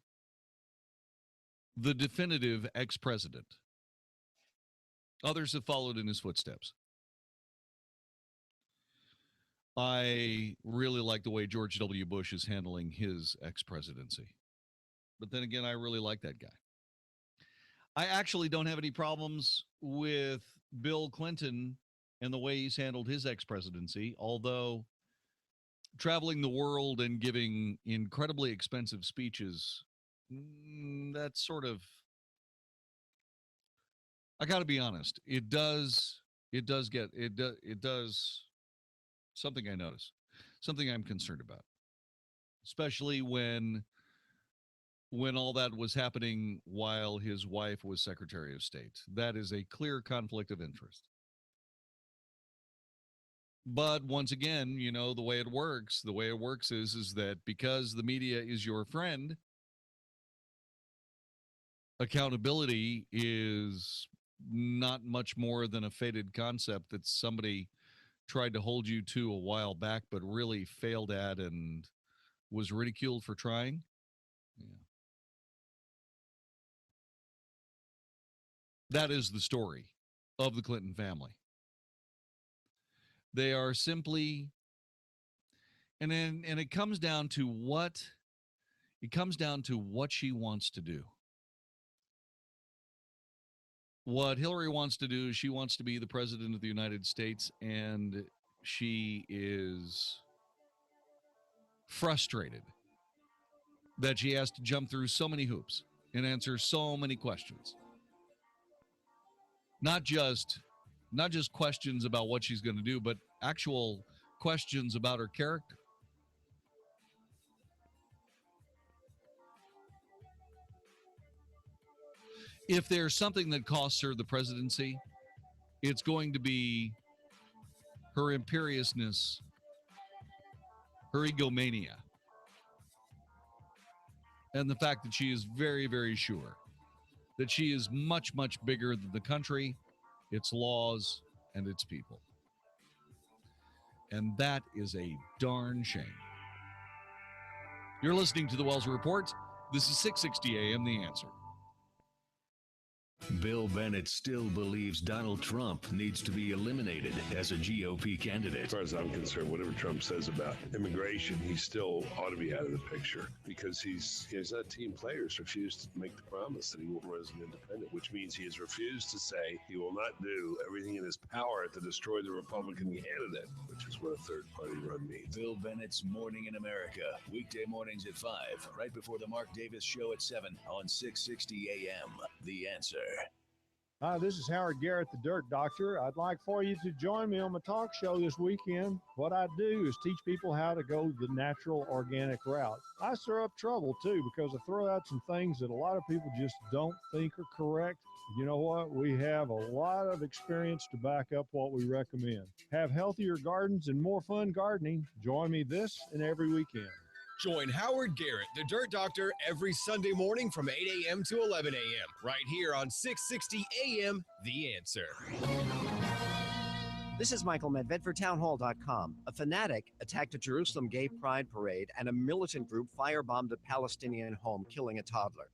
the definitive ex-president. Others have followed in his footsteps. I really like the way George W. Bush is handling his ex-presidency. But then again, I really like that guy. I actually don't have any problems with Bill Clinton and the way he's handled his ex-presidency, although traveling the world and giving incredibly expensive speeches, that's sort of, I got to be honest, it does something I notice, something I'm concerned about, especially when all that was happening while his wife was Secretary of State. That is a clear conflict of interest. But once again, you know, the way it works is that because the media is your friend, accountability is not much more than a faded concept that somebody tried to hold you to a while back, but really failed at and was ridiculed for trying. Yeah. That is the story of the Clinton family. They are simply, and it comes down to what she wants to do. What Hillary wants to do is she wants to be the president of the United States, and she is frustrated that she has to jump through so many hoops and answer so many questions. Not just questions about what she's going to do, but actual questions about her character. If there's something that costs her the presidency, it's going to be her imperiousness, her egomania, and the fact that she is very, very sure that she is much, much bigger than the country, its laws, and its people. And that is a darn shame. You're listening to the Wells Report. This is 660 AM The Answer. Bill Bennett still believes Donald Trump needs to be eliminated as a GOP candidate. As far as I'm concerned, whatever Trump says about immigration, he still ought to be out of the picture because he's not team players refused to make the promise that he will run as an independent, which means he has refused to say he will not do everything in his power to destroy the Republican candidate, which is what a third-party run means. Bill Bennett's Morning in America, weekday mornings at 5, right before the Mark Davis Show at 7 on 660 AM. The Answer. Hi, this is Howard Garrett, the Dirt Doctor. I'd like for you to join me on my talk show this weekend. What I do is teach people how to go the natural, organic route. I stir up trouble, too, because I throw out some things that a lot of people just don't think are correct. You know what? We have a lot of experience to back up what we recommend. Have healthier gardens and more fun gardening. Join me this and every weekend. Join Howard Garrett, the Dirt Doctor, every Sunday morning from 8 a.m. to 11 a.m. right here on 660 a.m. The Answer. This is Michael Medved for townhall.com. A fanatic attacked a Jerusalem gay pride parade, and a militant group firebombed a Palestinian home, killing a toddler.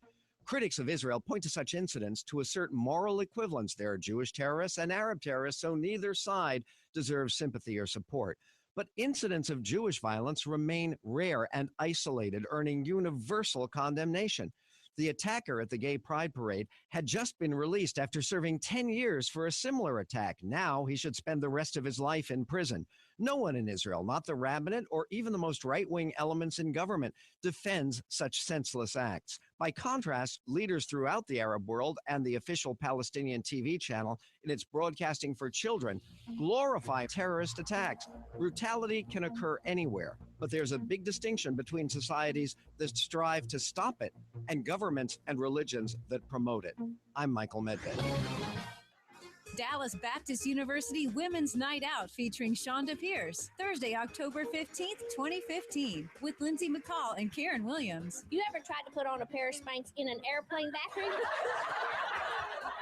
Critics of Israel point to such incidents to assert moral equivalence. There are Jewish terrorists and Arab terrorists, so neither side deserves sympathy or support. But incidents of Jewish violence remain rare and isolated, earning universal condemnation. The attacker at the gay pride parade had just been released after serving 10 years for a similar attack. Now he should spend the rest of his life in prison. No one in Israel, not the rabbinate or even the most right-wing elements in government, defends such senseless acts. By contrast, leaders throughout the Arab world and the official Palestinian TV channel in its broadcasting for children glorify terrorist attacks. Brutality can occur anywhere, but there's a big distinction between societies that strive to stop it and governments and religions that promote it. I'm Michael Medved. Dallas Baptist University Women's Night Out featuring Shonda Pierce, Thursday, October 15th, 2015, with Lindsay McCall and Karen Williams. You ever tried to put on a pair of Spanx in an airplane bathroom?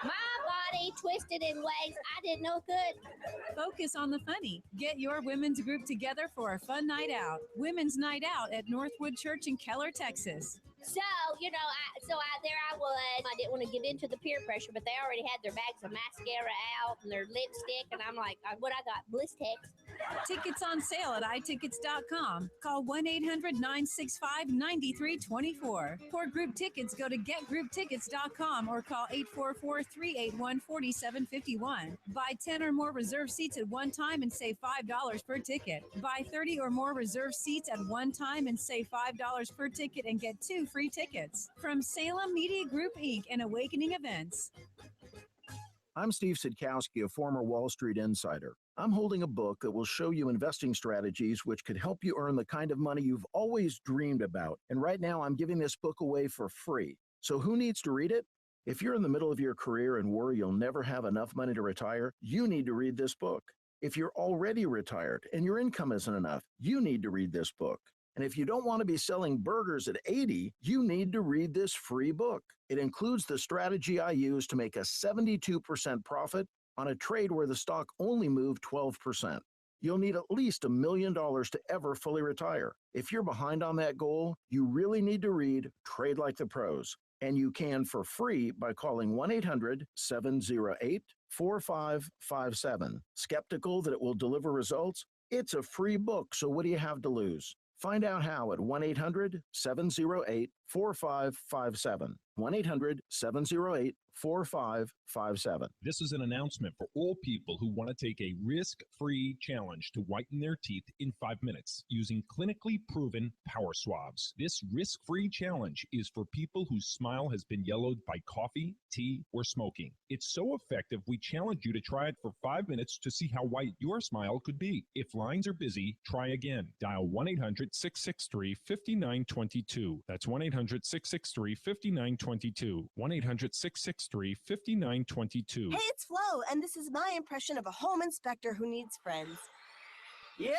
My body twisted in ways I didn't know could. Focus on the funny. Get your women's group together for a fun night out. Women's Night Out at Northwood Church in Keller, Texas. So, there I was. I didn't want to give in to the peer pressure, but they already had their bags of mascara out and their lipstick, and I'm like, what I got? Blistex. Tickets on sale at itickets.com. Call 1-800-965-9324. For group tickets, go to getgrouptickets.com or call 844-381-4751. Buy 10 or more reserved seats at one time and save $5 per ticket. Buy 30 or more reserved seats at one time and save $5 per ticket and get 2 free tickets. From Salem Media Group, Inc. and Awakening Events. I'm Steve Sidkowski, a former Wall Street insider. I'm holding a book that will show you investing strategies which could help you earn the kind of money you've always dreamed about. And right now, I'm giving this book away for free. So who needs to read it? If you're in the middle of your career and worry you'll never have enough money to retire, you need to read this book. If you're already retired and your income isn't enough, you need to read this book. And if you don't want to be selling burgers at 80, you need to read this free book. It includes the strategy I use to make a 72% profit on a trade where the stock only moved 12%. You'll need at least $1 million to ever fully retire. If you're behind on that goal, you really need to read Trade Like the Pros. And you can for free by calling 1-800-708-4557. Skeptical that it will deliver results? It's a free book, so what do you have to lose? Find out how at 1-800-708-4557. 1-800-708-4557. This is an announcement for all people who want to take a risk-free challenge to whiten their teeth in 5 minutes using clinically proven power swabs. This risk-free challenge is for people whose smile has been yellowed by coffee, tea, or smoking. It's so effective, we challenge you to try it for 5 minutes to see how white your smile could be. If lines are busy, try again. Dial 1-800-663-5922. That's 1-800-663-5922. 1-800-663-5922. Hey, it's Flo, and this is my impression of a home inspector who needs friends. Yeah,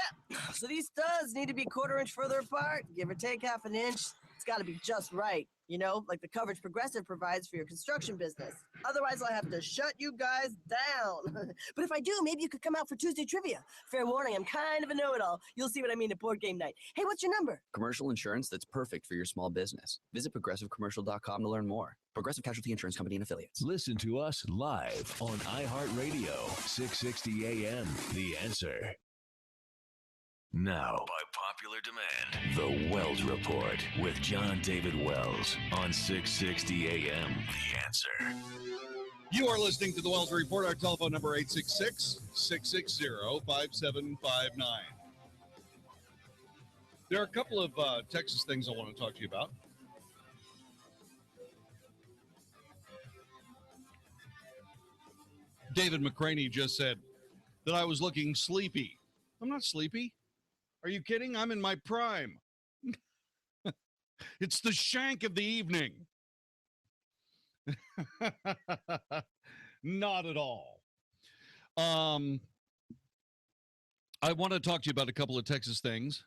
so these studs need to be 1/4 inch further apart, give or take 1/2 inch. It's got to be just right, you know, like the coverage Progressive provides for your construction business. Otherwise, I'll have to shut you guys down. But if I do, maybe you could come out for Tuesday trivia. Fair warning, I'm kind of a know-it-all. You'll see what I mean at board game night. Hey, what's your number? Commercial insurance that's perfect for your small business. Visit progressivecommercial.com to learn more. Progressive Casualty Insurance Company and Affiliates. Listen to us live on iHeartRadio, 660 AM. The Answer. Now, by popular demand, The Wells Report with Jon-David Wells on 660 AM. The Answer. You are listening to The Wells Report. Our telephone number 866-660-5759. There are a couple of Texas things I want to talk to you about. David McCraney just said that I was looking sleepy. I'm not sleepy. Are you kidding? I'm in my prime. It's the shank of the evening. Not at all. I want to talk to you about a couple of Texas things.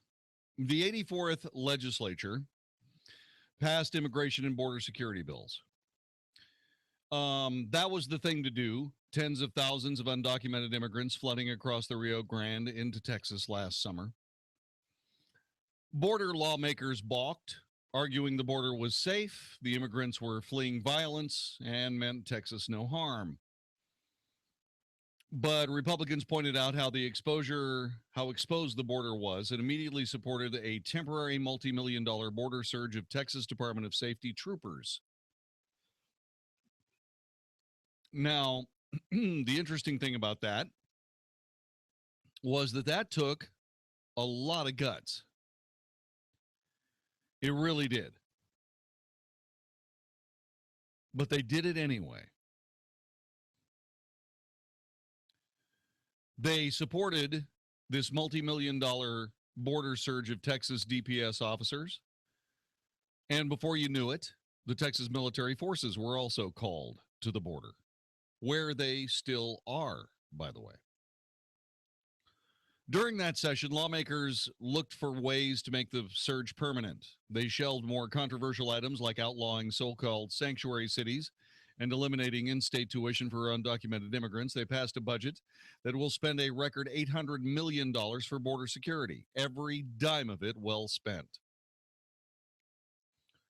The 84th legislature passed immigration and border security bills. That was the thing to do. Tens of thousands of undocumented immigrants flooding across the Rio Grande into Texas last summer. Border lawmakers balked, arguing the border was safe, the immigrants were fleeing violence, and meant Texas no harm. But Republicans pointed out how exposed the border was and immediately supported a temporary multi-million-dollar border surge of Texas Department of Safety troopers. Now, the interesting thing about that was that took a lot of guts. It really did. But they did it anyway. They supported this multi-million-dollar border surge of Texas DPS officers. And before you knew it, the Texas military forces were also called to the border, where they still are, by the way. During that session, lawmakers looked for ways to make the surge permanent. They shelved more controversial items like outlawing so-called sanctuary cities and eliminating in-state tuition for undocumented immigrants. They passed a budget that will spend a record $800 million for border security, every dime of it well spent.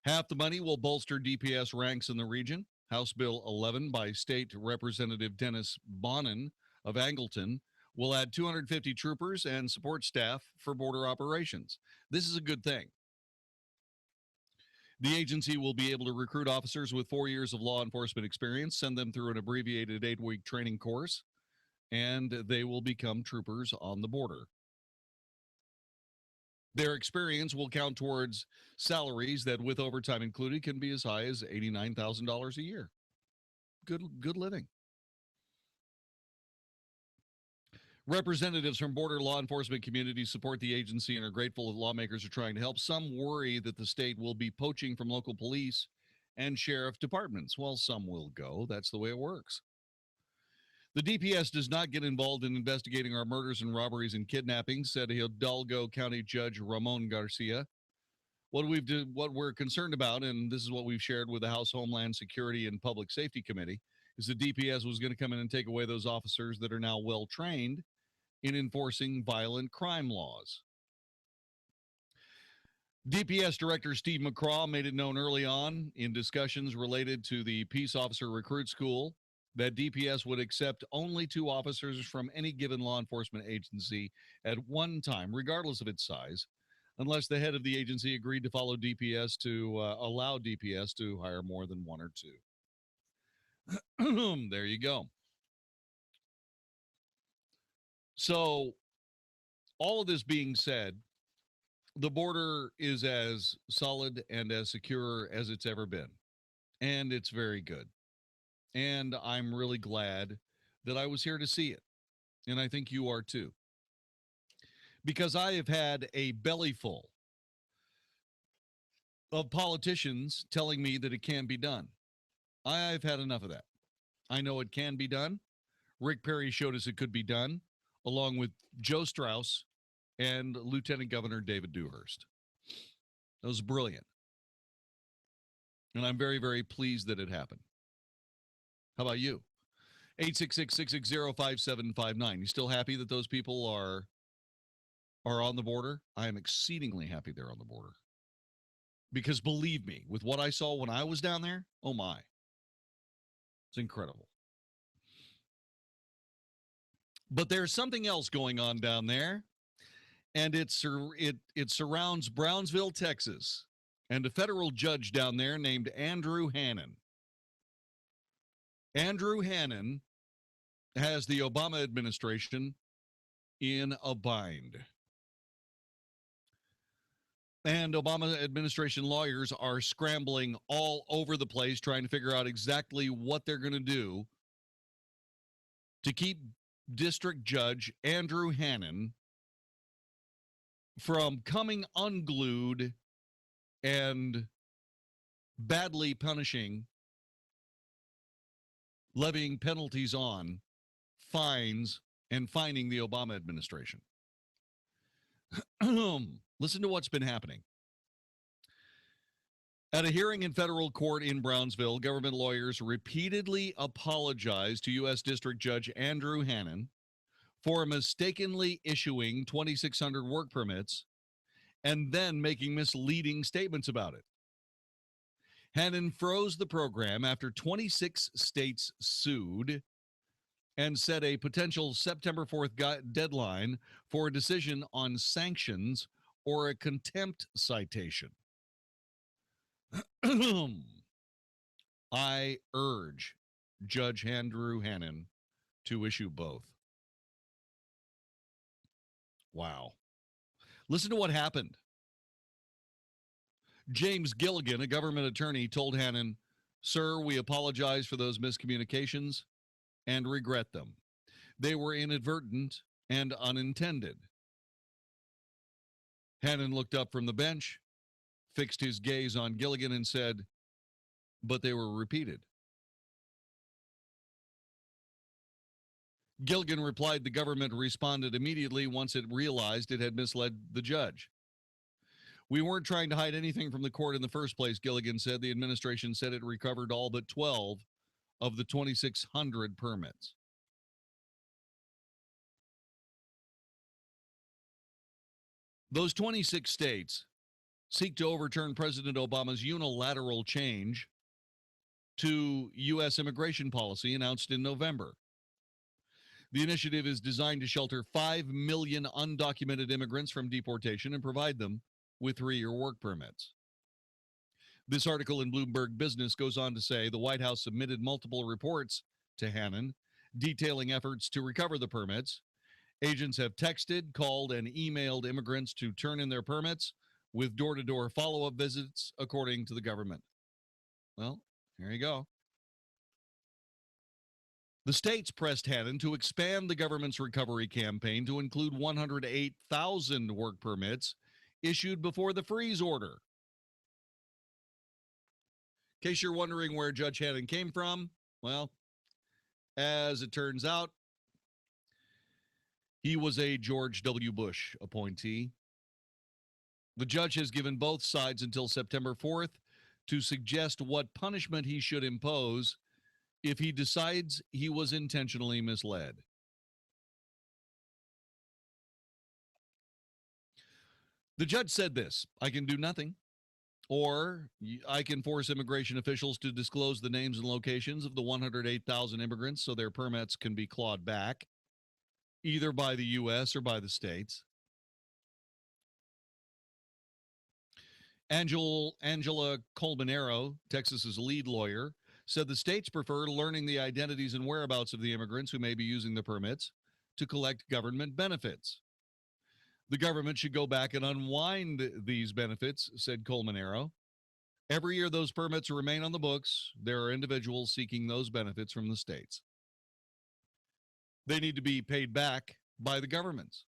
Half the money will bolster DPS ranks in the region. House Bill 11 by State Representative Dennis Bonnen of Angleton will add 250 troopers and support staff for border operations. This is a good thing. The agency will be able to recruit officers with 4 years of law enforcement experience, send them through an abbreviated 8-week training course, and they will become troopers on the border. Their experience will count towards salaries that, with overtime included, can be as high as $89,000 a year. Good living. Representatives from border law enforcement communities support the agency and are grateful that lawmakers are trying to help. Some worry that the state will be poaching from local police and sheriff departments. Well, some will go. That's the way it works. The DPS does not get involved in investigating our murders and robberies and kidnappings, said Hidalgo County Judge Ramon Garcia. What we're concerned about, and this is what we've shared with the House Homeland Security and Public Safety Committee, is the DPS was going to come in and take away those officers that are now well-trained in enforcing violent crime laws. DPS Director Steve McCraw made it known early on in discussions related to the Peace Officer Recruit School that DPS would accept only 2 officers from any given law enforcement agency at one time, regardless of its size, unless the head of the agency agreed to follow DPS to allow DPS to hire more than 1 or 2. There you go. So, all of this being said, the border is as solid and as secure as it's ever been. And it's very good. And I'm really glad that I was here to see it. And I think you are too. Because I have had a bellyful of politicians telling me that it can be done. I've had enough of that. I know it can be done. Rick Perry showed us it could be done, along with Joe Strauss and Lieutenant Governor David Dewhurst. That was brilliant. And I'm very, very pleased that it happened. How about you? 866-660-5759. You still happy that those people are on the border? I am exceedingly happy they're on the border. Because believe me, with what I saw when I was down there, oh my. It's incredible. But there's something else going on down there. And it surrounds Brownsville, Texas, and a federal judge down there named Andrew Hannon. Andrew Hannon has the Obama administration in a bind. And Obama administration lawyers are scrambling all over the place trying to figure out exactly what they're going to do to keep District Judge Andrew Hannon from coming unglued and badly punishing, levying penalties on, fines, and fining the Obama administration. Listen to what's been happening. At a hearing in federal court in Brownsville, government lawyers repeatedly apologized to U.S. District Judge Andrew Hannon for mistakenly issuing 2,600 work permits and then making misleading statements about it. Hannon froze the program after 26 states sued and set a potential September 4th deadline for a decision on sanctions or a contempt citation. I urge Judge Andrew Hannon to issue both. Wow. Listen to what happened. James Gilligan, a government attorney, told Hannon, "Sir, we apologize for those miscommunications and regret them. They were inadvertent and unintended." Hannon looked up from the bench, fixed his gaze on Gilligan and said, "But they were repeated." Gilligan replied the government responded immediately once it realized it had misled the judge. "We weren't trying to hide anything from the court in the first place," Gilligan said. "The administration said it recovered all but 12 of the 2,600 permits." Those 26 states seek to overturn President Obama's unilateral change to U.S. immigration policy announced in November. The initiative is designed to shelter 5 million undocumented immigrants from deportation and provide them with 3-year work permits. This article in Bloomberg Business goes on to say the White House submitted multiple reports to Hannon detailing efforts to recover the permits. Agents have texted, called, and emailed immigrants to turn in their permits with door-to-door follow-up visits, according to the government. Well, here you go. The states pressed Hannon to expand the government's recovery campaign to include 108,000 work permits issued before the freeze order. In case you're wondering where Judge Hannon came from, well, as it turns out, he was a George W. Bush appointee. The judge has given both sides until September 4th to suggest what punishment he should impose if he decides he was intentionally misled. The judge said this: I can do nothing, or I can force immigration officials to disclose the names and locations of the 108,000 immigrants so their permits can be clawed back, either by the U.S. or by the states. Angela Colmenero, Texas's lead lawyer, said the states prefer learning the identities and whereabouts of the immigrants who may be using the permits to collect government benefits. The government should go back and unwind these benefits, said Colmenero. Every year those permits remain on the books, there are individuals seeking those benefits from the states. They need to be paid back by the governments.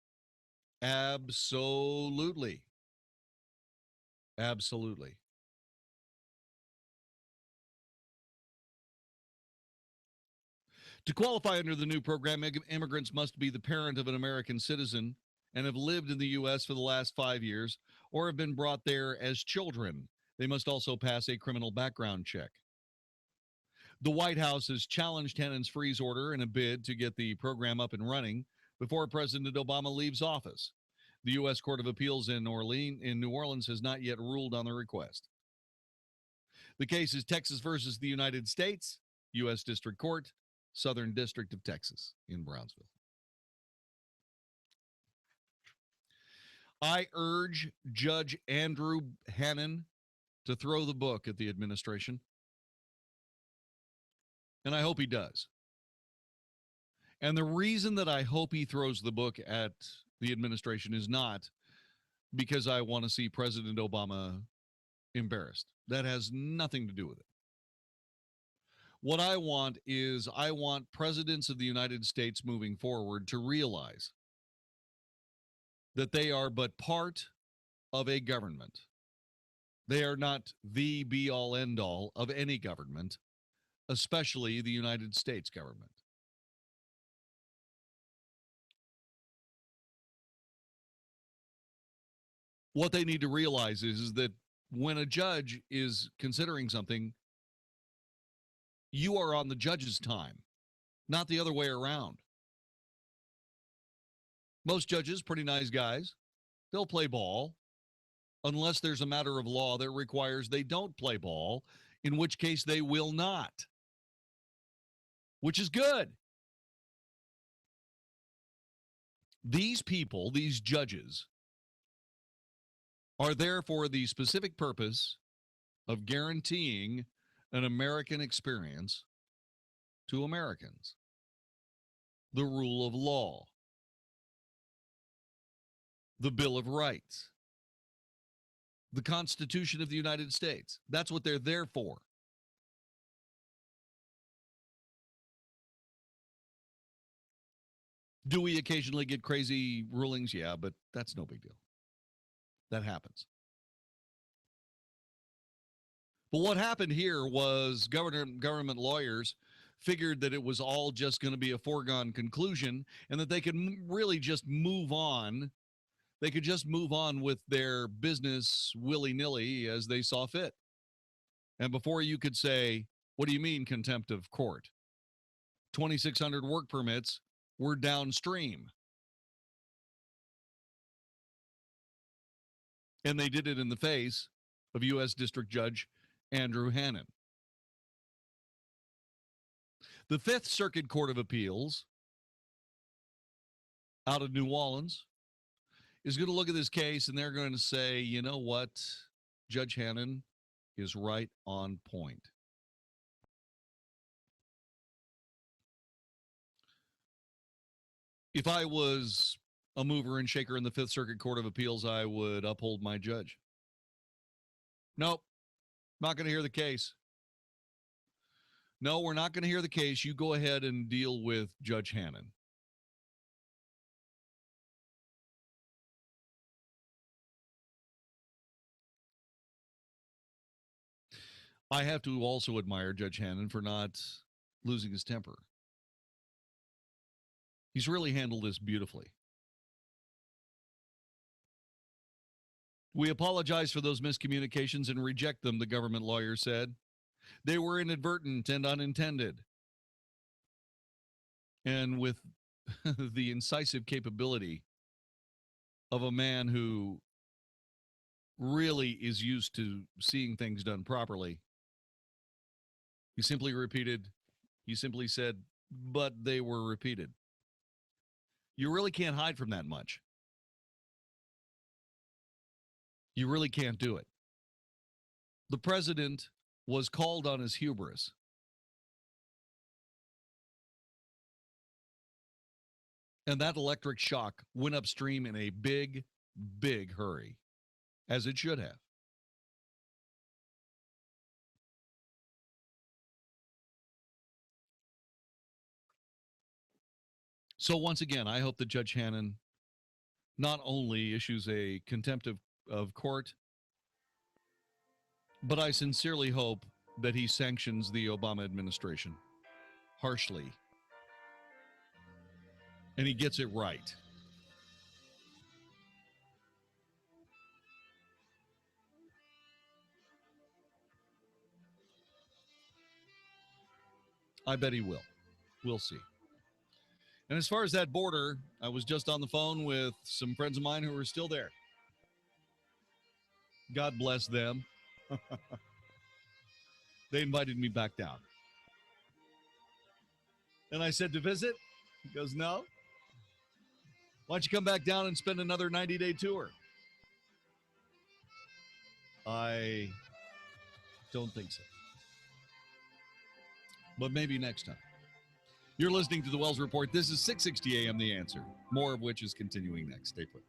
Absolutely. Absolutely. To qualify under the new program, immigrants must be the parent of an American citizen and have lived in the U.S. for the last 5 years or have been brought there as children. They must also pass a criminal background check. The White House has challenged Hannon's freeze order in a bid to get the program up and running before President Obama leaves office. The U.S. Court of Appeals in New Orleans has not yet ruled on the request. The case is Texas versus the United States, U.S. District Court, Southern District of Texas in Brownsville. I urge Judge Andrew Hannon to throw the book at the administration, and I hope he does. And the reason that I hope he throws the book at the administration is not because I want to see President Obama embarrassed. That has nothing to do with it. What I want is I want presidents of the United States moving forward to realize that they are but part of a government. They are not the be-all, end-all of any government, especially the United States government. What they need to realize is that when a judge is considering something, you are on the judge's time, not the other way around. Most judges, pretty nice guys, they'll play ball unless there's a matter of law that requires they don't play ball, in which case they will not, which is good. These people, these judges, are there for the specific purpose of guaranteeing an American experience to Americans. The rule of law. The Bill of Rights. The Constitution of the United States. That's what they're there for. Do we occasionally get crazy rulings? Yeah, but that's no big deal. That happens. But what happened here was government lawyers figured that it was all just going to be a foregone conclusion and that they could really just move on. They could just move on with their business willy-nilly as they saw fit. And before you could say, what do you mean contempt of court? 2,600 work permits were downstream. And they did it in the face of U.S. District Judge Andrew Hannon. The Fifth Circuit Court of Appeals out of New Orleans is going to look at this case and they're going to say, you know what, Judge Hannon is right on point. If I was a mover and shaker in the Fifth Circuit Court of Appeals, I would uphold my judge. Nope, not going to hear the case. No, we're not going to hear the case. You go ahead and deal with Judge Hannon. I have to also admire Judge Hannon for not losing his temper. He's really handled this beautifully. We apologize for those miscommunications and reject them, the government lawyer said. They were inadvertent and unintended. And with the incisive capability of a man who really is used to seeing things done properly. He simply said, but they were repeated. You really can't hide from that much. You really can't do it. The president was called on his hubris. And that electric shock went upstream in a big, big hurry, as it should have. So once again, I hope that Judge Hannon not only issues a contempt of court, but I sincerely hope that he sanctions the Obama administration harshly. And he gets it right. I bet he will. We'll see. And as far as that border, I was just on the phone with some friends of mine who are still there. God bless them. They invited me back down. And I said, to visit? He goes, no. Why don't you come back down and spend another 90-day tour? I don't think so. But maybe next time. You're listening to the Wells Report. This is 660 AM The Answer, more of which is continuing next. Stay put.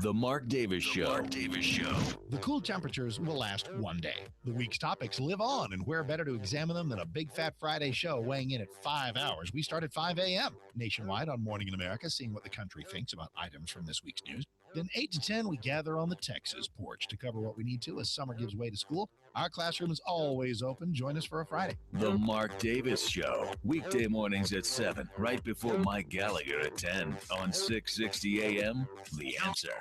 The Mark Davis Show. Mark Davis Show. The cool temperatures will last one day. The week's topics live on, and where better to examine them than a Big Fat Friday show weighing in at 5 hours. We start at 5 a.m. nationwide on Morning in America, seeing what the country thinks about items from this week's news. Then 8 to 10, we gather on the Texas porch to cover what we need to as summer gives way to school. Our classroom is always open. Join us for a Friday. The Mark Davis Show. Weekday mornings at 7, right before Mike Gallagher at 10 on 660 AM, The Answer.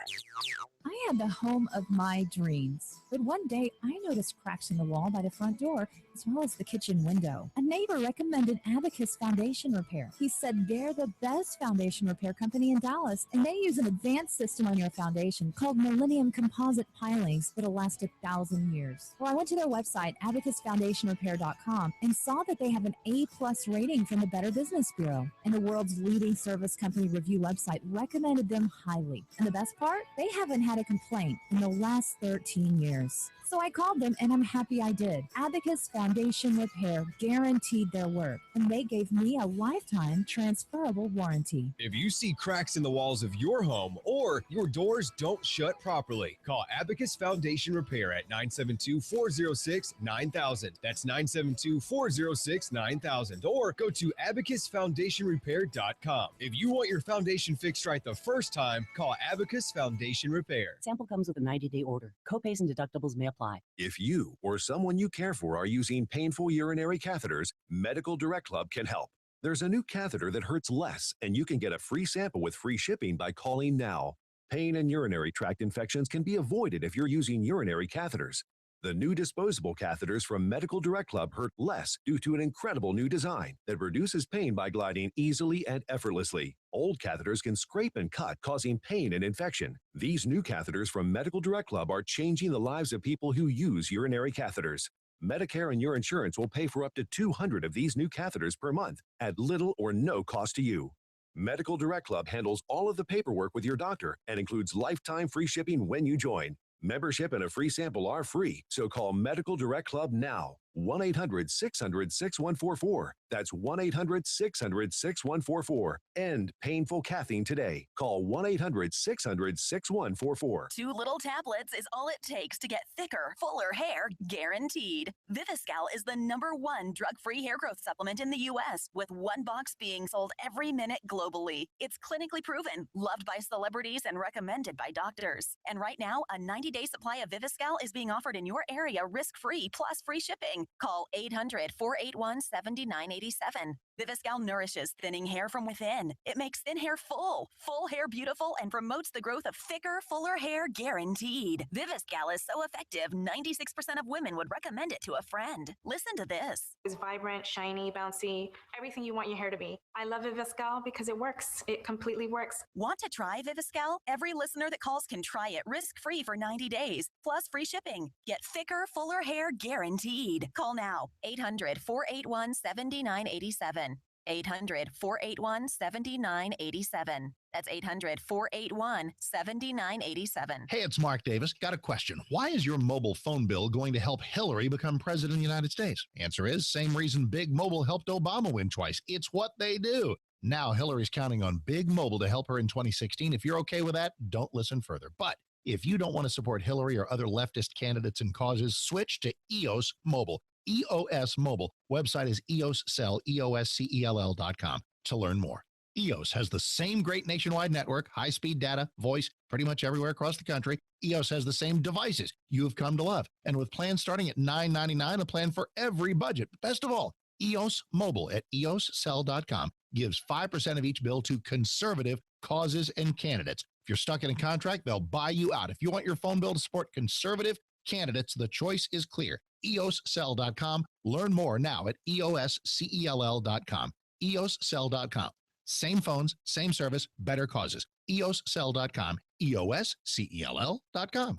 I had the home of my dreams, but one day I noticed cracks in the wall by the front door as well as the kitchen window. A neighbor recommended Abacus Foundation Repair. He said they're the best foundation repair company in Dallas, and they use an advanced system on your foundation called Millennium Composite Pilings that'll last 1,000 years. Well, I went to their website, abacusfoundationrepair.com, and saw that they have an A+ rating from the Better Business Bureau, and the world's leading service company review website recommended them highly. And the best part? They haven't had a complaint in the last 13 years. So I called them, and I'm happy I did. Abacus Foundation Repair guaranteed their work, and they gave me a lifetime transferable warranty. If you see cracks in the walls of your home or your doors don't shut properly, call Abacus Foundation Repair at 972-406-9000. That's 972-406-9000. Or go to abacusfoundationrepair.com. If you want your foundation fixed right the first time, call Abacus Foundation Repair. Sample comes with a 90-day order. Copays and deductibles may apply. If you or someone you care for are using painful urinary catheters, Medical Direct Club can help. There's a new catheter that hurts less, and you can get a free sample with free shipping by calling now. Pain and urinary tract infections can be avoided if you're using urinary catheters. The new disposable catheters from Medical Direct Club hurt less due to an incredible new design that reduces pain by gliding easily and effortlessly. Old catheters can scrape and cut, causing pain and infection. These new catheters from Medical Direct Club are changing the lives of people who use urinary catheters. Medicare and your insurance will pay for up to 200 of these new catheters per month at little or no cost to you. Medical Direct Club handles all of the paperwork with your doctor and includes lifetime free shipping when you join. Membership and a free sample are free, so call Medical Direct Club now. 1-800-600-6144. That's 1-800-600-6144. End painful cathing today. Call 1-800-600-6144. 2 little tablets is all it takes to get thicker, fuller hair, guaranteed. Viviscal is the #1 drug-free hair growth supplement in the U.S., with 1 box being sold every minute globally. It's clinically proven, loved by celebrities, and recommended by doctors. And right now, a 90-day supply of Viviscal is being offered in your area risk-free plus free shipping. Call 800-481-7987. Viviscal nourishes thinning hair from within. It makes thin hair full hair beautiful, and promotes the growth of thicker, fuller hair guaranteed. Viviscal is so effective, 96% of women would recommend it to a friend. Listen to this. It's vibrant, shiny, bouncy, everything you want your hair to be. I love Viviscal because it works. It completely works. Want to try Viviscal? Every listener that calls can try it risk-free for 90 days, plus free shipping. Get thicker, fuller hair guaranteed. Call now, 800-481-7987. 800-481-7987. That's 800-481-7987. Hey, it's Mark Davis. Got a question. Why is your mobile phone bill going to help Hillary become president of the United States? Answer is, same reason Big Mobile helped Obama win twice. It's what they do. Now Hillary's counting on Big Mobile to help her in 2016. If you're okay with that, don't listen further. But if you don't want to support Hillary or other leftist candidates and causes, switch to EOS Mobile. EOS Mobile. Website is EOScell, EOSCELL.com to learn more. EOS has the same great nationwide network, high-speed data, voice, pretty much everywhere across the country. EOS has the same devices you've come to love. And with plans starting at $9.99, a plan for every budget. Best of all, EOS Mobile at EOScell.com gives 5% of each bill to conservative causes and candidates. If you're stuck in a contract, they'll buy you out. If you want your phone bill to support conservative candidates, the choice is clear. EOScell.com. Learn more now at EOSCELL.com. EOScell.com. Same phones, same service, better causes. EOScell.com. EOSCELL.com.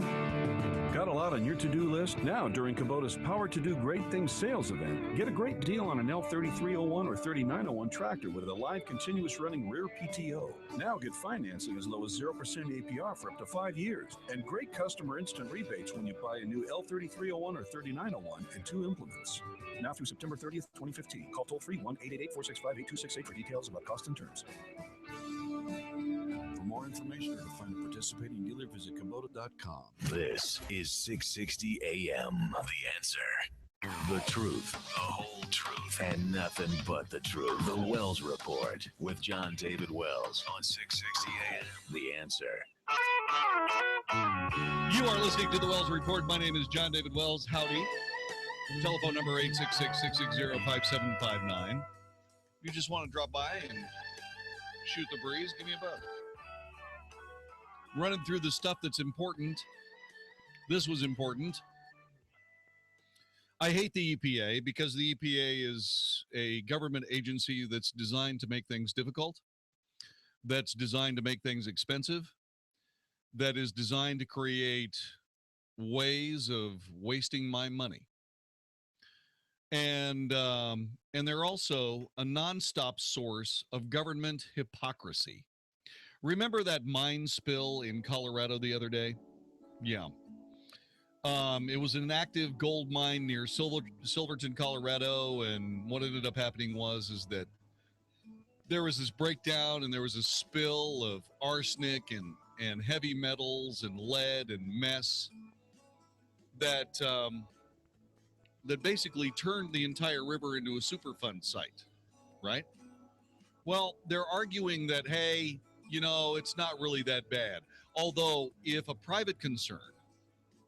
Got a lot on your to-do list? Now, during Kubota's Power to Do Great Things sales event, get a great deal on an L3301 or 3901 tractor with a live continuous running rear PTO. Now get financing as low as 0% APR for up to 5 years, and great customer instant rebates when you buy a new L3301 or 3901 and 2 implements. Now through September 30th, 2015. Call toll-free 1-888-465-8268 for details about cost and terms. For more information or to find a participating dealer, visit Kubota.com. This is 660 AM. The Answer. The truth, the whole truth, and nothing but the truth. The Wells Report with Jon-David Wells on 660 AM. The Answer. You are listening to the Wells Report. My name is Jon-David Wells. Howdy. Telephone number 866-660-5759. You just want to drop by and shoot the breeze, give me a buzz. Running through the stuff that's important. This was important. I hate the EPA because the EPA is a government agency that's designed to make things difficult, that's designed to make things expensive, that is designed to create ways of wasting my money. And they're also a nonstop source of government hypocrisy. Remember that mine spill in Colorado the other day? Yeah. It was an active gold mine near Silverton, Colorado, and what ended up happening is that there was this breakdown and there was a spill of arsenic and heavy metals and lead and mess that basically turned the entire river into a Superfund site, right? Well, they're arguing that, hey, it's not really that bad. Although if a private concern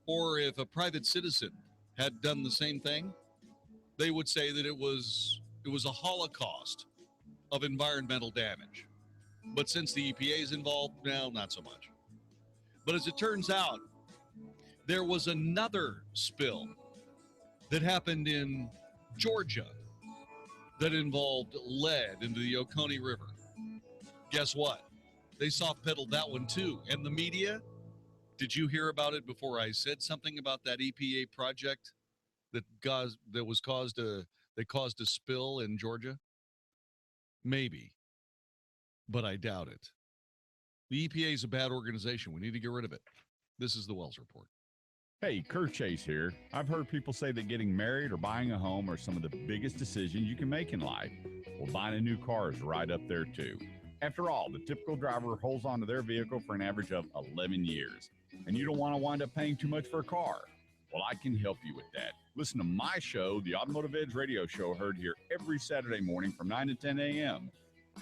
or if a private citizen had done the same thing, they would say that it was a holocaust of environmental damage. But since the EPA is involved, no, not so much. But as it turns out, there was another spill that happened in Georgia that involved lead into the Oconee River. Guess what? They soft-pedaled that one too. And the media, did you hear about it before I said something about that EPA project that caused a spill in Georgia? Maybe, but I doubt it. The EPA is a bad organization. We need to get rid of it. This is the Wells Report. Hey, Kurt Chase here. I've heard people say that getting married or buying a home are some of the biggest decisions you can make in life. Well, buying a new car is right up there too. After all, the typical driver holds onto their vehicle for an average of 11 years, and you don't want to wind up paying too much for a car. Well, I can help you with that. Listen to my show, the Automotive Edge Radio Show, heard here every Saturday morning from 9 to 10 a.m.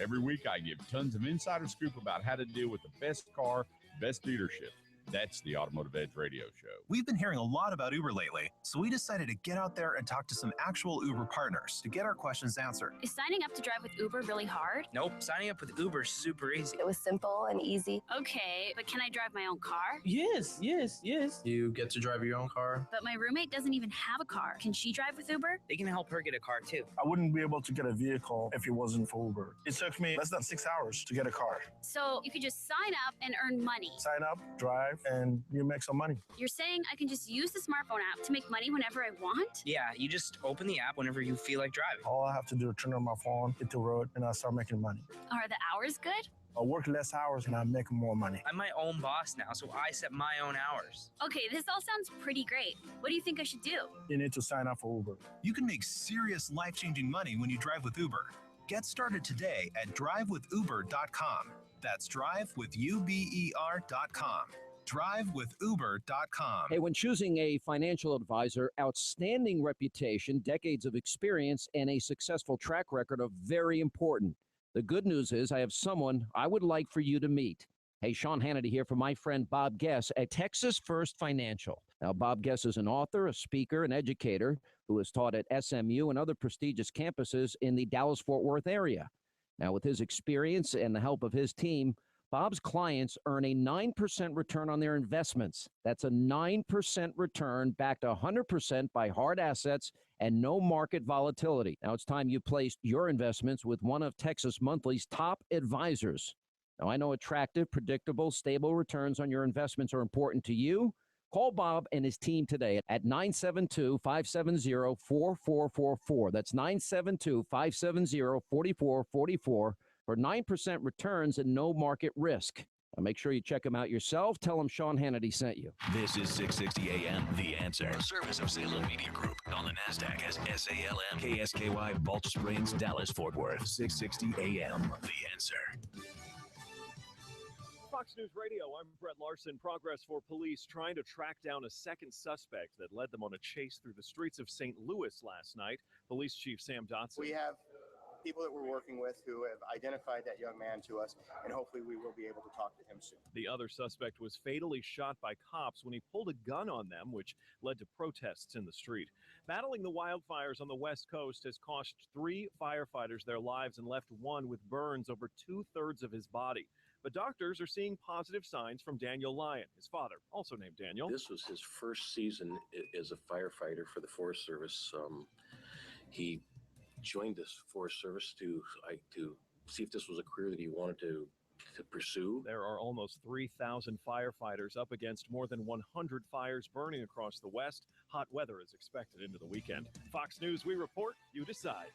Every week, I give tons of insider scoop about how to deal with the best car, best dealership. That's the Automotive Edge Radio Show. We've been hearing a lot about Uber lately, so we decided to get out there and talk to some actual Uber partners to get our questions answered. Is signing up to drive with Uber really hard? Nope, signing up with Uber is super easy. It was simple and easy. Okay, but can I drive my own car? Yes. You get to drive your own car. But my roommate doesn't even have a car. Can she drive with Uber? They can help her get a car too. I wouldn't be able to get a vehicle if it wasn't for Uber. It took me less than 6 hours to get a car. So you could just sign up and earn money. Sign up, drive, and you make some money. You're saying I can just use the smartphone app to make money whenever I want? Yeah, you just open the app whenever you feel like driving. All I have to do is turn on my phone, hit the road, and I start making money. Are the hours good? I work less hours and I make more money. I'm my own boss now, so I set my own hours. Okay, this all sounds pretty great. What do you think I should do? You need to sign up for Uber. You can make serious life-changing money when you drive with Uber. Get started today at drivewithuber.com. That's drivewithuber.com. drivewithuber.com. Hey, when choosing a financial advisor, outstanding reputation, decades of experience, and a successful track record are very important. The good news is I have someone I would like for you to meet. Hey, Sean Hannity here for my friend Bob Guess at Texas First Financial. Now, Bob Guess is an author, a speaker, an educator who has taught at SMU and other prestigious campuses in the Dallas-Fort Worth area. Now, with his experience and the help of his team, Bob's clients earn a 9% return on their investments. That's a 9% return backed 100% by hard assets and no market volatility. Now it's time you placed your investments with one of Texas Monthly's top advisors. Now I know attractive, predictable, stable returns on your investments are important to you. Call Bob and his team today at 972-570-4444. That's 972-570-4444 for 9% returns and no market risk. Now make sure you check him out yourself. Tell him Sean Hannity sent you. This is 660 AM, The Answer. A service of Salem Media Group on the NASDAQ as SALM. KSKY, Balch Springs, Dallas, Fort Worth. 660 AM, The Answer. Fox News Radio, I'm Brett Larson. Progress for police trying to track down a second suspect that led them on a chase through the streets of St. Louis last night. Police Chief Sam Dotson. We have people that we're working with who have identified that young man to us, and hopefully we will be able to talk to him soon. The other suspect was fatally shot by cops when he pulled a gun on them, which led to protests in the street. Battling the wildfires on the West Coast has cost 3 firefighters their lives and left one with burns over 2/3 of his body. But doctors are seeing positive signs from Daniel Lyon, his father, also named Daniel. This was his first season as a firefighter for the Forest Service. He joined this Forest Service to see if this was a career that he wanted to pursue. There are almost 3,000 firefighters up against more than 100 fires burning across the West. Hot weather is expected into the weekend. Fox News, we report, you decide.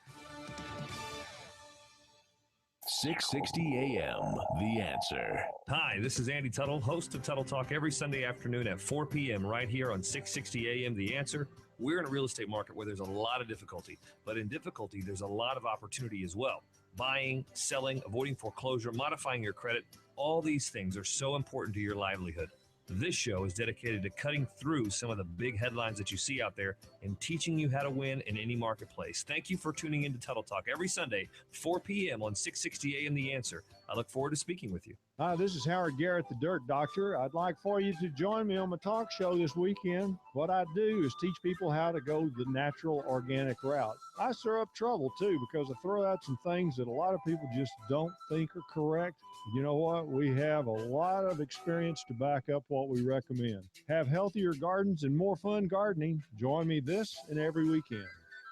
660 AM, The Answer. Hi, this is Andy Tuttle, host of Tuttle Talk every Sunday afternoon at 4 p.m. right here on 660 AM, The Answer. We're in a real estate market where there's a lot of difficulty, but in difficulty, there's a lot of opportunity as well. Buying, selling, avoiding foreclosure, modifying your credit, all these things are so important to your livelihood. This show is dedicated to cutting through some of the big headlines that you see out there and teaching you how to win in any marketplace. Thank you for tuning in to Tuttle Talk every Sunday, 4 p.m. on 660 AM The Answer. I look forward to speaking with you. Hi, this is Howard Garrett, the Dirt Doctor. I'd like for you to join me on my talk show this weekend. What I do is teach people how to go the natural, organic route. I stir up trouble, too, because I throw out some things that a lot of people just don't think are correct. You know what? We have a lot of experience to back up what we recommend. Have healthier gardens and more fun gardening. Join me this and every weekend.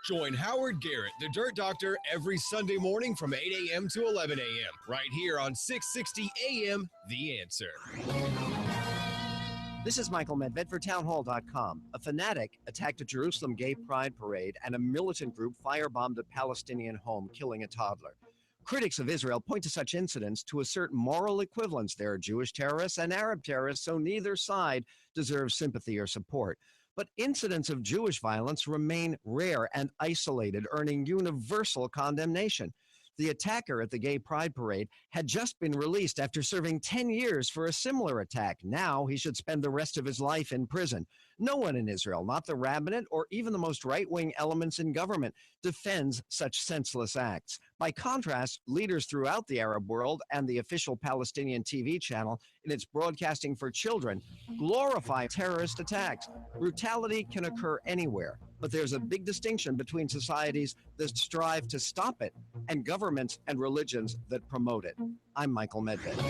Join Howard Garrett, the Dirt Doctor, every Sunday morning from 8 a.m. to 11 a.m. right here on 660 a.m. The Answer. This is Michael Medved for townhall.com. A fanatic attacked a Jerusalem gay pride parade, and a militant group firebombed a Palestinian home, killing a toddler. Critics of Israel point to such incidents to assert moral equivalence. There are Jewish terrorists and Arab terrorists, so neither side deserves sympathy or support. But incidents of Jewish violence remain rare and isolated, earning universal condemnation. The attacker at the Gay Pride Parade had just been released after serving 10 years for a similar attack. Now he should spend the rest of his life in prison. No one in Israel, not the rabbinate or even the most right-wing elements in government, defends such senseless acts. By contrast, leaders throughout the Arab world and the official Palestinian TV channel, in its broadcasting for children, glorify terrorist attacks. Brutality can occur anywhere, but there's a big distinction between societies that strive to stop it and governments and religions that promote it. I'm Michael Medved.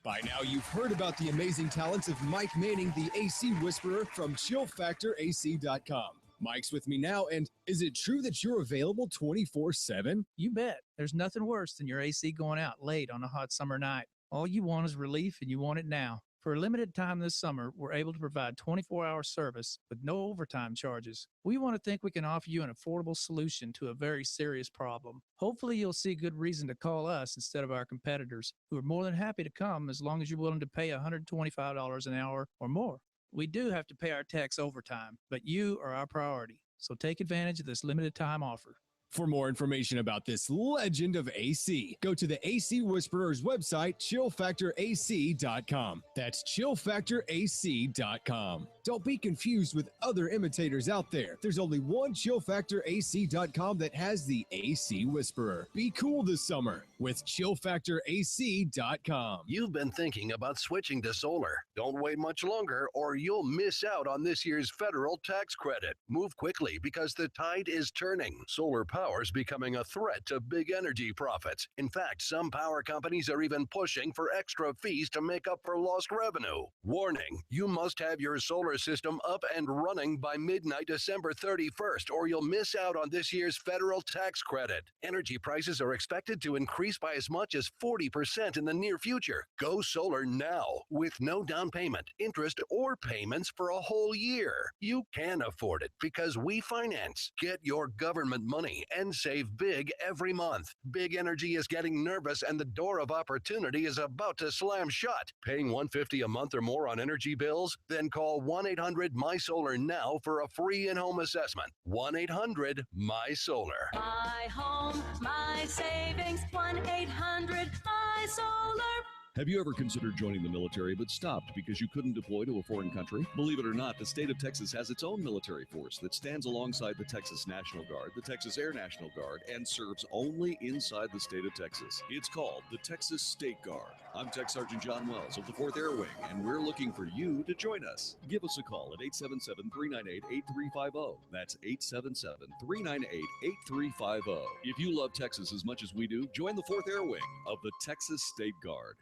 By now, you've heard about the amazing talents of Mike Manning, the AC Whisperer from ChillFactorAC.com. Mike's with me now, and is it true that you're available 24/7? You bet. There's nothing worse than your AC going out late on a hot summer night. All you want is relief, and you want it now. For a limited time this summer, we're able to provide 24-hour service with no overtime charges. We want to think we can offer you an affordable solution to a very serious problem. Hopefully, you'll see good reason to call us instead of our competitors, who are more than happy to come as long as you're willing to pay $125 an hour or more. We do have to pay our techs overtime, but you are our priority. So take advantage of this limited time offer. For more information about this legend of AC, go to the AC Whisperer's website, ChillFactorAC.com. That's ChillFactorAC.com. Don't be confused with other imitators out there. There's only one ChillFactorAC.com that has the AC Whisperer. Be cool this summer with ChillFactorAC.com. You've been thinking about switching to solar. Don't wait much longer or you'll miss out on this year's federal tax credit. Move quickly because the tide is turning. Solar power is becoming a threat to big energy profits. In fact, some power companies are even pushing for extra fees to make up for lost revenue. Warning, you must have your solar system up and running by midnight December 31st, or you'll miss out on this year's federal tax credit. Energy prices are expected to increase by as much as 40% in the near future. Go solar now with no down payment, interest, or payments for a whole year. You can afford it because we finance. Get your government money and save big every month. Big Energy is getting nervous and the door of opportunity is about to slam shut. Paying $150 a month or more on energy bills? Then call 1-800-MY-SOLAR now for a free in-home assessment. 1-800-MY-SOLAR. My home, my savings, 1-800-MY-SOLAR. Have you ever considered joining the military but stopped because you couldn't deploy to a foreign country? Believe it or not, the state of Texas has its own military force that stands alongside the Texas National Guard, the Texas Air National Guard, and serves only inside the state of Texas. It's called the Texas State Guard. I'm Tech Sergeant John Wells of the 4th Air Wing, and we're looking for you to join us. Give us a call at 877-398-8350. That's 877-398-8350. If you love Texas as much as we do, join the 4th Air Wing of the Texas State Guard.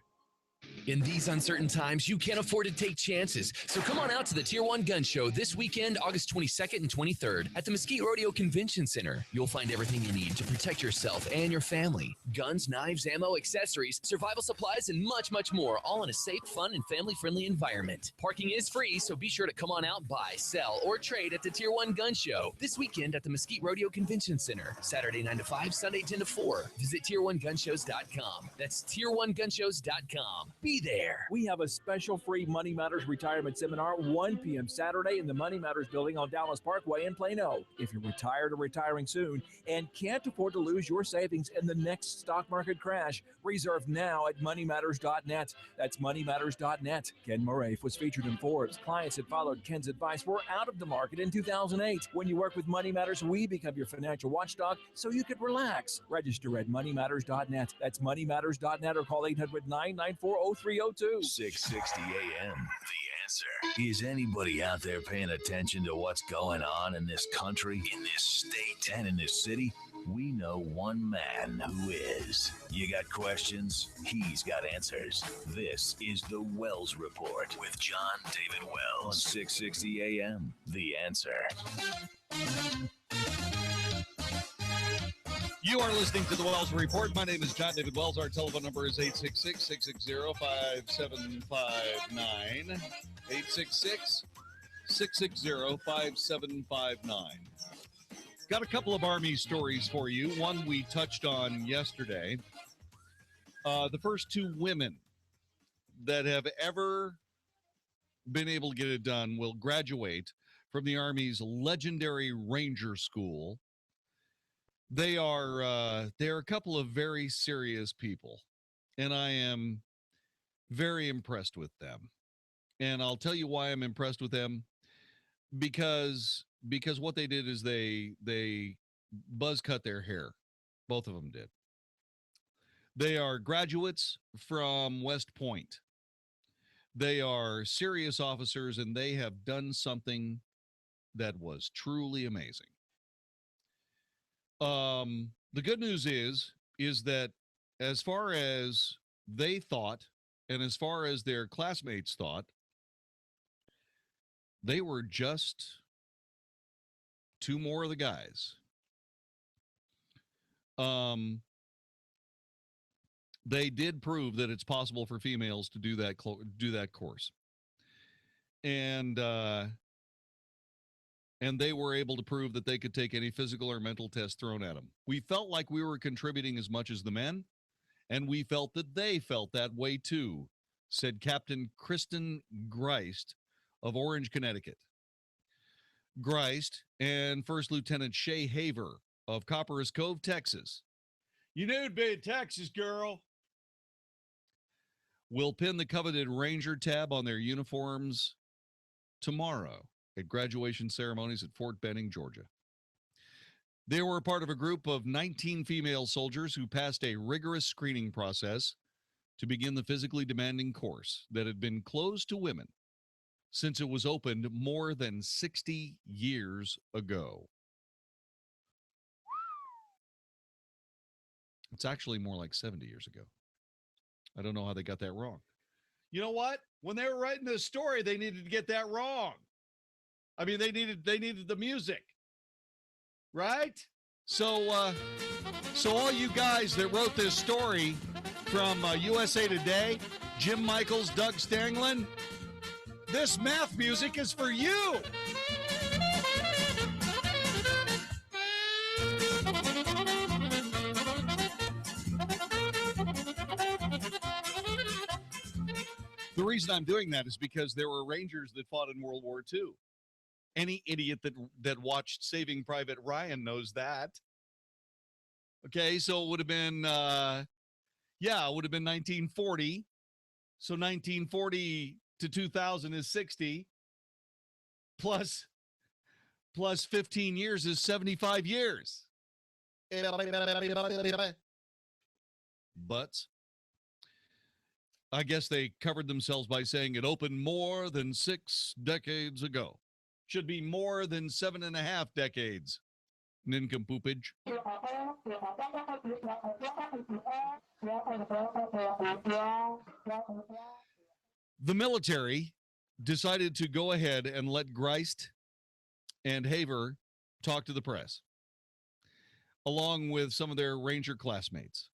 In these uncertain times, you can't afford to take chances. So come on out to the Tier 1 Gun Show this weekend, August 22nd and 23rd at the Mesquite Rodeo Convention Center. You'll find everything you need to protect yourself and your family. Guns, knives, ammo, accessories, survival supplies, and much, much more, all in a safe, fun, and family-friendly environment. Parking is free, so be sure to come on out, buy, sell, or trade at the Tier 1 Gun Show this weekend at the Mesquite Rodeo Convention Center. Saturday 9 to 5, Sunday 10 to 4. Visit tier1gunshows.com. That's tier1gunshows.com. Be there. We have a special free Money Matters retirement seminar 1 p.m. Saturday in the Money Matters building on Dallas Parkway in Plano. If you're retired or retiring soon and can't afford to lose your savings in the next stock market crash, reserve now at moneymatters.net. That's moneymatters.net. Ken Murray was featured in Forbes. Clients that followed Ken's advice were out of the market in 2008. When you work with Money Matters, we become your financial watchdog so you could relax. Register at moneymatters.net. That's moneymatters.net or call 800-994-0302. 660 AM. The Answer. Is anybody out there paying attention to what's going on in this country, in this state, and in this city? We know one man who is. You got questions? He's got answers. This is the Wells Report with Jon-David Wells on 660 AM. The Answer. You are listening to the Wells Report. My name is Jon-David Wells. Our telephone number is 866-660-5759. 866-660-5759. Got a couple of Army stories for you. One we touched on yesterday. The first two women that have ever been able to get it done will graduate from the Army's legendary Ranger School They are a couple of very serious people, and I am very impressed with them. And I'll tell you why I'm impressed with them, because what they did is they buzz cut their hair. Both of them did. They are graduates from West Point. They are serious officers, and they have done something that was truly amazing. The good news is that as far as they thought, and as far as their classmates thought, they were just two more of the guys. They did prove that it's possible for females to do that course, and they were able to prove that they could take any physical or mental test thrown at them. We felt like we were contributing as much as the men, and we felt that they felt that way too, said Captain Kristen Greist of Orange, Connecticut. Greist and First Lieutenant Shay Haver of Copperas Cove, Texas. You knew it'd be in Texas, girl. Will pin the coveted Ranger tab on their uniforms tomorrow at graduation ceremonies at Fort Benning, Georgia. They were a part of a group of 19 female soldiers who passed a rigorous screening process to begin the physically demanding course that had been closed to women since it was opened more than 60 years ago. It's actually more like 70 years ago. I don't know how they got that wrong. You know what? When they were writing this story, they needed to get that wrong. I mean, they needed the music, right? So all you guys that wrote this story from USA Today, Jim Michaels, Doug Stanglin, this math music is for you. The reason I'm doing that is because there were Rangers that fought in World War II. Any idiot that watched Saving Private Ryan knows that. Okay, so it would have been, it would have been 1940. So 1940 to 2000 is 60. Plus 15 years is 75 years. But I guess they covered themselves by saying it opened more than 6 decades ago. Should be more than 7.5 decades. Nincompoopage. The military decided to go ahead and let Greist and Haver talk to the press, along with some of their Ranger classmates.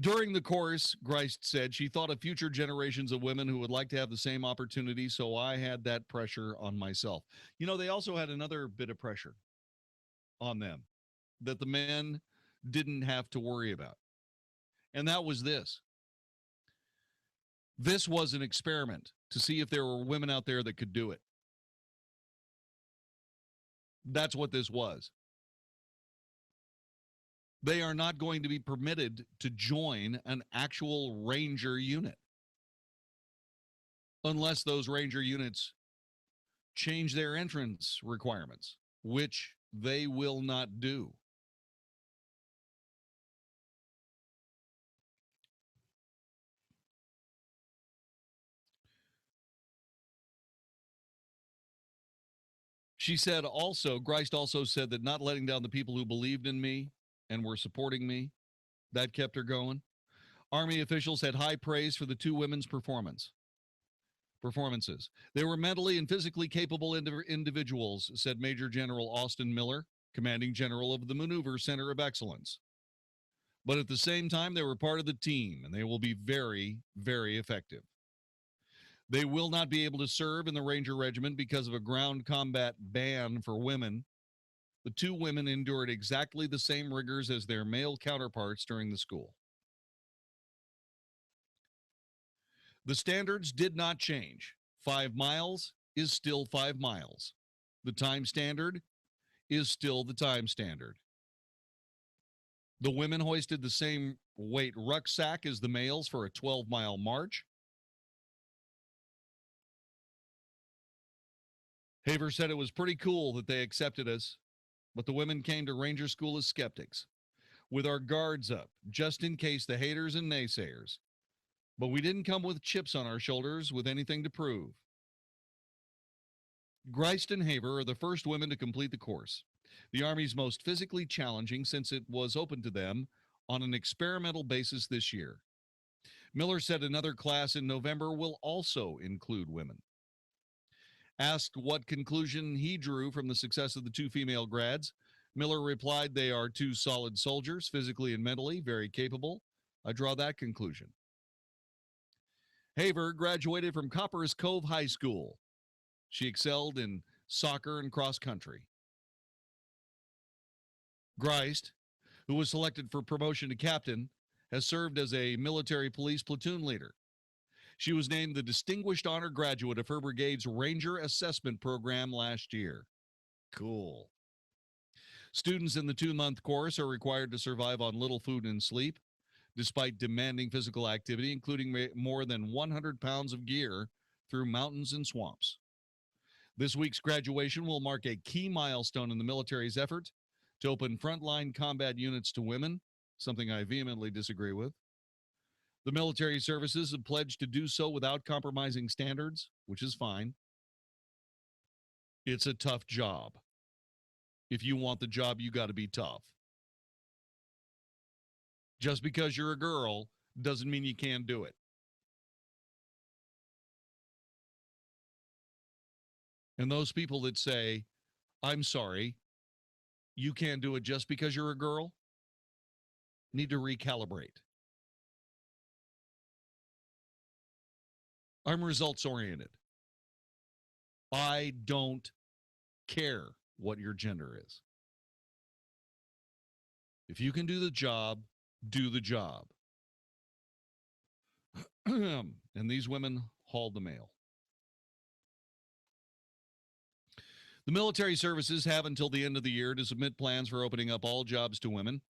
During the course, Greist said she thought of future generations of women who would like to have the same opportunity, so I had that pressure on myself. You know, they also had another bit of pressure on them that the men didn't have to worry about. And that was this. This was an experiment to see if there were women out there that could do it. That's what this was. They are not going to be permitted to join an actual Ranger unit unless those Ranger units change their entrance requirements, which they will not do. She said also, Greist also said that not letting down the people who believed in me and were supporting me, that kept her going. Army officials had high praise for the two women's performances. They were mentally and physically capable individuals, said Major General Austin Miller, commanding general of the Maneuver Center of Excellence. But at the same time, they were part of the team, and they will be very, very effective. They will not be able to serve in the Ranger Regiment because of a ground combat ban for women. The two women endured exactly the same rigors as their male counterparts during the school. The standards did not change. 5 miles is still 5 miles. The time standard is still the time standard. The women hoisted the same weight rucksack as the males for a 12-mile march. Haver said it was pretty cool that they accepted us, but the women came to Ranger School as skeptics, with our guards up, just in case the haters and naysayers. But we didn't come with chips on our shoulders with anything to prove. Greist and Haver are the first women to complete the course, the Army's most physically challenging since it was open to them on an experimental basis this year. Miller said another class in November will also include women. Asked what conclusion he drew from the success of the two female grads, Miller replied, "They are two solid soldiers, physically and mentally, very capable. I draw that conclusion." Haver graduated from Copper's Cove High School. She excelled in soccer and cross country. Greist, who was selected for promotion to captain, has served as a military police platoon leader. She was named the Distinguished Honor Graduate of her brigade's Ranger Assessment Program last year. Cool. Students in the 2-month course are required to survive on little food and sleep, despite demanding physical activity, including more than 100 pounds of gear through mountains and swamps. This week's graduation will mark a key milestone in the military's effort to open frontline combat units to women, something I vehemently disagree with. The military services have pledged to do so without compromising standards, which is fine. It's a tough job. If you want the job, you got to be tough. Just because you're a girl doesn't mean you can't do it. And those people that say, "I'm sorry, you can't do it just because you're a girl," need to recalibrate. I'm results oriented. I don't care what your gender is. If you can do the job, do the job. And these women hauled the mail. The military services have until the end of the year to submit plans for opening up all jobs to women.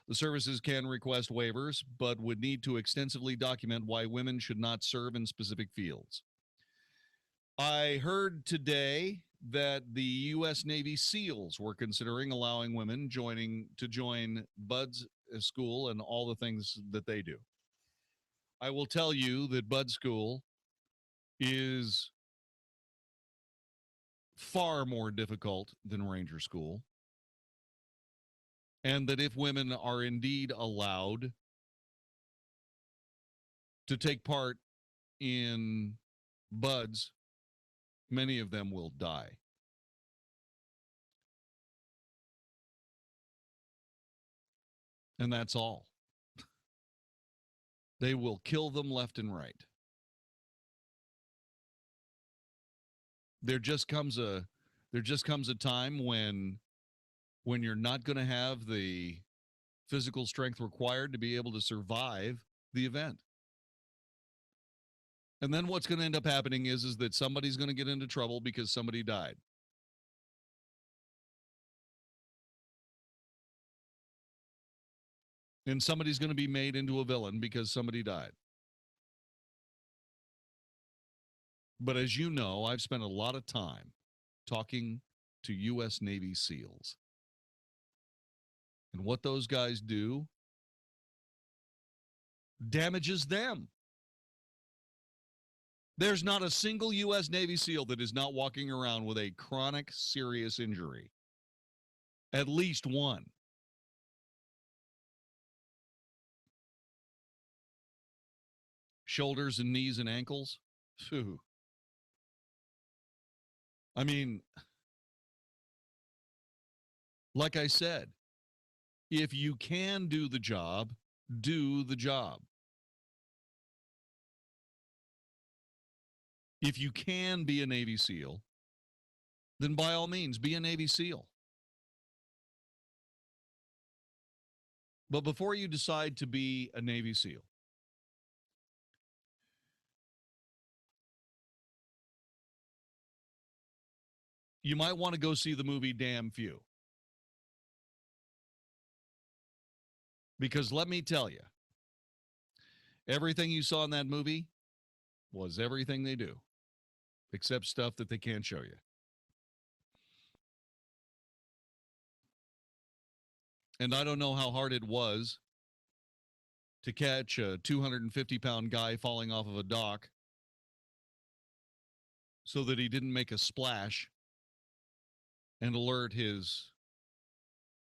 The services can request waivers, but would need to extensively document why women should not serve in specific fields. I heard today that the U.S. Navy SEALs were considering allowing women to join Bud's school and all the things that they do. I will tell you that Bud School is far more difficult than Ranger School, and that if women are indeed allowed to take part in Bud's, many of them will die. And that's all. They will kill them left and right. There just comes a time when you're not going to have the physical strength required to be able to survive the event. And then what's going to end up happening is that somebody's going to get into trouble because somebody died. And somebody's going to be made into a villain because somebody died. But as you know, I've spent a lot of time talking to U.S. Navy SEALs. And what those guys do damages them. There's not a single U.S. Navy SEAL that is not walking around with a chronic, serious injury. At least one. Shoulders and knees and ankles. Phew. I mean, like I said, if you can do the job, do the job. If you can be a Navy SEAL, then by all means, be a Navy SEAL. But before you decide to be a Navy SEAL, you might want to go see the movie Damn Few. Because let me tell you, everything you saw in that movie was everything they do, except stuff that they can't show you. And I don't know how hard it was to catch a 250-pound guy falling off of a dock so that he didn't make a splash and alert his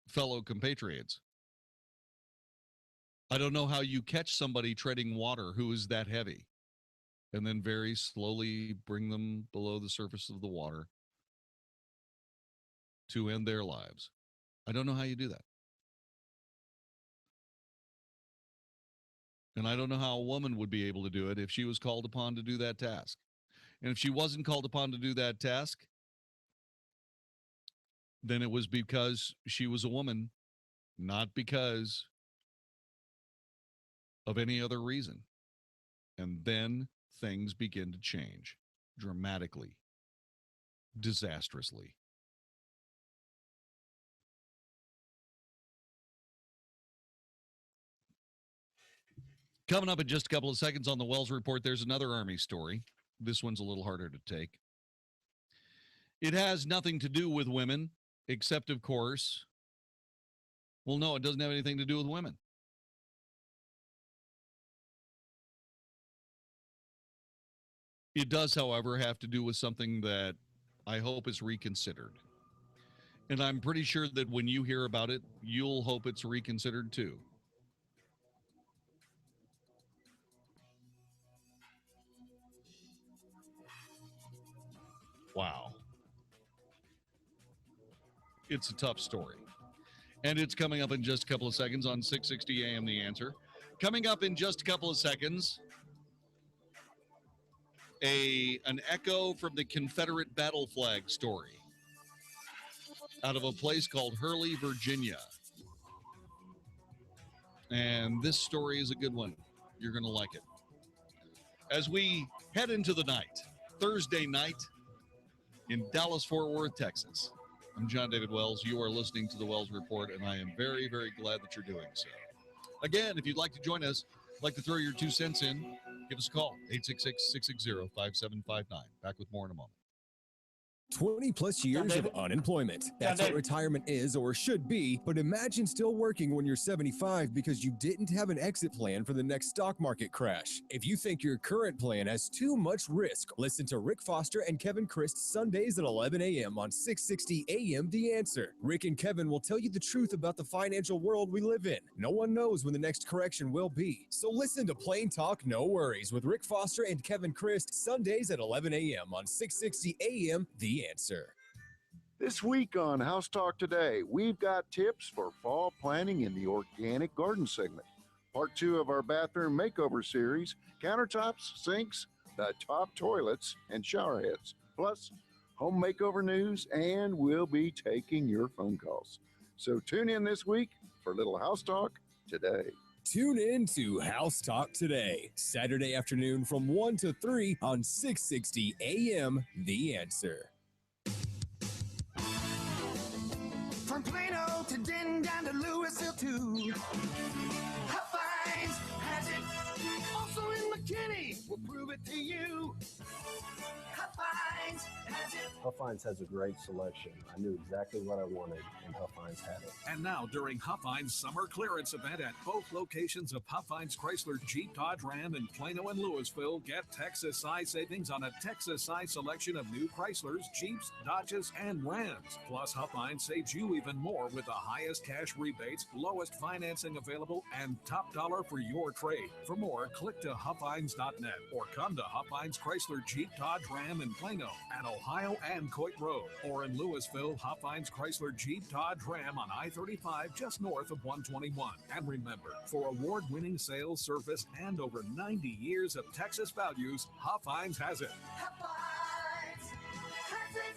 fellow compatriots. I don't know how you catch somebody treading water who is that heavy and then very slowly bring them below the surface of the water to end their lives. I don't know how you do that. And I don't know how a woman would be able to do it if she was called upon to do that task. And if she wasn't called upon to do that task, then it was because she was a woman, not because of any other reason. And then things begin to change dramatically, disastrously. Coming up in just a couple of seconds on the Wells Report, there's another Army story. This one's a little harder to take. It has nothing to do with women, except, of course, well, no, it doesn't have anything to do with women. It does, however, have to do with something that I hope is reconsidered. And I'm pretty sure that when you hear about it, you'll hope it's reconsidered too. Wow. It's a tough story. And it's coming up in just a couple of seconds on 660 AM The Answer. Coming up in just a couple of seconds, an echo from the Confederate battle flag story out of a place called Hurley, Virginia. And this story is a good one. You're going to like it. As we head into the night, Thursday night in Dallas-Fort Worth, Texas. I'm Jon-David Wells. You are listening to the Wells Report, and I am very, very glad that you're doing so. Again, if you'd like to join us, like to throw your 2 cents in, give us a call, 866-660-5759. Back with more in a moment. 20 plus years of unemployment. That's what retirement is or should be, but imagine still working when you're 75 because you didn't have an exit plan for the next stock market crash. If you think your current plan has too much risk, listen to Rick Foster and Kevin Christ Sundays at 11 a.m. on 660 a.m. The Answer. Rick and Kevin will tell you the truth about the financial world we live in. No one knows when the next correction will be. So listen to Plain Talk, No Worries with Rick Foster and Kevin Christ Sundays at 11 a.m. on 660 a.m. The Answer. This week on House Talk Today, we've got tips for fall planning in the organic garden segment. Part 2 of our bathroom makeover series, countertops, sinks, the top toilets, and shower heads. Plus, home makeover news, and we'll be taking your phone calls. So tune in this week for a little House Talk Today. Tune in to House Talk Today, Saturday afternoon from 1 to 3 on 660 a.m. The Answer. From Plano to Denton down to Louisville too. Hot-Finds has it. Also in McKinney, we'll prove it to you. Hot-Finds has it. Huffines has a great selection. I knew exactly what I wanted, and Huffines had it. And now, during Huffines' summer clearance event at both locations of Huffines Chrysler Jeep Dodge Ram in Plano and Louisville, get Texas-size savings on a Texas-size selection of new Chryslers, Jeeps, Dodges, and Rams. Plus, Huffines saves you even more with the highest cash rebates, lowest financing available, and top dollar for your trade. For more, click to Huffines.net or come to Huffines Chrysler Jeep Dodge Ram in Plano at Ohio and Coit Road, or in Louisville, Huffines Chrysler Jeep Dodge Ram on I-35 just north of 121. And remember, for award-winning sales, service, and over 90 years of Texas values, Huffines has it. Hot-Finds has it.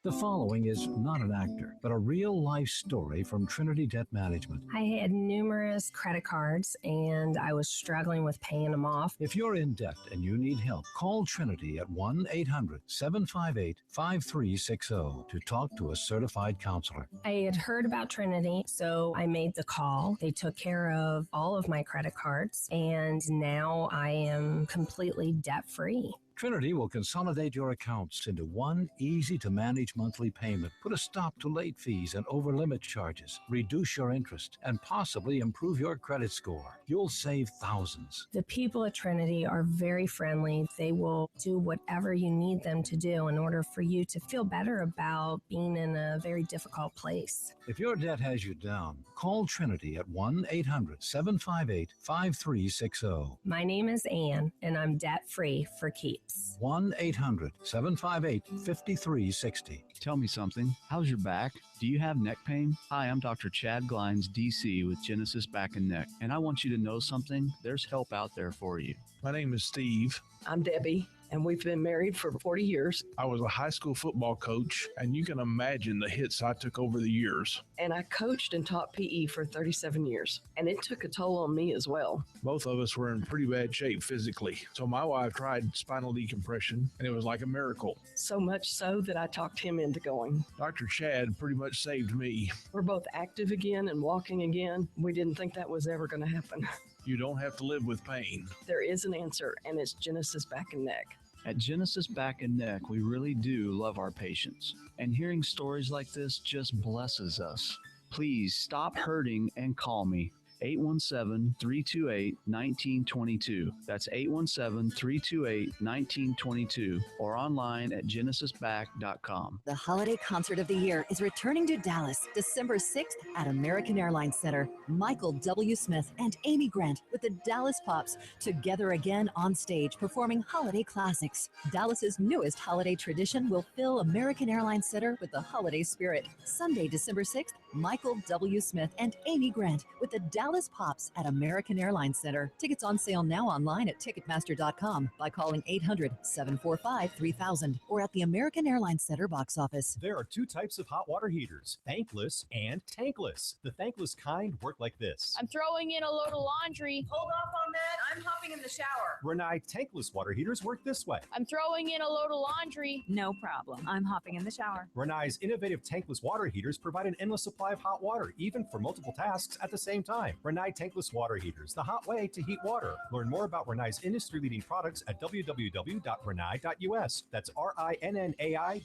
The following is not an actor, but a real-life story from Trinity Debt Management. I had numerous credit cards, and I was struggling with paying them off. If you're in debt and you need help, call Trinity at 1-800-758-5360 to talk to a certified counselor. I had heard about Trinity, so I made the call. They took care of all of my credit cards, and now I am completely debt-free. Trinity will consolidate your accounts into one easy-to-manage monthly payment, put a stop to late fees and over-limit charges, reduce your interest, and possibly improve your credit score. You'll save thousands. The people at Trinity are very friendly. They will do whatever you need them to do in order for you to feel better about being in a very difficult place. If your debt has you down, call Trinity at 1-800-758-5360. My name is Ann, and I'm debt-free for keeps. 1-800-758-5360. Tell me something. How's your back? Do you have neck pain? Hi, I'm Dr. Chad Glines, DC with Genesis Back and Neck, and I want you to know something. There's help out there for you. My name is Steve. I'm Debbie, and we've been married for 40 years. I was a high school football coach, and you can imagine the hits I took over the years. And I coached and taught PE for 37 years, and it took a toll on me as well. Both of us were in pretty bad shape physically, so my wife tried spinal decompression, and it was like a miracle. So much so that I talked him into going. Dr. Chad pretty much saved me. We're both active again and walking again. We didn't think that was ever going to happen. You don't have to live with pain. There is an answer, and it's Genesis Back and Neck. At Genesis Back and Neck, we really do love our patients, and hearing stories like this just blesses us. Please stop hurting and call me. 817-328-1922. That's 817-328-1922 or online at genesisback.com. The holiday concert of the year is returning to Dallas December 6th at American Airlines Center. Michael W. Smith and Amy Grant with the Dallas Pops together again on stage performing holiday classics. Dallas's newest holiday tradition will fill American Airlines Center with the holiday spirit. Sunday, December 6th, Michael W. Smith and Amy Grant with the Dallas Pops at American Airlines Center. Tickets on sale now online at Ticketmaster.com by calling 800-745-3000 or at the American Airlines Center box office. There are two types of hot water heaters, thankless and tankless. The thankless kind work like this. I'm throwing in a load of laundry. Hold off on that. I'm hopping in the shower. Renai tankless water heaters work this way. I'm throwing in a load of laundry. No problem. I'm hopping in the shower. Renai's innovative tankless water heaters provide an endless supply of hot water, even for multiple tasks at the same time. Renai tankless water heaters, the hot way to heat water. Learn more about Renai's industry-leading products at www.renai.us. That's RINNAI.us.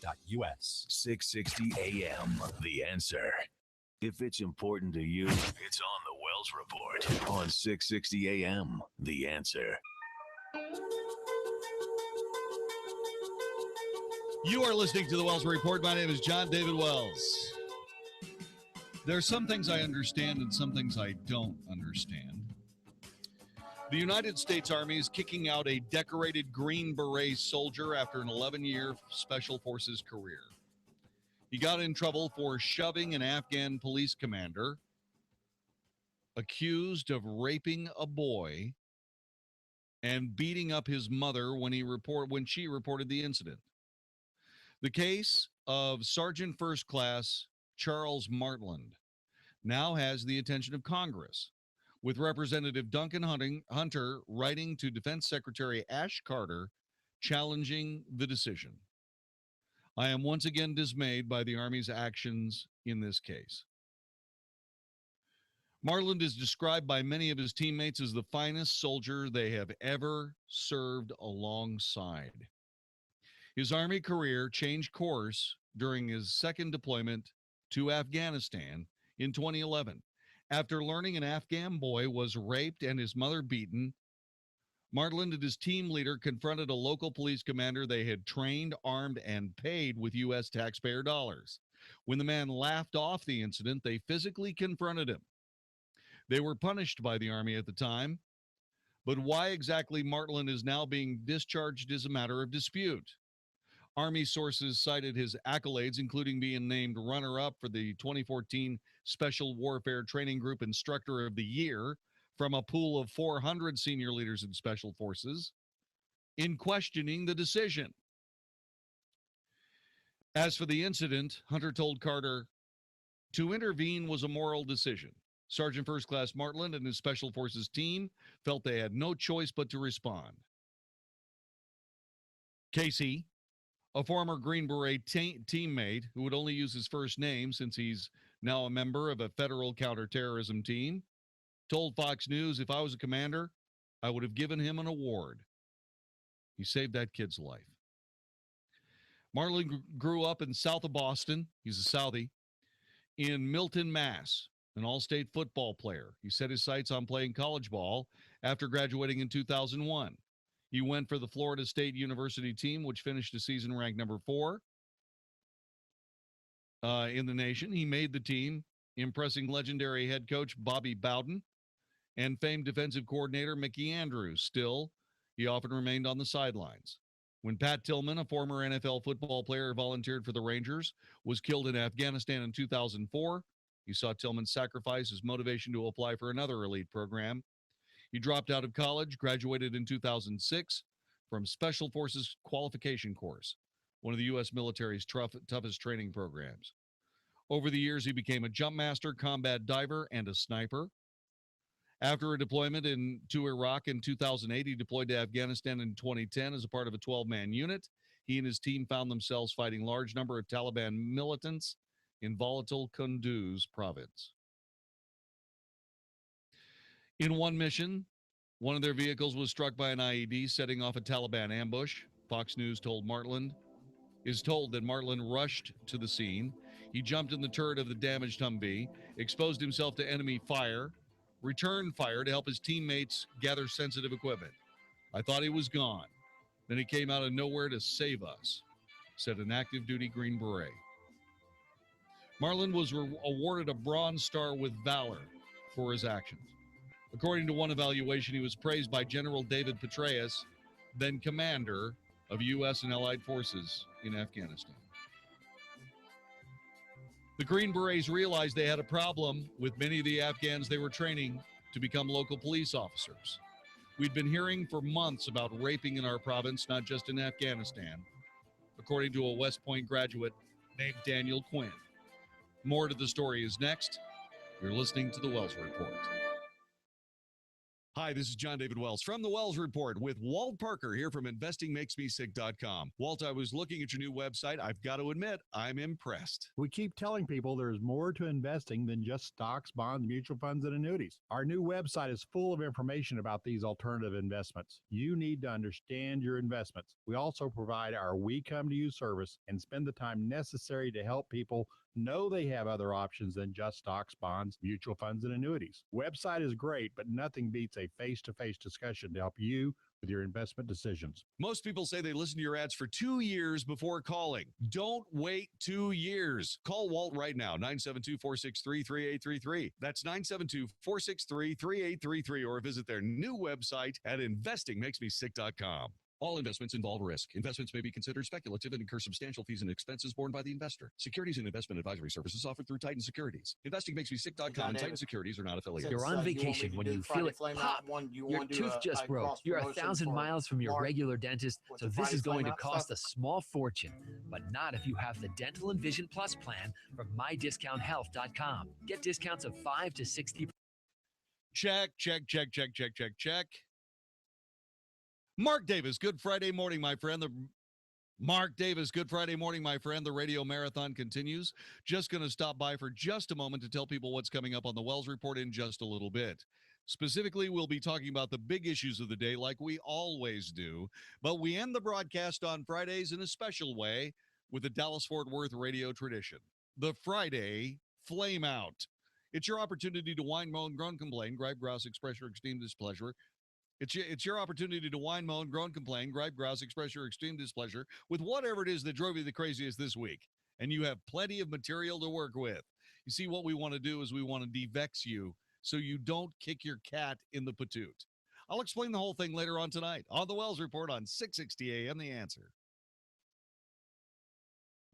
660 AM, The Answer. If it's important to you, it's on the Wells Report on 660 AM, The Answer. You are listening to the Wells Report. My name is Jon-David Wells. There are some things I understand and some things I don't understand. The United States Army is kicking out a decorated Green Beret soldier after an 11-year Special Forces career. He got in trouble for shoving an Afghan police commander accused of raping a boy and beating up his mother when she reported the incident. The case of Sergeant First Class Charles Martland now has the attention of Congress, with Representative Duncan Hunter writing to Defense Secretary Ash Carter challenging the decision. I am once again dismayed by the Army's actions in this case. Martland is described by many of his teammates as the finest soldier they have ever served alongside. His Army career changed course during his second deployment to Afghanistan in 2011. After learning an Afghan boy was raped and his mother beaten, Martland and his team leader confronted a local police commander they had trained, armed, and paid with U.S. taxpayer dollars. When the man laughed off the incident, they physically confronted him. They were punished by the Army at the time, but why exactly Martland is now being discharged is a matter of dispute. Army sources cited his accolades, including being named runner-up for the 2014 Special Warfare Training Group Instructor of the Year from a pool of 400 senior leaders in Special Forces, in questioning the decision. As for the incident, Hunter told Carter, to intervene was a moral decision. Sergeant First Class Martland and his Special Forces team felt they had no choice but to respond. Casey, a former Green Beret teammate who would only use his first name since he's now a member of a federal counterterrorism team, told Fox News, if I was a commander, I would have given him an award. He saved that kid's life. Marlin grew up in south of Boston. He's a Southie. In Milton, Mass., an all-state football player. He set his sights on playing college ball after graduating in 2001. He went for the Florida State University team, which finished the season ranked number 4 in the nation. He made the team, impressing legendary head coach Bobby Bowden and famed defensive coordinator Mickey Andrews. Still, he often remained on the sidelines. When Pat Tillman, a former NFL football player who volunteered for the Rangers, was killed in Afghanistan in 2004, he saw Tillman sacrifice his motivation to apply for another elite program. He dropped out of college, graduated in 2006 from Special Forces Qualification Course, one of the U.S. military's toughest training programs. Over the years, he became a jump master, combat diver, and a sniper. After a deployment to Iraq in 2008, he deployed to Afghanistan in 2010 as a part of a 12-man unit. He and his team found themselves fighting a large number of Taliban militants in volatile Kunduz province. In one mission, one of their vehicles was struck by an IED, setting off a Taliban ambush. Fox News told that Martland rushed to the scene. He jumped in the turret of the damaged Humvee, exposed himself to enemy fire, returned fire to help his teammates gather sensitive equipment. I thought he was gone. Then he came out of nowhere to save us, said an active duty Green Beret. Marlin was awarded a Bronze Star with Valor for his actions. According to one evaluation, he was praised by General David Petraeus, then commander of U.S. and Allied forces in Afghanistan. The Green Berets realized they had a problem with many of the Afghans they were training to become local police officers. We'd been hearing for months about raping in our province, not just in Afghanistan, according to a West Point graduate named Daniel Quinn. More to the story is next. You're listening to the Wells Report. Hi, this is Jon-David Wells from the Wells Report with Walt Parker here from InvestingMakesMeSick.com. Walt, I was looking at your new website. I've got to admit, I'm impressed. We keep telling people there's more to investing than just stocks, bonds, mutual funds, and annuities. Our new website is full of information about these alternative investments. You need to understand your investments. We also provide our We Come to You service and spend the time necessary to help people know they have other options than just stocks, bonds, mutual funds, and annuities. Website is great, but nothing beats a face-to-face discussion to help you with your investment decisions. Most people say they listen to your ads for 2 years before calling. Don't wait 2 years. Call Walt right now, 972-463-3833. That's 972-463-3833, or visit their new website at InvestingMakesMeSick.com. All investments involve risk. Investments may be considered speculative and incur substantial fees and expenses borne by the investor. Securities and investment advisory services offered through Titan Securities. InvestingMakesMeSick.com and Titan Securities are not affiliated. You're on vacation when you feel it pop. Your tooth just broke. You're 1,000 miles from your regular dentist, so this is going to cost a small fortune. But not if you have the Dental and Vision Plus plan from MyDiscountHealth.com. Get discounts of 5 to 60%. Check. Mark Davis, good Friday morning, my friend. The radio marathon continues. Just going to stop by for just a moment to tell people what's coming up on the Wells Report in just a little bit. Specifically, we'll be talking about the big issues of the day like we always do, but we end the broadcast on Fridays in a special way with the Dallas-Fort Worth radio tradition, the Friday Flame Out. It's your opportunity to whine, moan, groan, complain, gripe, grouse, express your extreme displeasure. It's your opportunity to whine, moan, groan, complain, gripe, grouse, express your extreme displeasure with whatever it is that drove you the craziest this week. And you have plenty of material to work with. You see, what we want to do is we want to de-vex you so you don't kick your cat in the patoot. I'll explain the whole thing later on tonight on the Wells Report on 660 AM The Answer.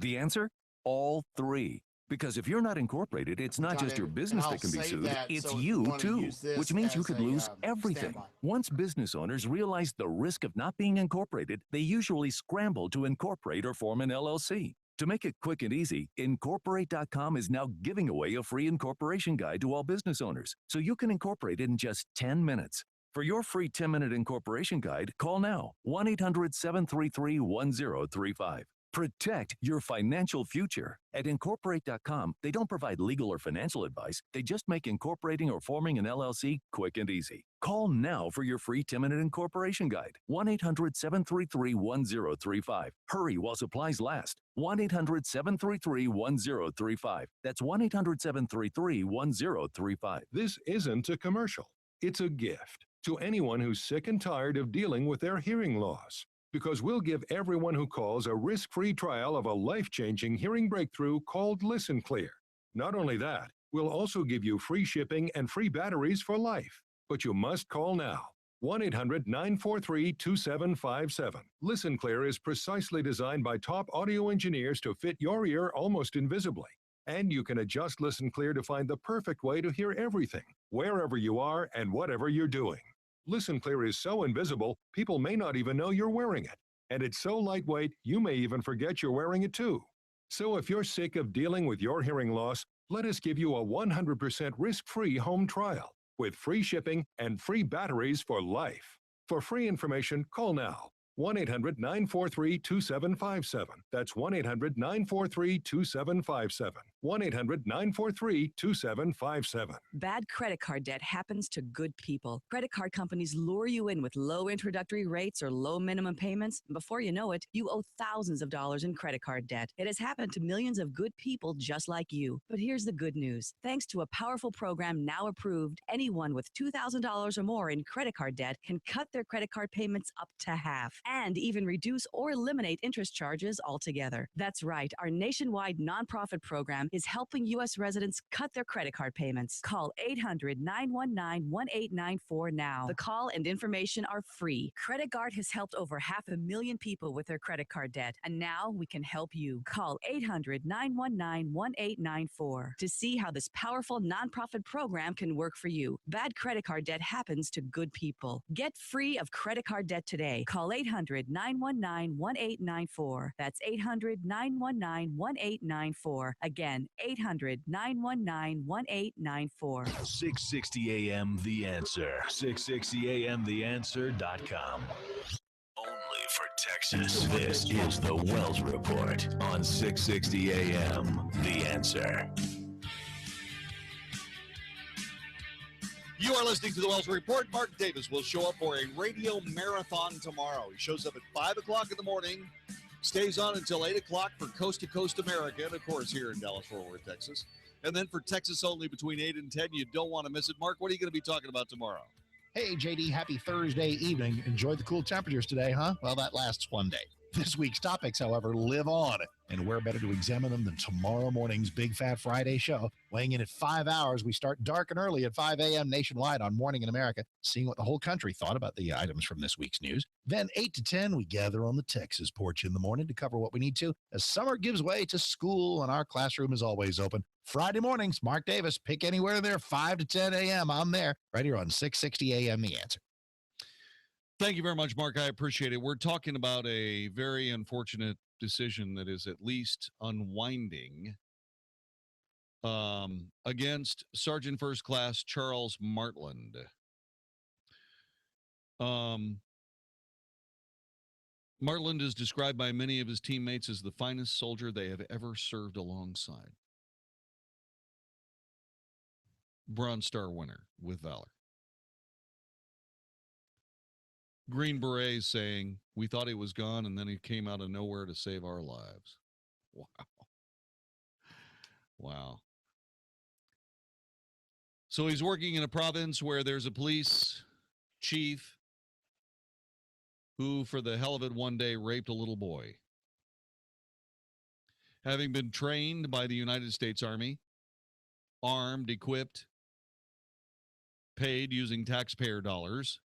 The answer? All three. Because if you're not incorporated, it's not just your business that can be sued, it's you too, which means you could lose everything. Once business owners realize the risk of not being incorporated, they usually scramble to incorporate or form an LLC. To make it quick and easy, Incorporate.com is now giving away a free incorporation guide to all business owners, so you can incorporate in just 10 minutes. For your free 10-minute incorporation guide, call now, 1-800-733-1035. Protect your financial future. At Incorporate.com, they don't provide legal or financial advice. They just make incorporating or forming an LLC quick and easy. Call now for your free 10-minute incorporation guide. 1-800-733-1035. Hurry while supplies last. 1-800-733-1035. That's 1-800-733-1035. This isn't a commercial. It's a gift to anyone who's sick and tired of dealing with their hearing loss. Because we'll give everyone who calls a risk-free trial of a life-changing hearing breakthrough called Listen Clear. Not only that, we'll also give you free shipping and free batteries for life. But you must call now. 1-800-943-2757. Listen Clear is precisely designed by top audio engineers to fit your ear almost invisibly. And you can adjust Listen Clear to find the perfect way to hear everything, wherever you are and whatever you're doing. Listen Clear is so invisible, people may not even know you're wearing it. And it's so lightweight, you may even forget you're wearing it too. So if you're sick of dealing with your hearing loss, let us give you a 100% risk-free home trial with free shipping and free batteries for life. For free information, call now. 1-800-943-2757. That's 1-800-943-2757. 1-800-943-2757. Bad credit card debt happens to good people. Credit card companies lure you in with low introductory rates or low minimum payments. Before you know it, you owe thousands of dollars in credit card debt. It has happened to millions of good people just like you. But here's the good news. Thanks to a powerful program now approved, anyone with $2,000 or more in credit card debt can cut their credit card payments up to half and even reduce or eliminate interest charges altogether. That's right. Our nationwide nonprofit program is helping U.S. residents cut their credit card payments. Call 800-919-1894 now. The call and information are free. Credit Guard has helped over 500,000 people with their credit card debt, and now we can help you. Call 800-919-1894 to see how this powerful nonprofit program can work for you. Bad credit card debt happens to good people. Get free of credit card debt today. Call 800-919-1894. That's 800-919-1894. Again, 800-919-1894. 660 AM The Answer. 660 AMTheAnswer.com. Only for Texas. This is the Wells Report on 660 AM The Answer. You are listening to the Wells Report. Mark Davis will show up for a radio marathon tomorrow. He shows up at 5 o'clock in the morning, stays on until 8 o'clock for Coast to Coast America, and of course here in Dallas-Fort Worth, Texas. And then for Texas only between 8 and 10, you don't want to miss it. Mark, what are you going to be talking about tomorrow? Hey, JD, happy Thursday evening. Enjoyed the cool temperatures today, huh? Well, that lasts one day. This week's topics, however, live on. And where better to examine them than tomorrow morning's Big Fat Friday show? Weighing in at 5 hours, we start dark and early at 5 a.m. nationwide on Morning in America, seeing what the whole country thought about the items from this week's news. Then 8 to 10, we gather on the Texas porch in the morning to cover what we need to as summer gives way to school and our classroom is always open. Friday mornings, Mark Davis, pick anywhere there, 5 to 10 a.m. I'm there, right here on 660 a.m. The Answer. Thank you very much, Mark. I appreciate it. We're talking about a very unfortunate decision that is at least unwinding against Sergeant First Class Charles Martland. Martland is described by many of his teammates as the finest soldier they have ever served alongside. Bronze Star winner with valor. Green Beret saying, we thought he was gone, and then he came out of nowhere to save our lives. Wow. Wow. So he's working in a province where there's a police chief who, for the hell of it, one day raped a little boy. Having been trained by the United States Army, armed, equipped, paid using taxpayer dollars,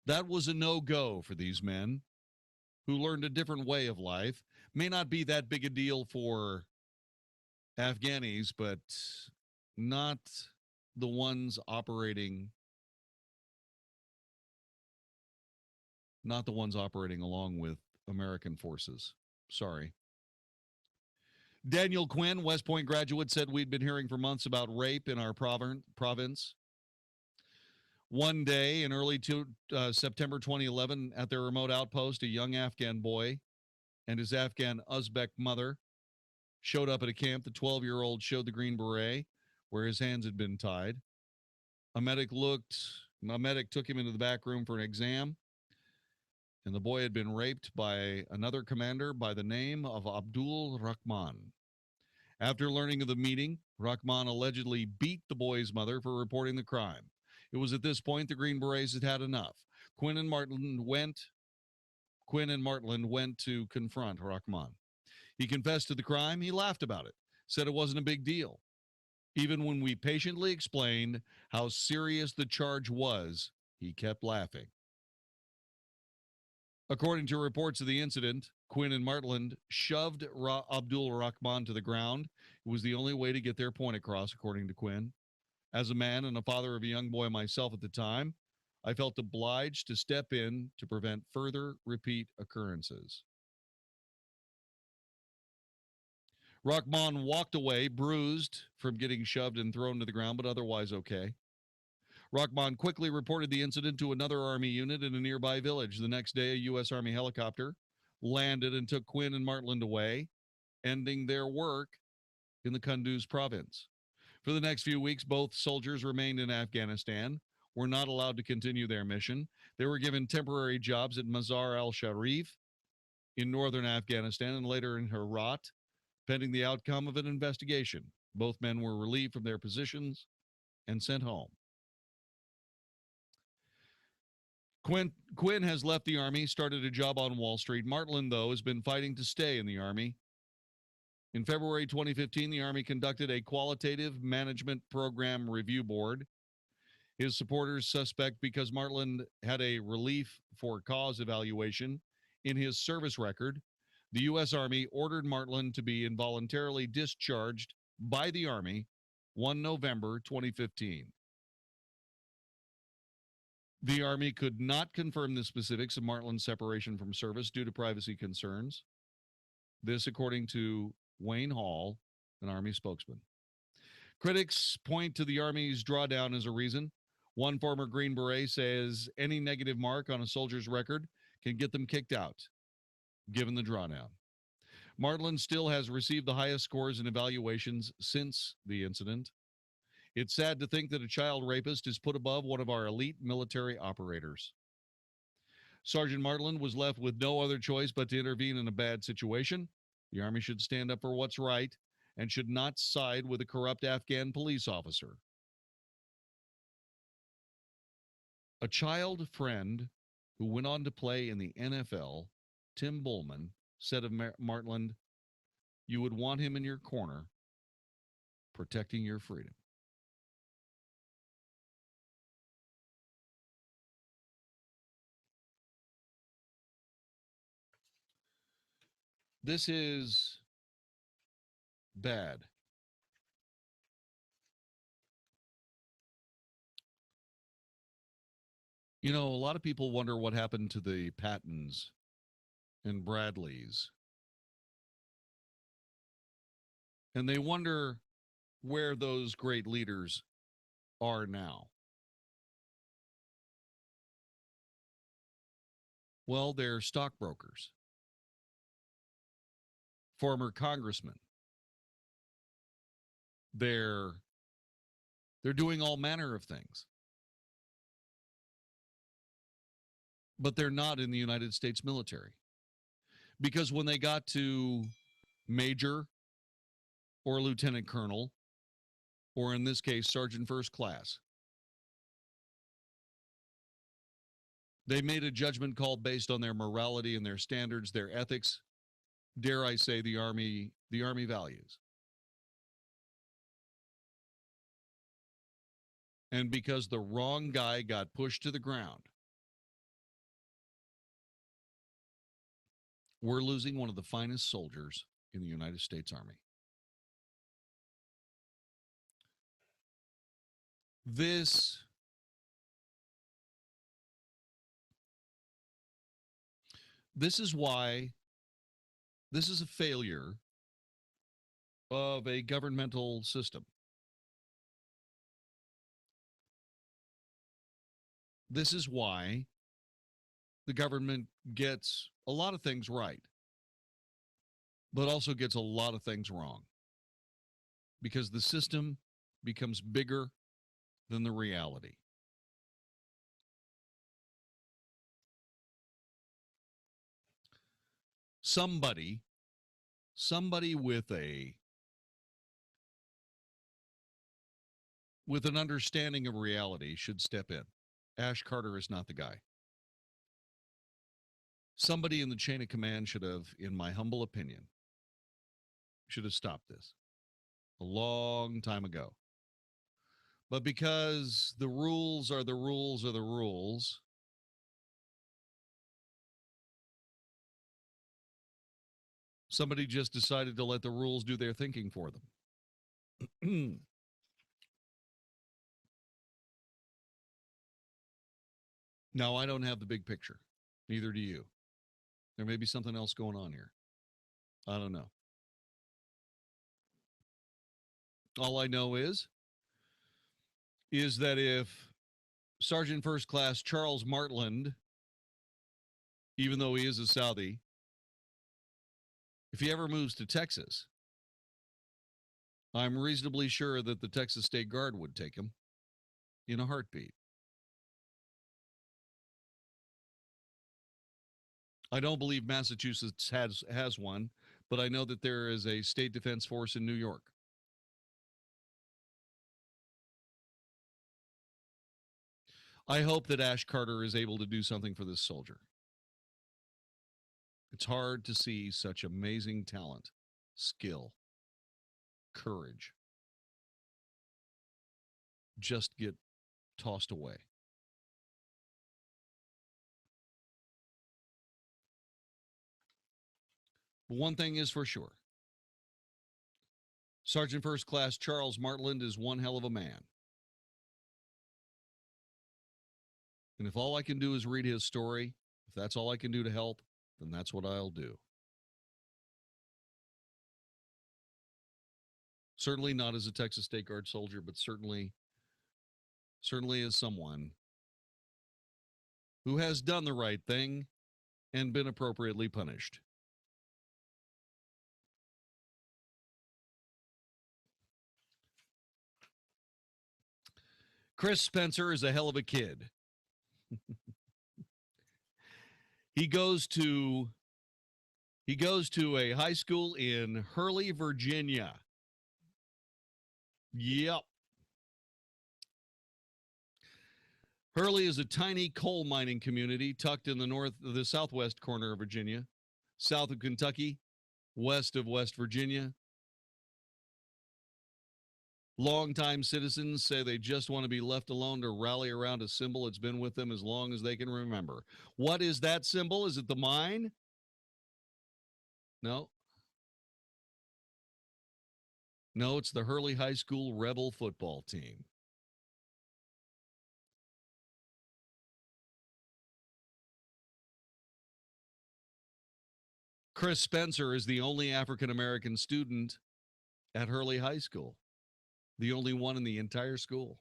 that was a no-go for these men who learned a different way of life. May not be that big a deal for Afghanis, but not the ones operating along with American forces. Sorry. Daniel Quinn, West Point graduate, said we'd been hearing for months about rape in our province. One day in early September 2011, at their remote outpost, a young Afghan boy and his Afghan Uzbek mother showed up at a camp. The 12-year-old showed the Green Beret where his hands had been tied. A medic took him into the back room for an exam, and the boy had been raped by another commander by the name of Abdul Rahman. After learning of the meeting, Rahman allegedly beat the boy's mother for reporting the crime. It was at this point the Green Berets had had enough. Quinn and Martland went to confront Rahman. He confessed to the crime. He laughed about it, said it wasn't a big deal. Even when we patiently explained how serious the charge was, he kept laughing. According to reports of the incident, Quinn and Martland shoved Abdul Rahman to the ground. It was the only way to get their point across, according to Quinn. As a man and a father of a young boy myself at the time, I felt obliged to step in to prevent further repeat occurrences. Rahman walked away, bruised from getting shoved and thrown to the ground, but otherwise okay. Rahman quickly reported the incident to another Army unit in a nearby village. The next day, a U.S. Army helicopter landed and took Quinn and Martland away, ending their work in the Kunduz province. For the next few weeks, both soldiers remained in Afghanistan, were not allowed to continue their mission. They were given temporary jobs at Mazar al-Sharif in northern Afghanistan and later in Herat, pending the outcome of an investigation. Both men were relieved from their positions and sent home. Quinn has left the Army, started a job on Wall Street. Martland, though, has been fighting to stay in the Army. In February 2015, the Army conducted a qualitative management program review board. His supporters suspect because Martland had a relief for cause evaluation in his service record, the U.S. Army ordered Martland to be involuntarily discharged by the Army 1 November 2015. The Army could not confirm the specifics of Martland's separation from service due to privacy concerns. This, according to Wayne Hall, an Army spokesman. Critics point to the Army's drawdown as a reason. One former Green Beret says any negative mark on a soldier's record can get them kicked out, given the drawdown. Martland still has received the highest scores in evaluations since the incident. It's sad to think that a child rapist is put above one of our elite military operators. Sergeant Martland was left with no other choice but to intervene in a bad situation. The Army should stand up for what's right and should not side with a corrupt Afghan police officer. A child friend who went on to play in the NFL, Tim Bullman, said of Martland, you would want him in your corner, protecting your freedom. This is bad. You know, a lot of people wonder what happened to the Pattons and Bradleys. And they wonder where those great leaders are now. Well, they're stockbrokers, former congressmen. They're doing all manner of things. But they're not in the United States military. Because when they got to major or lieutenant colonel, or in this case, sergeant first class, they made a judgment call based on their morality and their standards, their ethics, dare I say, the Army values. And because the wrong guy got pushed to the ground, we're losing one of the finest soldiers in the United States Army. This is why this is a failure of a governmental system. This is why the government gets a lot of things right, but also gets a lot of things wrong, because the system becomes bigger than the reality. Somebody with an understanding of reality should step in. Ash Carter is not the guy. Somebody in the chain of command should have, in my humble opinion, should have stopped this a long time ago. But because the rules are the rules are the rules, somebody just decided to let the rules do their thinking for them. Now, I don't have the big picture. Neither do you. There may be something else going on here. I don't know. All I know is that if Sergeant First Class Charles Martland, even though he is a Saudi, if he ever moves to Texas, I'm reasonably sure that the Texas State Guard would take him in a heartbeat. I don't believe Massachusetts has one, but I know that there is a state defense force in New York. I hope that Ash Carter is able to do something for this soldier. It's hard to see such amazing talent, skill, courage just get tossed away. But one thing is for sure. Sergeant First Class Charles Martland is one hell of a man. And if all I can do is read his story, if that's all I can do to help, then that's what I'll do. Certainly not as a Texas State Guard soldier, but certainly as someone who has done the right thing and been appropriately punished. Chris Spencer is a hell of a kid. He goes to a high school in Hurley, Virginia. Yep. Hurley is a tiny coal mining community tucked in the southwest corner of Virginia, south of Kentucky, west of West Virginia. Longtime citizens say they just want to be left alone to rally around a symbol that's been with them as long as they can remember. What is that symbol? Is it the mine? No. No, it's the Hurley High School Rebel football team. Chris Spencer is the only African-American student at Hurley High School. The only one in the entire school.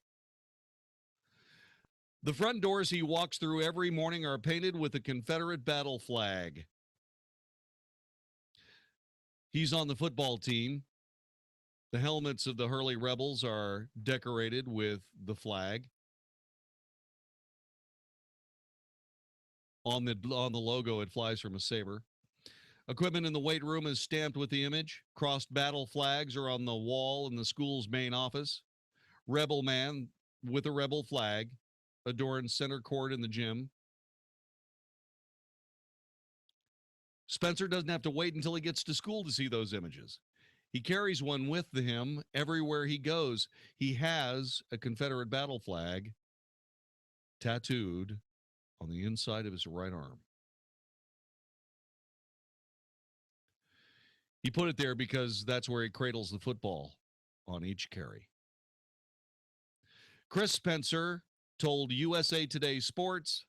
The front doors he walks through every morning are painted with a Confederate battle flag. He's on the football team. The helmets of the Hurley Rebels are decorated with the flag. On the logo, it flies from a saber. Equipment in the weight room is stamped with the image. Crossed battle flags are on the wall in the school's main office. Rebel man with a rebel flag adorns center court in the gym. Spencer doesn't have to wait until he gets to school to see those images. He carries one with him everywhere he goes. He has a Confederate battle flag tattooed on the inside of his right arm. He put it there because that's where he cradles the football on each carry. Chris Spencer told USA Today Sports,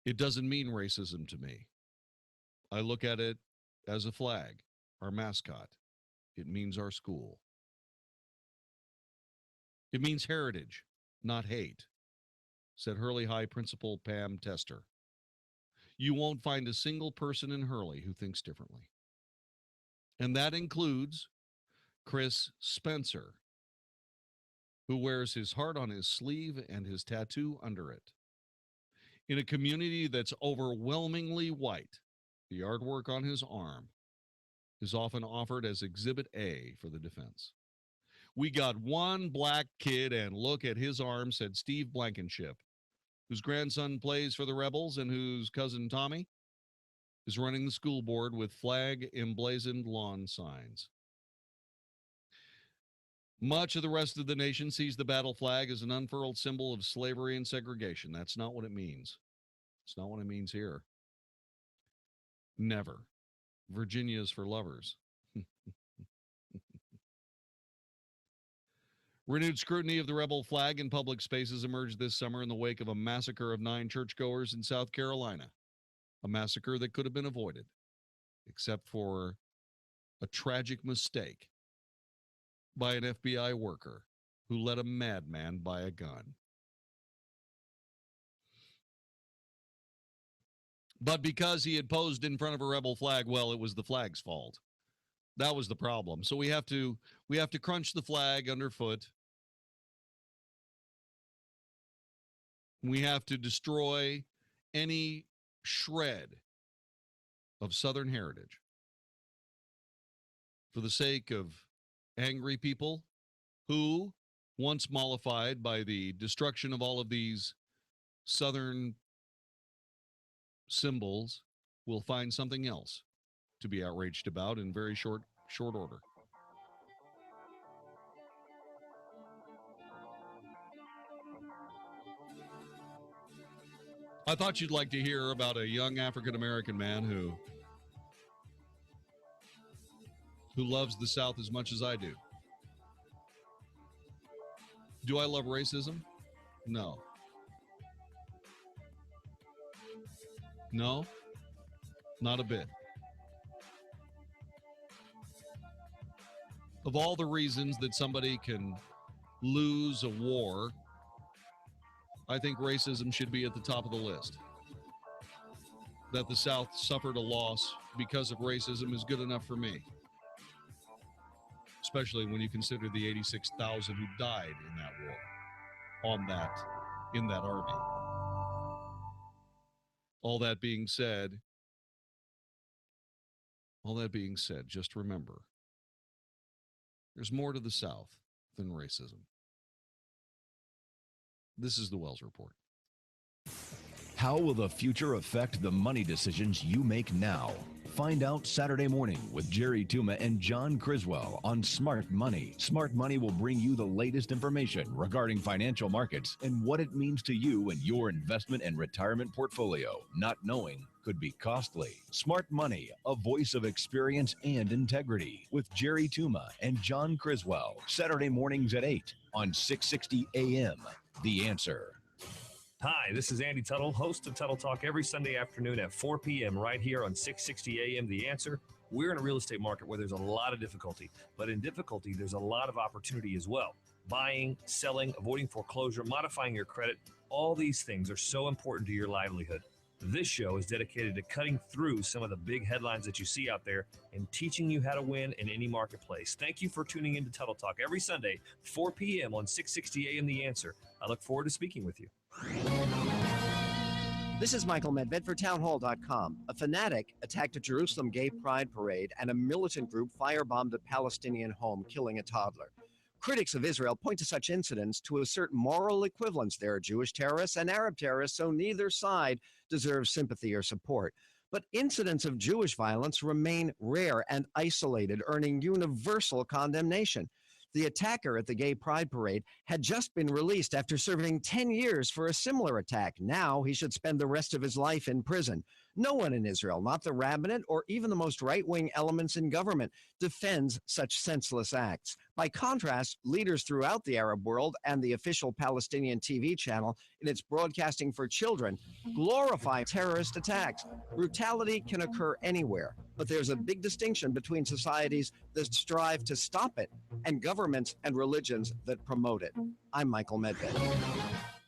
"It doesn't mean racism to me. I look at it as a flag. our mascot. It means our school. It means heritage, not hate, said Hurley High Principal Pam Tester. You won't find a single person in Hurley who thinks differently. And that includes Chris Spencer, who wears his heart on his sleeve and his tattoo under it. In a community that's overwhelmingly white, the artwork on his arm is often offered as Exhibit A for the defense. We got one black kid, and look at his arm, said Steve Blankenship, whose grandson plays for the Rebels and whose cousin Tommy is running the school board with flag emblazoned lawn signs. Much of the rest of the nation sees the battle flag as an unfurled symbol of slavery and segregation. That's not what it means. It's not what it means here. Never. Virginia is for lovers. Renewed scrutiny of the rebel flag in public spaces emerged this summer in the wake of a massacre of 9 churchgoers in South Carolina. A massacre that could have been avoided, except for a tragic mistake by an FBI worker who let a madman buy a gun. But because he had posed in front of a rebel flag, well, it was the flag's fault. That was the problem. So we have to crunch the flag underfoot. We have to destroy any shred of Southern heritage for the sake of angry people who, once mollified by the destruction of all of these Southern symbols, will find something else to be outraged about in very short order. I thought you'd like to hear about a young African-American man who loves the South as much as I do. Do I love racism? No. No, not a bit. Of all the reasons that somebody can lose a war, I think racism should be at the top of the list. That the South suffered a loss because of racism is good enough for me. Especially when you consider the 86,000 who died in that war, in that army. All that being said, just remember, there's more to the South than racism. This is the Wells Report. How will the future affect the money decisions you make now? Find out Saturday morning with Jerry Tuma and John Criswell on Smart Money. Smart Money will bring you the latest information regarding financial markets and what it means to you and your investment and retirement portfolio. Not knowing could be costly. Smart Money, a voice of experience and integrity, with Jerry Tuma and John Criswell. Saturday mornings at 8 on 660 AM. The Answer. Hi, this is Andy Tuttle, host of Tuttle Talk every Sunday afternoon at 4 p.m. right here on 660 AM. The Answer. We're in a real estate market where there's a lot of difficulty, but in difficulty, there's a lot of opportunity as well. Buying, selling, avoiding foreclosure, modifying your credit, all these things are so important to your livelihood. This show is dedicated to cutting through some of the big headlines that you see out there and teaching you how to win in any marketplace. Thank you for tuning in to Tuttle Talk every Sunday, 4 p.m. on 660 AM. The Answer. I look forward to speaking with you. This is Michael Medved for townhall.com. A fanatic attacked a Jerusalem gay pride parade, and a militant group firebombed a Palestinian home, killing a toddler. Critics of Israel point to such incidents to assert moral equivalence. There are Jewish terrorists and Arab terrorists, so neither side deserves sympathy or support. But incidents of Jewish violence remain rare and isolated, earning universal condemnation. The attacker at the gay pride parade had just been released after serving 10 years for a similar attack. Now he should spend the rest of his life in prison. No one in Israel, not the rabbinate or even the most right-wing elements in government, defends such senseless acts. By contrast, leaders throughout the Arab world and the official Palestinian TV channel in its broadcasting for children glorify terrorist attacks. Brutality can occur anywhere, but there's a big distinction between societies that strive to stop it and governments and religions that promote it. I'm Michael Medved.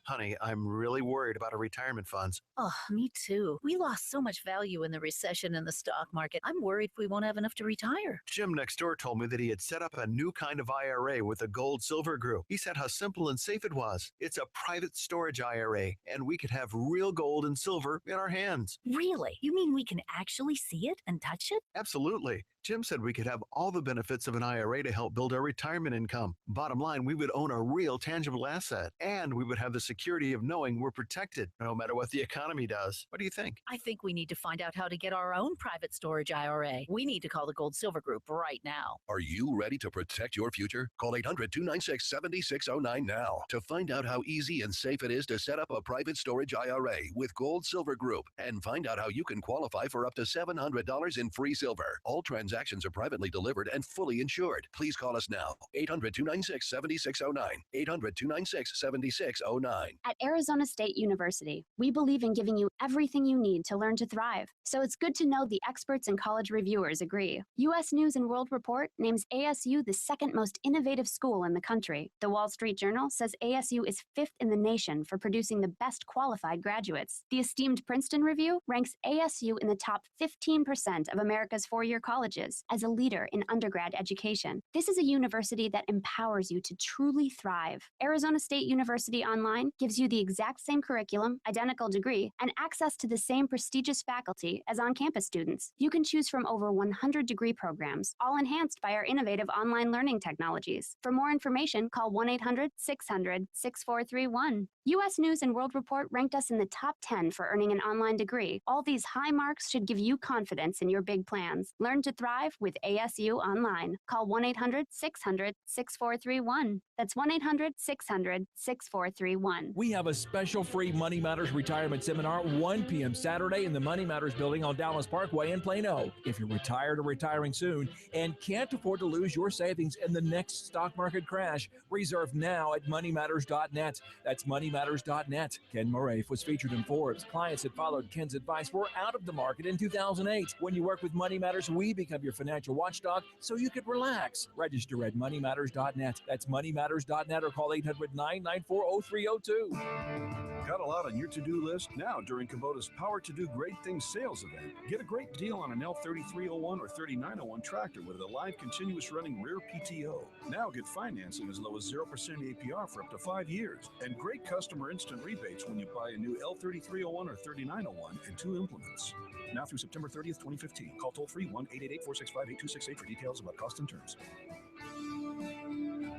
Honey, I'm really worried about our retirement funds. Oh, me too. We lost so much value in the recession in the stock market. I'm worried we won't have enough to retire. Jim next door told me that he had set up a new kind of IRA with the Gold Silver Group. He said how simple and safe it was. It's a private storage IRA, and we could have real gold and silver in our hands. Really? You mean we can actually see it and touch it? Absolutely. Jim said we could have all the benefits of an IRA to help build our retirement income. Bottom line, we would own a real tangible asset, and we would have the security of knowing we're protected no matter what the economy does. What do you think? I think we need to find out how to get our own private storage IRA. We need to call the Gold Silver Group right now. Are you ready to protect your future? Call 800-296-7609 now to find out how easy and safe it is to set up a private storage IRA with Gold Silver Group and find out how you can qualify for up to $700 in free silver. All transactions are privately delivered and fully insured. Please call us now. 800-296-7609. 800-296-7609. At Arizona State University, we believe in giving you everything you need to learn to thrive. So it's good to know the experts and college reviewers agree. U.S. News and World Report names ASU the second most innovative school in the country. The Wall Street Journal says ASU is 5th in the nation for producing the best qualified graduates. The esteemed Princeton Review ranks ASU in the top 15% of America's four-year colleges as a leader in undergrad education. This is a university that empowers you to truly thrive. Arizona State University Online gives you the exact same curriculum, identical degree, and access to the same prestigious faculty as on-campus students. You can choose from over 100 degree programs, all enhanced by our innovative online learning technologies. For more information, call 1-800-600-6431. U.S. News and World Report ranked us in the top 10 for earning an online degree. All these high marks should give you confidence in your big plans. Learn to thrive with ASU Online. Call 1-800-600-6431. That's 1-800-600-6431. We have a special free Money Matters retirement seminar 1 p.m. Saturday in the Money Matters building on Dallas Parkway in Plano. If you're retired or retiring soon and can't afford to lose your savings in the next stock market crash, reserve now at moneymatters.net. That's moneymatters.net. Ken Murray was featured in Forbes. Clients that followed Ken's advice were out of the market in 2008. When you work with Money Matters, we become your financial watchdog so you can relax. Register at moneymatters.net. That's moneymatters.net or call 800-994-0302. Got a lot on your to-do list? Now during Kubota's Power to Do Great Things sales event, get a great deal on an L3301 or 3901 tractor with a live continuous running rear PTO. Now get financing as low as 0% APR for up to 5 years and great customer instant rebates when you buy a new L3301 or 3901 and 2 implements. Now through September 30th, 2015. Call toll-free 1-888-465-8268 for details about cost and terms.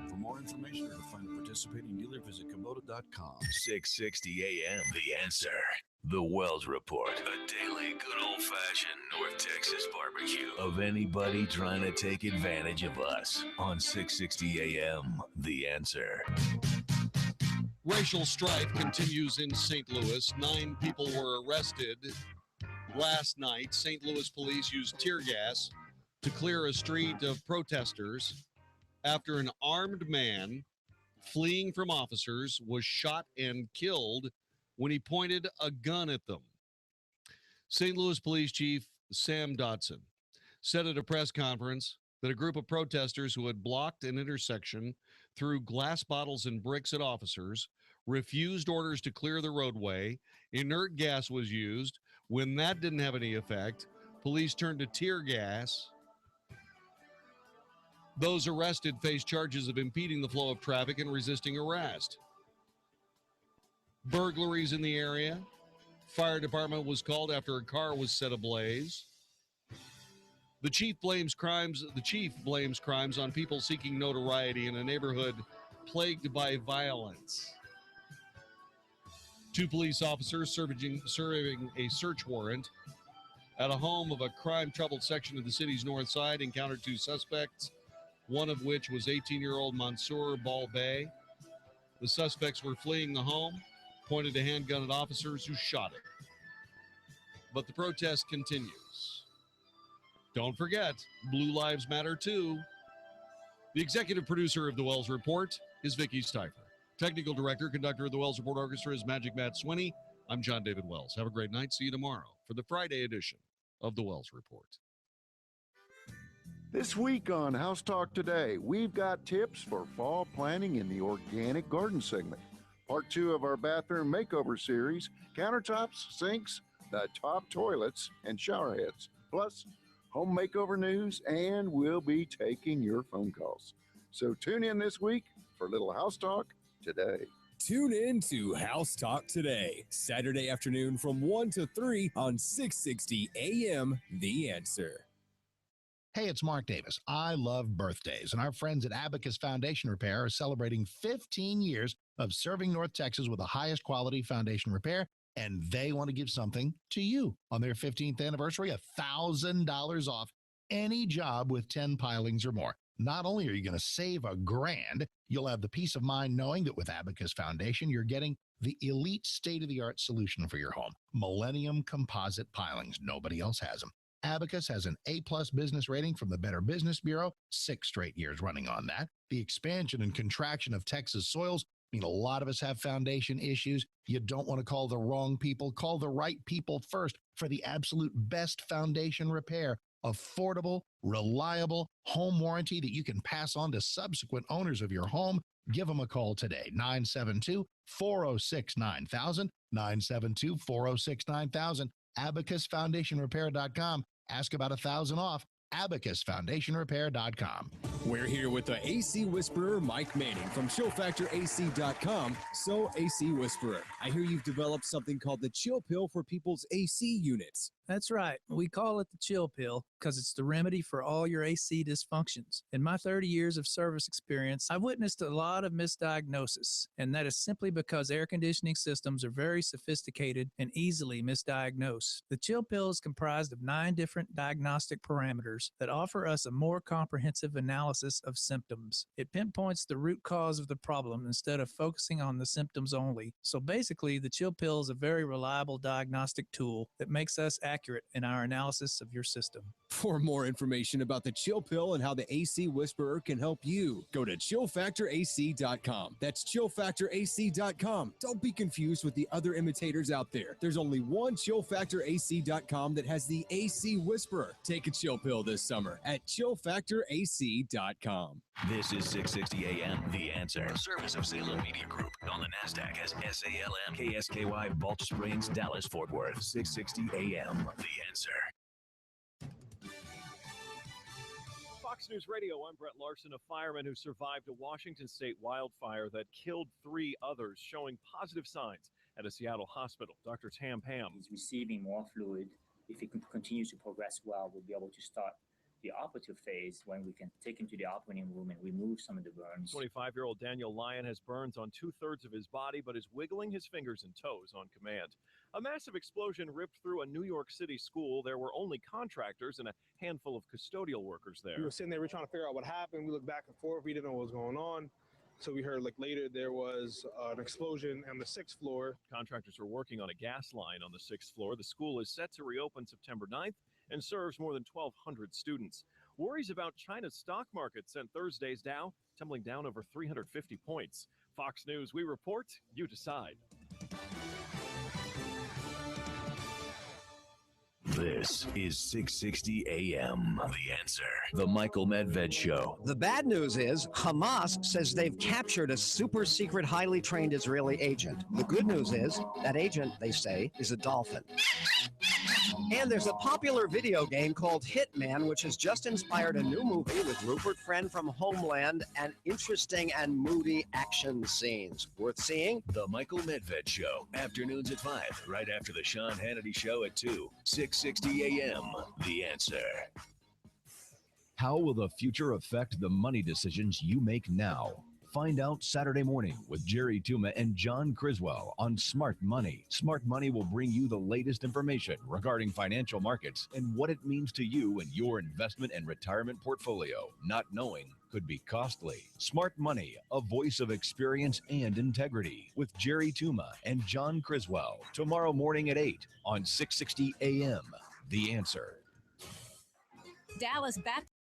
For more information or to find a participating dealer, visit Kubota.com. 660 AM, The Answer. The Wells Report, a daily good old-fashioned North Texas barbecue of anybody trying to take advantage of us on 660 AM, The Answer. Racial strife continues in St. Louis. 9 people were arrested last night. St. Louis police used tear gas to clear a street of protesters after an armed man fleeing from officers was shot and killed when he pointed a gun at them. St. Louis Police Chief Sam Dotson said at a press conference that a group of protesters who had blocked an intersection threw glass bottles and bricks at officers, refused orders to clear the roadway, inert gas was used. When that didn't have any effect, police turned to tear gas. Those arrested face charges of impeding the flow of traffic and resisting arrest. Burglaries in the area. Fire department was called after a car was set ablaze. The chief blames crimes on people seeking notoriety in a neighborhood plagued by violence. 2 police officers serving a search warrant at a home of a crime-troubled section of the city's north side encountered 2 suspects, one of which was 18-year-old Mansour Balbay. The suspects were fleeing the home, pointed a handgun at officers who shot it. but the protest continues. Don't forget, Blue Lives Matter too. The executive producer of the Wells Report is Vicki Steifer. Technical director, conductor of the Wells Report Orchestra is Magic Matt Swinney. I'm Jon-David Wells. Have a great night. See you tomorrow for the Friday edition of the Wells Report. This week on House Talk Today, we've got tips for fall planning in the organic garden segment. Part 2 of our bathroom makeover series, countertops, sinks, the top toilets, and shower heads. Plus, home makeover news, and we'll be taking your phone calls. So tune in this week for a little House Talk Today. Tune in to House Talk Today, Saturday afternoon from 1 to 3 on 660 AM The Answer. Hey, it's Mark Davis. I love birthdays, and our friends at Abacus Foundation Repair are celebrating 15 years of serving North Texas with the highest quality foundation repair, and they want to give something to you. On their 15th anniversary, $1,000 off any job with 10 pilings or more. Not only are you going to save $1,000, you'll have the peace of mind knowing that with Abacus Foundation, you're getting the elite state-of-the-art solution for your home. Millennium composite pilings. Nobody else has them. Abacus has an A-plus business rating from the Better Business Bureau, 6 straight years running on that. The expansion and contraction of Texas soils mean a lot of us have foundation issues. You don't want to call the wrong people. Call the right people first for the absolute best foundation repair. Affordable, reliable home warranty that you can pass on to subsequent owners of your home. Give them a call today, 972-406-9000, 972-406-9000, abacusfoundationrepair.com. Ask about $1,000 off, abacusfoundationrepair.com. We're here with the AC Whisperer, Mike Manning from ChillFactorAC.com. So, AC Whisperer, I hear you've developed something called the Chill Pill for people's AC units. That's right. We call it the Chill Pill because it's the remedy for all your AC dysfunctions. In my 30 years of service experience, I've witnessed a lot of misdiagnosis, and that is simply because air conditioning systems are very sophisticated and easily misdiagnosed. The Chill Pill is comprised of 9 different diagnostic parameters that offer us a more comprehensive analysis of symptoms. It pinpoints the root cause of the problem instead of focusing on the symptoms only. So basically, the Chill Pill is a very reliable diagnostic tool that makes us accurate in our analysis of your system. For more information about the Chill Pill and how the AC Whisperer can help you, go to ChillFactorAC.com. That's ChillFactorAC.com. Don't be confused with the other imitators out there. There's only one ChillFactorAC.com that has the AC Whisperer. Take a Chill Pill this summer at ChillFactorAC.com. This is 660 AM, The Answer. A service of Salem Media Group on the NASDAQ as SALM, KSKY, Balch Springs, Dallas, Fort Worth. 660 AM, The Answer. Fox News Radio, I'm Brett Larson, a fireman who survived a Washington state wildfire that killed 3 others, showing positive signs at a Seattle hospital. Dr. Tam Pam. He's receiving more fluid. If he continues to progress well, we'll be able to start the operative phase when we can take him to the operating room and remove some of the burns. 25-year-old Daniel Lyon has burns on 2/3 of his body, but is wiggling his fingers and toes on command. A massive explosion ripped through a New York City school. There were only contractors and a handful of custodial workers there. We were sitting there, we were trying to figure out what happened. We looked back and forth. We didn't know what was going on. So we heard later there was an explosion on the 6th floor. Contractors are working on a gas line on the 6th floor. The school is set to reopen September 9th and serves more than 1,200 students. Worries about China's stock market sent Thursday's Dow tumbling down over 350 points. Fox News, we report, you decide. This is 660 AM, The Answer. The Michael Medved Show. The bad news is Hamas says they've captured a super secret, highly trained Israeli agent. The good news is that agent, they say, is a dolphin. And there's a popular video game called Hitman, which has just inspired a new movie with Rupert Friend from Homeland and interesting and moody action scenes. Worth seeing? The Michael Medved Show. Afternoons at 5, right after the Sean Hannity Show at 2. 660 AM, The Answer. How will the future affect the money decisions you make now? Find out Saturday morning with Jerry Tuma and John Criswell on Smart Money. Smart Money will bring you the latest information regarding financial markets and what it means to you and your investment and retirement portfolio. Not knowing could be costly. Smart Money, a voice of experience and integrity, with Jerry Tuma and John Criswell. Tomorrow morning at 8 on 660 AM. The Answer. Dallas Baptist